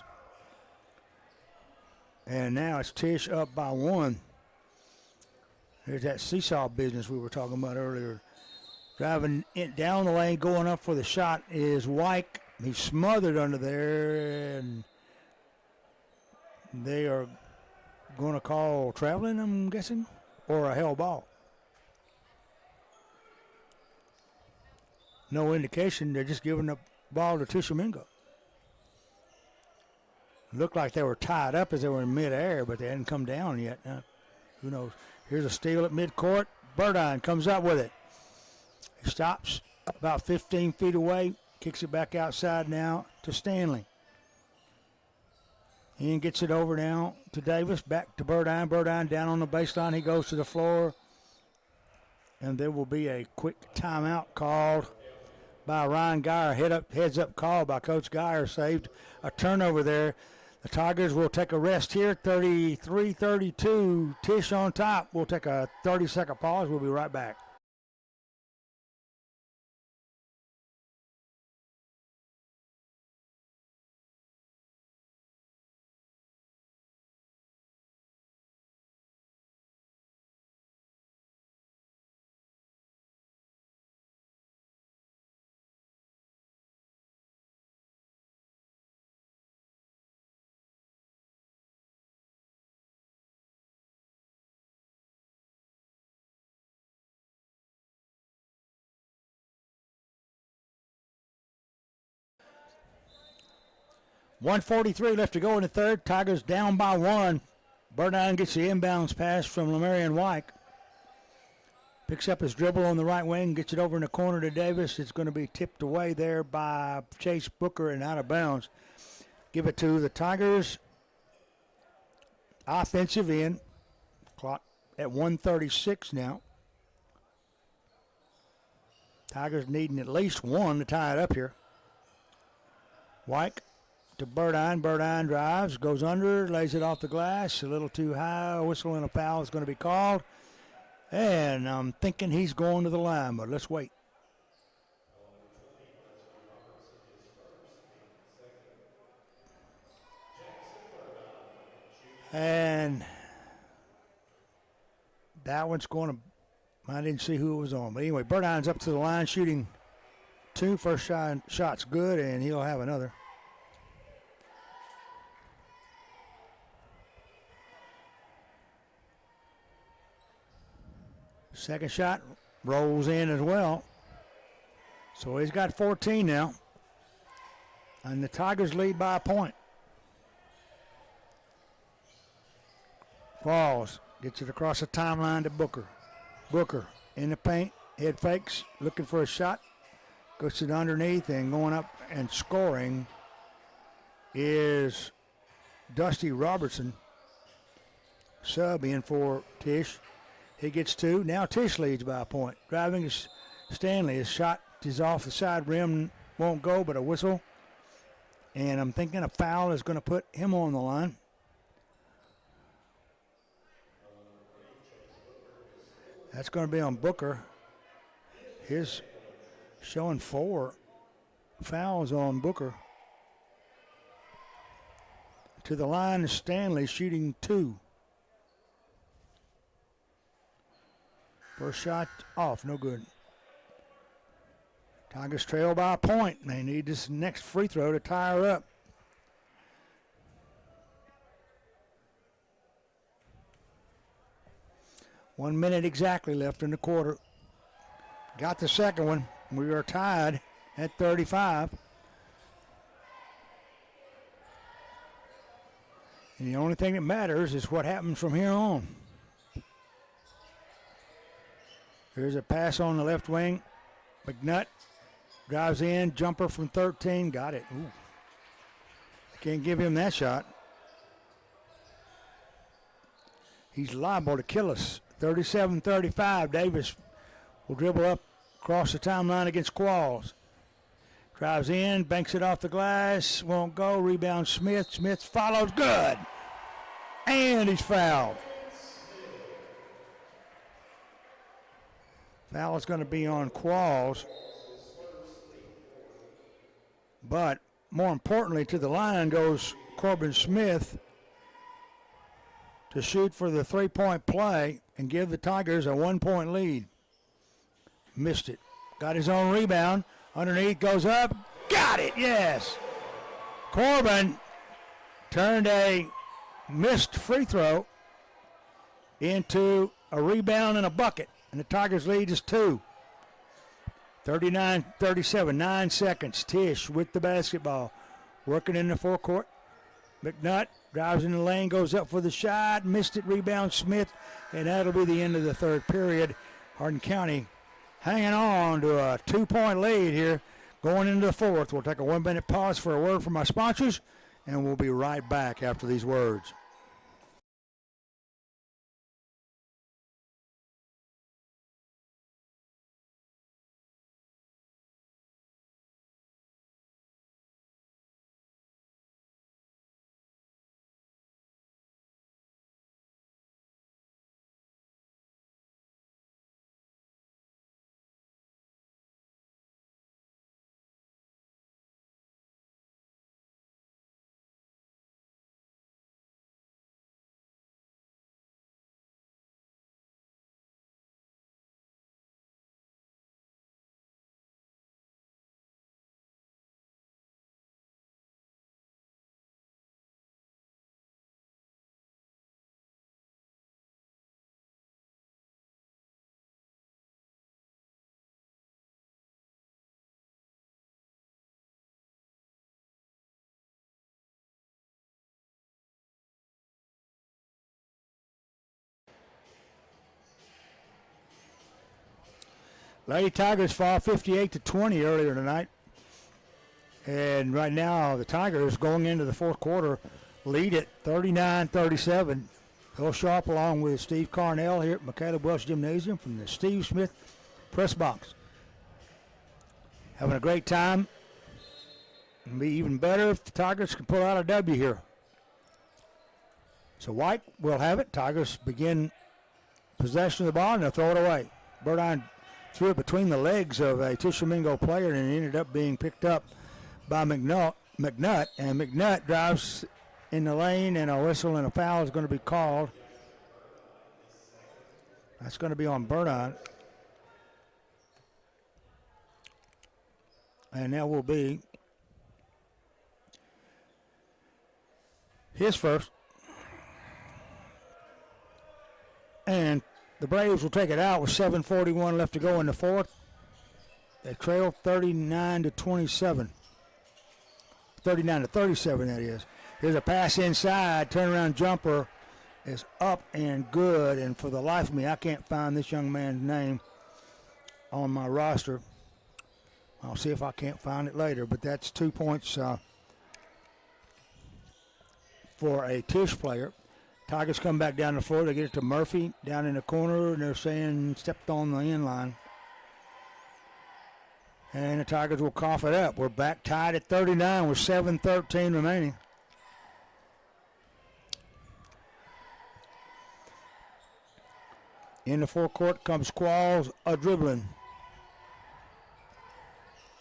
And now it's Tish up by one. There's that seesaw business we were talking about earlier. Driving it down the lane, going up for the shot is Wyke. He's smothered under there, and they are going to call traveling, I'm guessing, or a hell ball. No indication. They're just giving the ball to Tishomingo. Looked like they were tied up as they were in midair, but they hadn't come down yet. Who knows? Here's a steal at midcourt. Burdine comes up with it. He stops about 15 feet away. Kicks it back outside now to Stanley. Ian gets it over now to Davis. Back to Burdine. Burdine down on the baseline. He goes to the floor. And there will be a quick timeout called by Ryan Geyer. Heads up call by Coach Geyer. Saved a turnover there. The Tigers will take a rest here. 33-32. Tish on top. We'll take a 30-second pause. We'll be right back. 1:43 left to go in the third. Tigers down by 1. Burdine gets the inbounds pass from Lamarion White. Picks up his dribble on the right wing, gets it over in the corner to Davis. It's going to be tipped away there by Chase Booker and out of bounds. Give it to the Tigers. Offensive end. Clock at 1:36 now. Tigers needing at least one to tie it up here. White to Burdine. Burdine drives, goes under, lays it off the glass. A little too high. A whistle and a foul is going to be called. And I'm thinking he's going to the line, but let's wait. And that one's going to, I didn't see who it was on. But anyway, Burdine's up to the line shooting 2. First shot's good, and he'll have another. Second shot rolls in as well. So he's got 14 now. And the Tigers lead by a point. Falls, gets it across the timeline to Booker. Booker in the paint, head fakes, looking for a shot. Goes it underneath, and going up and scoring is Dusty Robertson. Sub in for Tish. He gets 2. Now Tish leads by a point. Driving is Stanley. His shot is off the side rim. Won't go, but a whistle. And I'm thinking a foul is going to put him on the line. That's going to be on Booker. His showing 4 fouls on Booker. To the line is Stanley shooting 2. First shot off, no good. Tigers trail by a point. They need this next free throw to tie her up. One minute exactly left in the quarter. Got the second one. We are tied at 35. And the only thing that matters is what happens from here on. Here's a pass on the left wing. McNutt drives in, jumper from 13, got it. Ooh. Can't give him that shot. He's liable to kill us. 37-35, Davis will dribble up across the timeline against Qualls. Drives in, banks it off the glass, won't go, rebound Smith. Smith follows, good. And he's fouled. Foul is going to be on Qualls. But more importantly, to the line goes Corbin Smith to shoot for the three-point play and give the Tigers a 1-point lead. Missed it. Got his own rebound. Underneath, goes up. Got it, yes. Corbin turned a missed free throw into a rebound and a bucket. And the Tigers' lead is 2. 39-37, 9 seconds. Tish with the basketball. Working in the forecourt. McNutt drives in the lane, goes up for the shot. Missed it, rebound Smith. And that'll be the end of the third period. Hardin County hanging on to a 2-point lead here going into the fourth. We'll take a 1-minute pause for a word from our sponsors, and we'll be right back after these words. Lady Tigers fall 58-20 earlier tonight. And right now, the Tigers going into the fourth quarter lead at 39-37. Bill Sharp along with Steve Carnell here at McCaleb Welch Gymnasium from the Steve Smith press box. Having a great time. It'll be even better if the Tigers can pull out a W here. So White will have it. Tigers begin possession of the ball and they'll throw it away. Burdine threw it between the legs of a Tishomingo player and it ended up being picked up by McNutt. And McNutt drives in the lane and a whistle and a foul is going to be called. That's going to be on Burdine. And that will be his first. And the Braves will take it out with 7:41 left to go in the fourth. They trail 39-27. 39-37, that is. Here's a pass inside. Turnaround jumper is up and good. And for the life of me, I can't find this young man's name on my roster. I'll see if I can't find it later. But that's 2 points for a Tish player. Tigers come back down the floor. They get it to Murphy down in the corner, and they're saying stepped on the end line. And the Tigers will cough it up. We're back tied at 39 with 7:13 remaining. In the forecourt comes Qualls dribbling.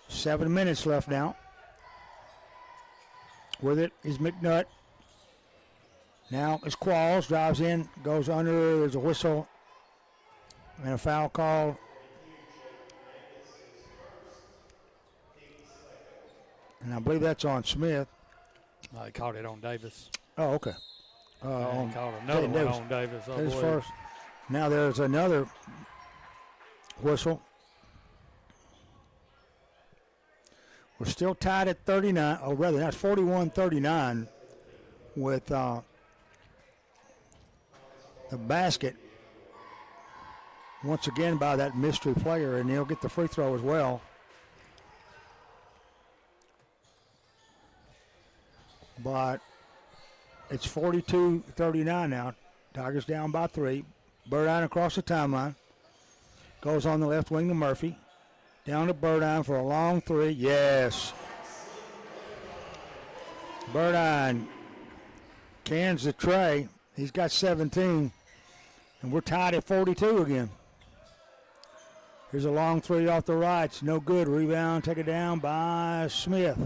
7 minutes left now. With it is McNutt. Now it's Qualls, drives in, goes under, there's a whistle, and a foul called. And I believe that's on Smith. No, they called it on Davis. Oh, okay. They called another one Davis. on Davis. I His believe. first. Now there's another whistle. We're still tied at 39. Oh, rather, that's 41-39 with the basket once again by that mystery player, and he'll get the free throw as well. But it's 42-39 now. Tigers down by 3. Burdine across the timeline. Goes on the left wing to Murphy. Down to Burdine for a long 3. Yes. Burdine cans the tray. He's got 17. And we're tied at 42 again. Here's a long 3 off the right. It's no good. Rebound taken down by Smith.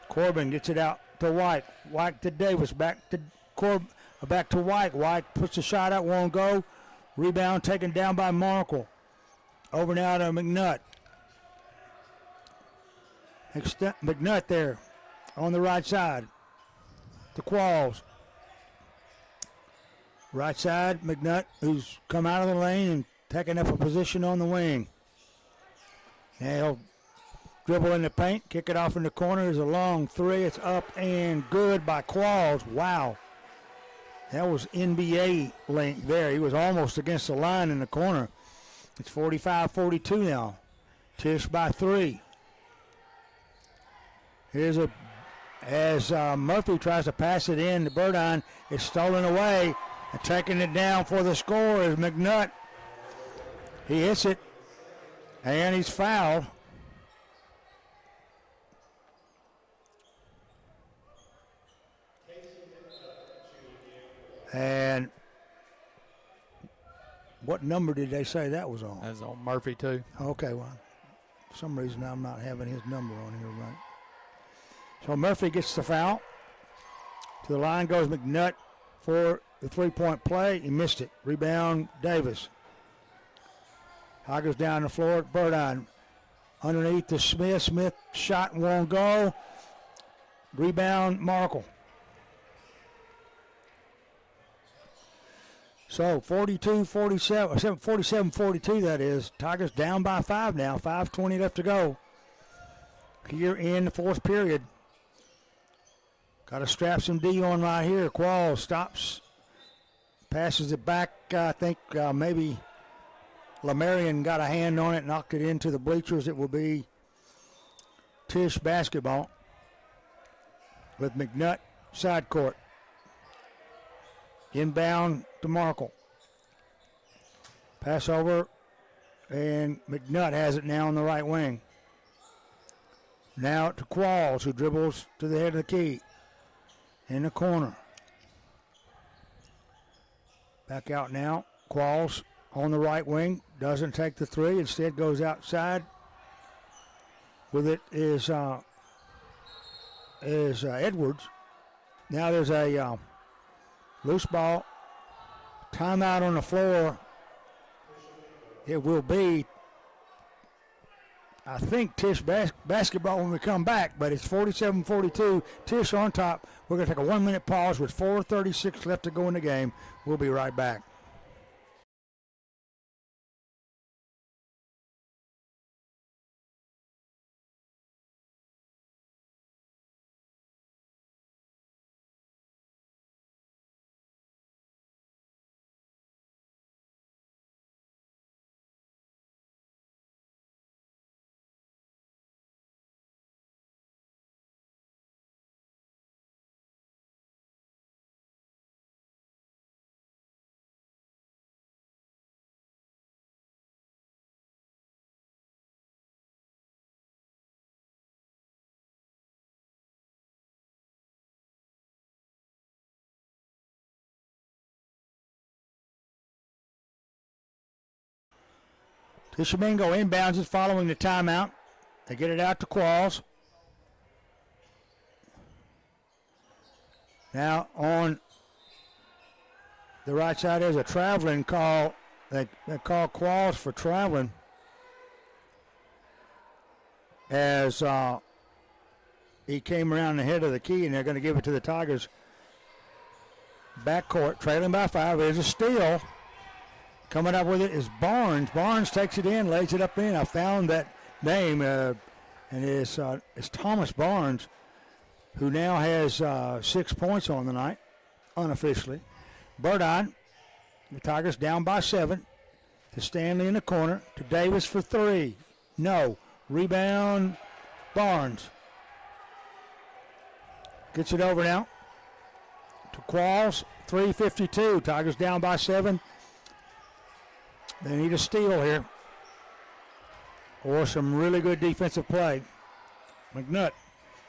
Corbin gets it out to White. White to Davis. Back to White. White puts the shot out. Won't go. Rebound taken down by Markle. Over now to McNutt. McNutt there on the right side. To Qualls. Right side, McNutt, who's come out of the lane and taking up a position on the wing. Now he'll dribble in the paint, kick it off in the corner. There's a long 3. It's up and good by Qualls. Wow. That was NBA length there. He was almost against the line in the corner. It's 45-42 now. Tish by 3. Here's as Murphy tries to pass it in to Burdine. It's stolen away. And taking it down for the score is McNutt. He hits it, and he's fouled. And what number did they say that was on? That's on Murphy, too. Okay, well, for some reason I'm not having his number on here, right? So Murphy gets the foul. To the line goes McNutt for the three-point play. He missed it. Rebound, Davis. Tigers down the floor at Burdine. Underneath to Smith. Smith shot won't go. Rebound, Markle. So 47-42 that is. Tigers down by 5 now. 5:20 left to go here in the fourth period. Got to strap some D on right here. Qualls stops. Passes it back, I think maybe Lamarion got a hand on it, knocked it into the bleachers. It will be Tish basketball with McNutt side court. Inbound to Markle. Pass over, and McNutt has it now on the right wing. Now to Qualls, who dribbles to the head of the key. In the corner. Back out now. Qualls on the right wing. Doesn't take the three. Instead goes outside. With it is Edwards. Now there's a loose ball. Timeout on the floor. It will be, I think, Tish basketball when we come back, but it's 47-42. Tish on top. We're going to take a 1-minute pause with 4:36 left to go in the game. We'll be right back. Tishomingo inbounds it following the timeout. They get it out to Qualls. Now on the right side is a traveling call. They call Qualls for traveling as he came around the head of the key, and they're going to give it to the Tigers. Backcourt, trailing by 5. There's a steal. Coming up with it is Barnes. Barnes takes it in, lays it up in. I found that name, and it's Thomas Barnes, who now has 6 points on the night, unofficially. Burdine, the Tigers down by 7. To Stanley in the corner. To Davis for 3. No. Rebound, Barnes. Gets it over now to Qualls. 3:52. Tigers down by 7. They need a steal here or some really good defensive play. McNutt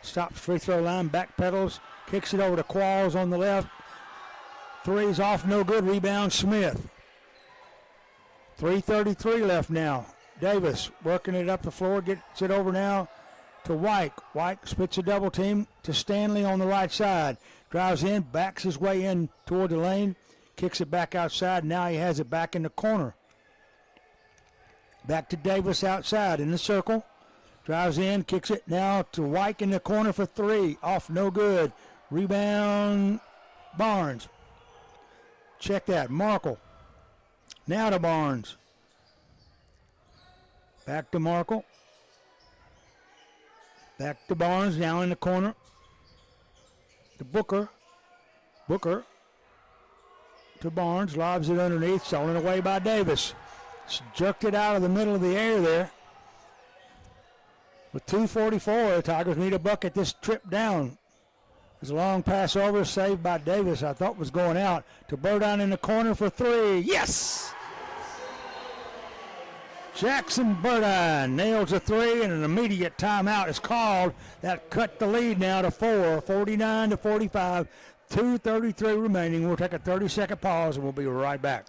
stops free throw line, backpedals, kicks it over to Qualls on the left. Three's off, no good. Rebound, Smith. 3:33 left now. Davis working it up the floor, gets it over now to White. White splits a double team to Stanley on the right side. Drives in, backs his way in toward the lane, kicks it back outside. Now he has it back in the corner. Back to Davis outside in the circle. Drives in, kicks it now to White in the corner for 3. Off, no good. Rebound, Barnes. Check that, Markle. Now to Barnes. Back to Markle. Back to Barnes, now in the corner. To Booker. Booker to Barnes, lobs it underneath, stolen away by Davis. Jerked it out of the middle of the air there. With 2:44, the Tigers need a bucket this trip down. There's a long pass over, saved by Davis. I thought was going out. To Burdine in the corner for 3. Yes! Jackson Burdine nails a 3, and an immediate timeout is called. That cut the lead now to 4, 49-45. 2:33 remaining. We'll take a 30-second pause, and we'll be right back.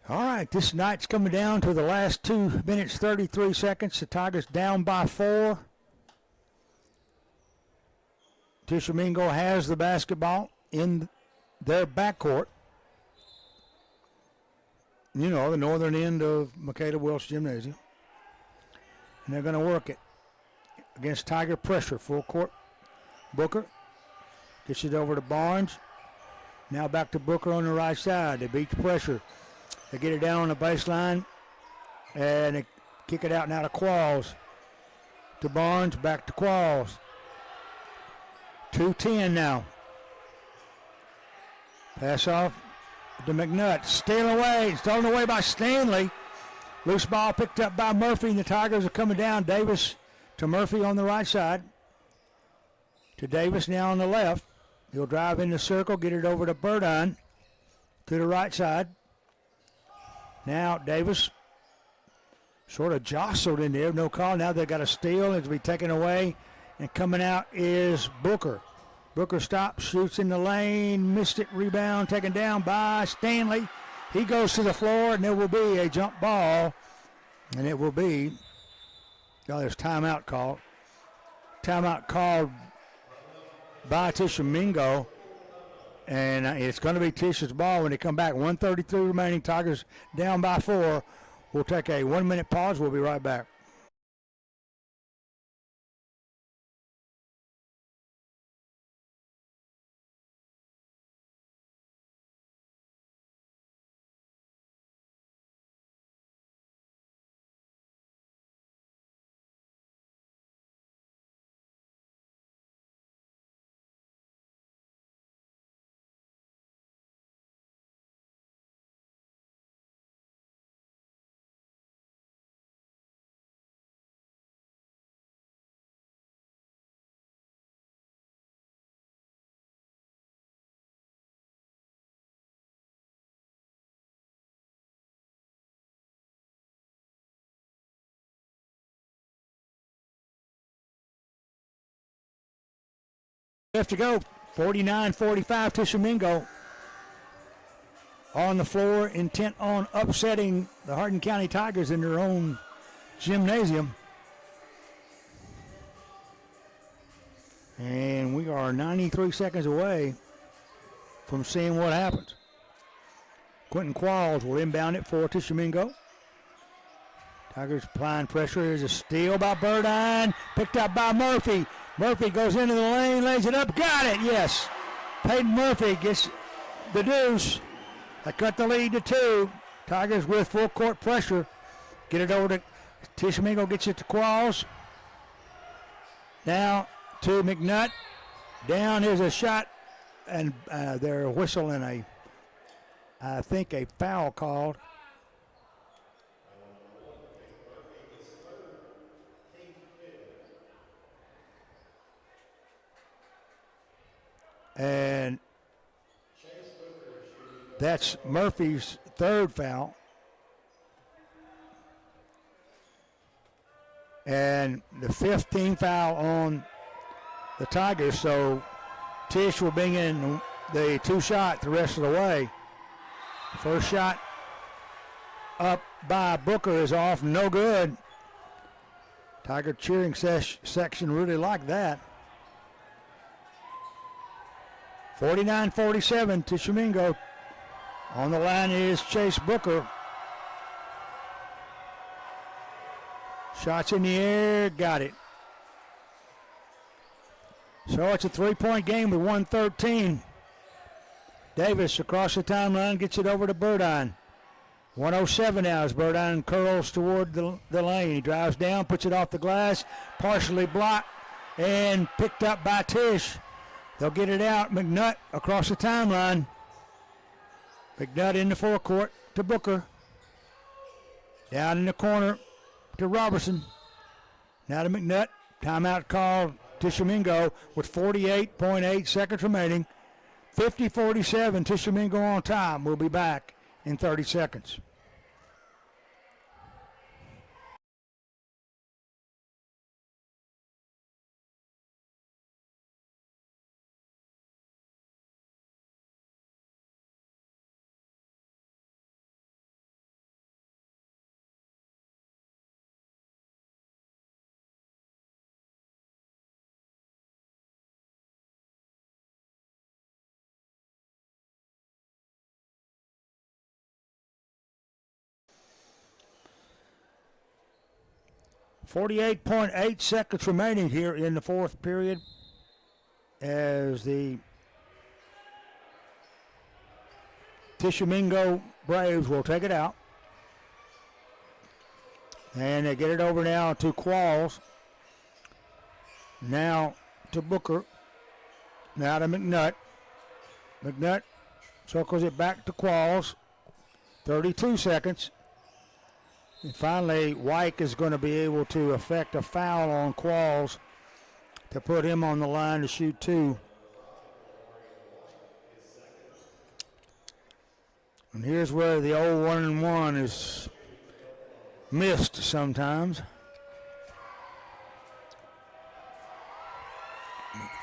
All right, this night's coming down to the last 2 minutes, 33 seconds. The Tigers down by 4. Tishomingo has the basketball in their backcourt. the northern end of Michaela Welch Gymnasium. And they're going to work it against Tiger pressure. Full court. Booker gets it over to Barnes. Now back to Booker on the right side. They beat the pressure. They get it down on the baseline. And they kick it out now to Qualls. To Barnes, back to Qualls. 2:10 now. Pass off to McNutt. Stolen away by Stanley. Loose ball picked up by Murphy, and the Tigers are coming down. Davis to Murphy on the right side. To Davis now on the left. He'll drive in the circle, get it over to Burdine to the right side. Now Davis sort of jostled in there, no call. Now they've got a steal. It's be taken away, and coming out is Booker. Booker stops, shoots in the lane, missed it, rebound taken down by Stanley. He goes to the floor, and there will be a jump ball, and it will be, there's timeout called. Timeout called by Tishomingo, and it's going to be Tish's ball when they come back. 1:33 remaining, Tigers down by 4. We'll take a 1-minute pause. We'll be right back. Left to go, 49-45, Tishomingo on the floor, intent on upsetting the Hardin County Tigers in their own gymnasium. And we are 93 seconds away from seeing what happens. Quentin Qualls will inbound it for Tishomingo. Tigers applying pressure. Here's a steal by Burdine, picked up by Murphy. Murphy goes into the lane, lays it up, got it, yes. Peyton Murphy gets the deuce. They cut the lead to 2. Tigers with full court pressure. Get it over to Tishomingo, gets it to Qualls. Now to McNutt. Down is a shot, and they're whistling I think a foul called. And that's Murphy's 3rd foul. And the 15th foul on the Tigers. So Tish will bring in the 2-shot the rest of the way. First shot up by Booker is off, no good. Tiger cheering section really like that. 49-47, Tishomingo. On the line is Chase Booker. Shots in the air, got it. So it's a 3-point game with 1:13. Davis across the timeline gets it over to Burdine. 1:07 now as Burdine curls toward the lane. He drives down, puts it off the glass, partially blocked, and picked up by Tish. They'll get it out. McNutt across the timeline. McNutt in the forecourt to Booker. Down in the corner to Robertson. Now to McNutt. Timeout called Tishomingo with 48.8 seconds remaining. 50-47, Tishomingo on time. We'll be back in 30 seconds. 48.8 seconds remaining here in the fourth period as the Tishomingo Braves will take it out. And they get it over now to Qualls. Now to Booker. Now to McNutt. McNutt circles it back to Qualls. 32 seconds. And finally, Wyke is going to be able to effect a foul on Qualls to put him on the line to shoot two. And here's where the old 1-and-1 is missed sometimes.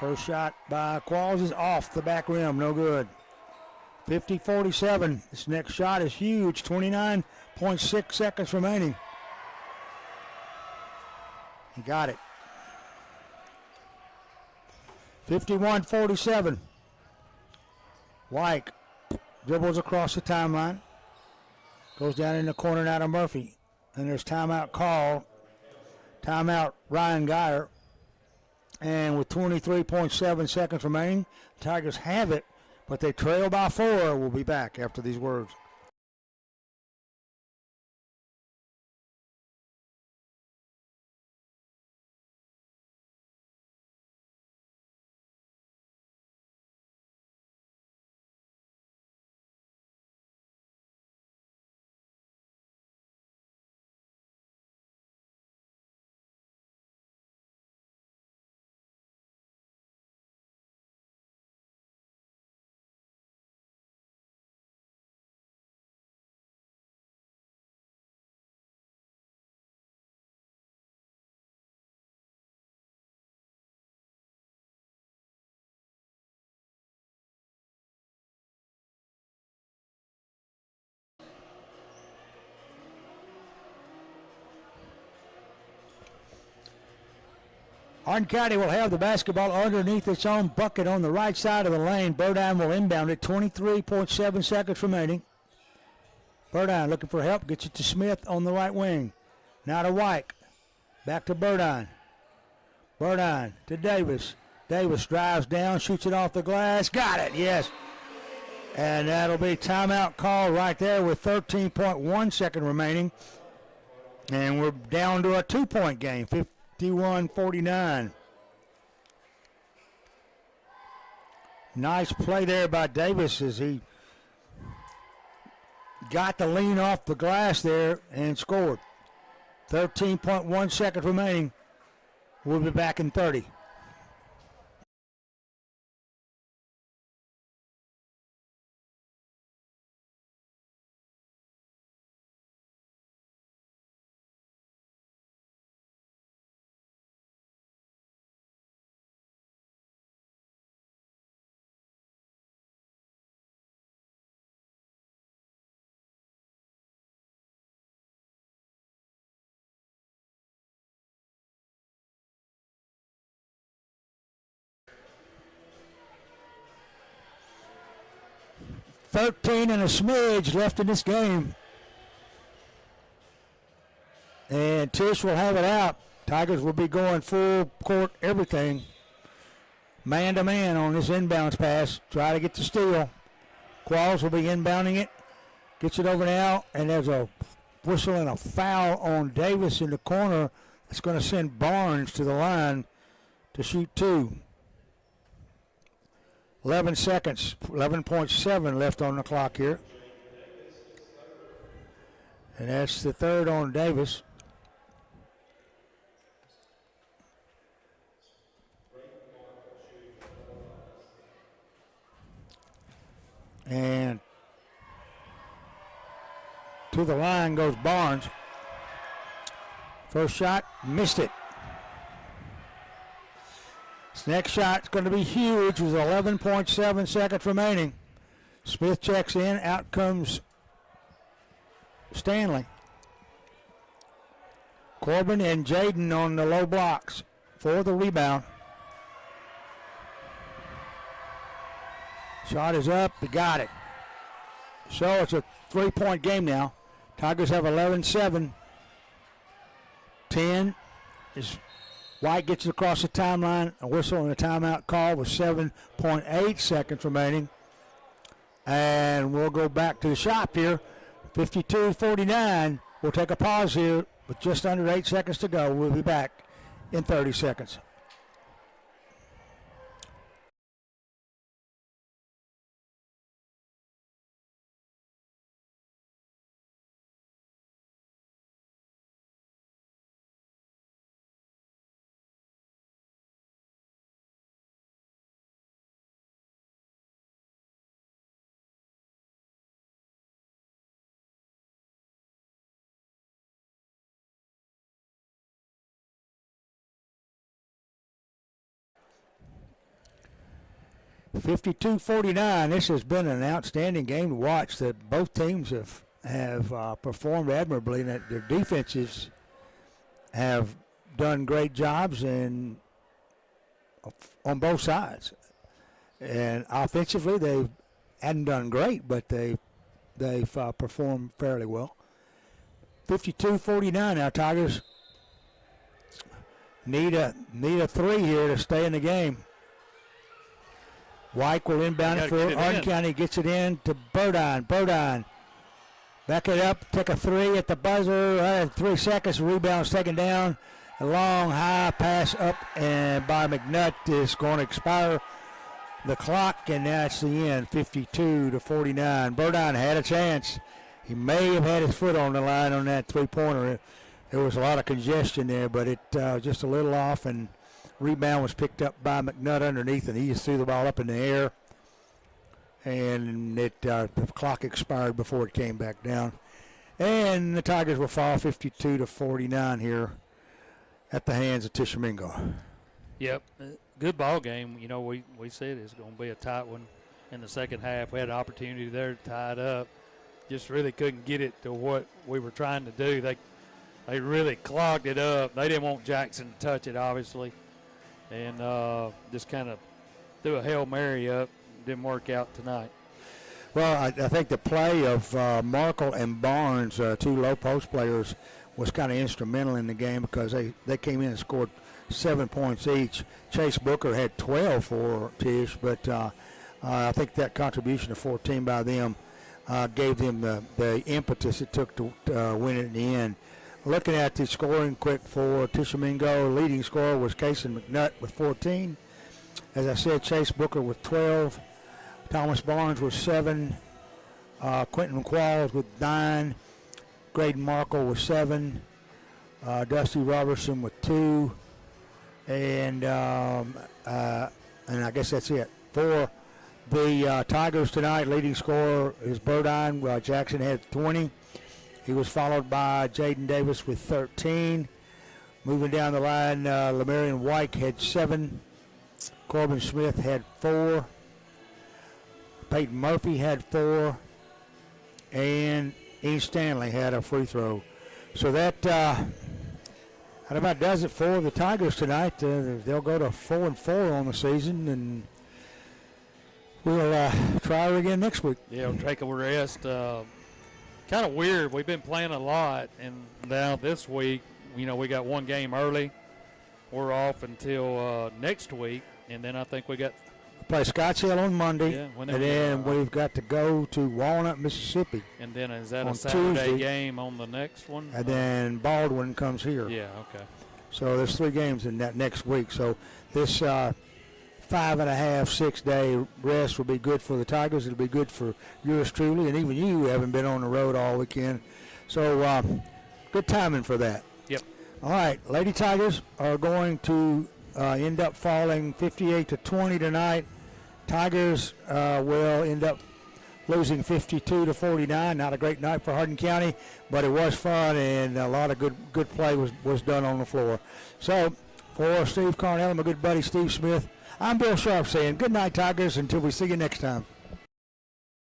First shot by Qualls is off the back rim, no good. 50-47. This next shot is huge. 29.6 seconds remaining. He got it. 51-47. Wyke dribbles across the timeline. Goes down in the corner now to Murphy. And there's timeout call. Timeout Ryan Geyer. And with 23.7 seconds remaining, Tigers have it, but they trail by 4. We'll be back after these words. Hardin County will have the basketball underneath its own bucket on the right side of the lane. Burdine will inbound it. 23.7 seconds remaining. Burdine looking for help. Gets it to Smith on the right wing. Now to Wyke. Back to Burdine. Burdine to Davis. Davis drives down, shoots it off the glass. Got it, yes. And that'll be timeout call right there with 13.1 seconds remaining. And we're down to a 2-point game. 51-49. Nice play there by Davis as he got the lean off the glass there and scored. 13.1 seconds remaining. We'll be back in 30. $13 and a smidge left in this game. And Tish will have it out. Tigers will be going full court everything. Man to man on this inbounds pass. Try to get the steal. Qualls will be inbounding it. Gets it over now. And there's a whistle and a foul on Davis in the corner. That's going to send Barnes to the line to shoot two. 11 seconds, 11.7 left on the clock here. And that's the third on Davis. And to the line goes Barnes. First shot, missed it. This next shot's going to be huge with 11.7 seconds remaining. Smith checks in. Out comes Stanley. Corbin and Jaden on the low blocks for the rebound. Shot is up. He got it. So it's a 3-point game now. Tigers have 11-7. 10, As White gets it across the timeline, a whistle and a timeout call with 7.8 seconds remaining. And we'll go back to the shop here. 52-49. We'll take a pause here with just under 8 seconds to go. We'll be back in 30 seconds. (52-49). This has been an outstanding game to watch. That both teams have performed admirably, and that their defenses have done great jobs on both sides. And offensively, they hadn't done great, but they've performed fairly well. 52-49 now. Tigers need a three here to stay in the game. White will inbound it for Hardin County. Gets it in to Burdine. Burdine back it up. Take a three at the buzzer. 3 seconds. Rebound's taken down. A long high pass up and by McNutt is going to expire the clock, and that's the end. 52-49. Burdine had a chance. He may have had his foot on the line on that three-pointer. There was a lot of congestion there, but it just a little off, and rebound was picked up by McNutt underneath, and he just threw the ball up in the air, and the clock expired before it came back down. And the Tigers will fall 52-49 here at the hands of Tishomingo. Yep, good ball game. You know, we said it's going to be a tight one in the second half. We had an opportunity there to tie it up. Just really couldn't get it to what we were trying to do. They really clogged it up. They didn't want Jackson to touch it, obviously, and just kind of threw a Hail Mary up. Didn't work out tonight. Well, I think the play of Markle and Barnes, two low post players, was kind of instrumental in the game because they came in and scored 7 points each. Chase Booker had 12 for Tish, but I think that contribution of 14 by them gave them the impetus it took to win it in the end. Looking at the scoring quick for Tishomingo, leading scorer was Kason McNutt with 14. As I said, Chase Booker with 12. Thomas Barnes with 7. Quentin McQualls with 9. Graydon Markle with 7. Dusty Robertson with 2. And I guess that's it. For the Tigers tonight, leading scorer is Burdine. Jackson had 20. He was followed by Jaden Davis with 13. Moving down the line, Lamarion White had 7. Corbin Smith had 4. Peyton Murphy had 4. And Ian Stanley had a free throw. So that about does it for the Tigers tonight. They'll go to 4-4 on the season, and we'll try her again next week. Yeah, we'll take a rest. Kind of weird. We've been playing a lot, and now this week, we got one game early. We're off until next week, and then I think we got play Scotts Hill on Monday, and then we've got to go to Walnut, Mississippi. And then is that a Saturday Tuesday game on the next one? And then Baldwin comes here. Yeah, okay. So there's 3 games in that next week. So this 5.5, 6 day rest will be good for the Tigers. It'll be good for yours truly, and even you haven't been on the road all weekend. So good timing for that. Yep. All right, Lady Tigers are going to end up falling 58-20 tonight. Tigers will end up losing 52-49. Not a great night for Hardin County, but it was fun, and a lot of good play was done on the floor. So for Steve Carnell and my good buddy Steve Smith, I'm Bill Sharp saying good night, Tigers, until we see you next time.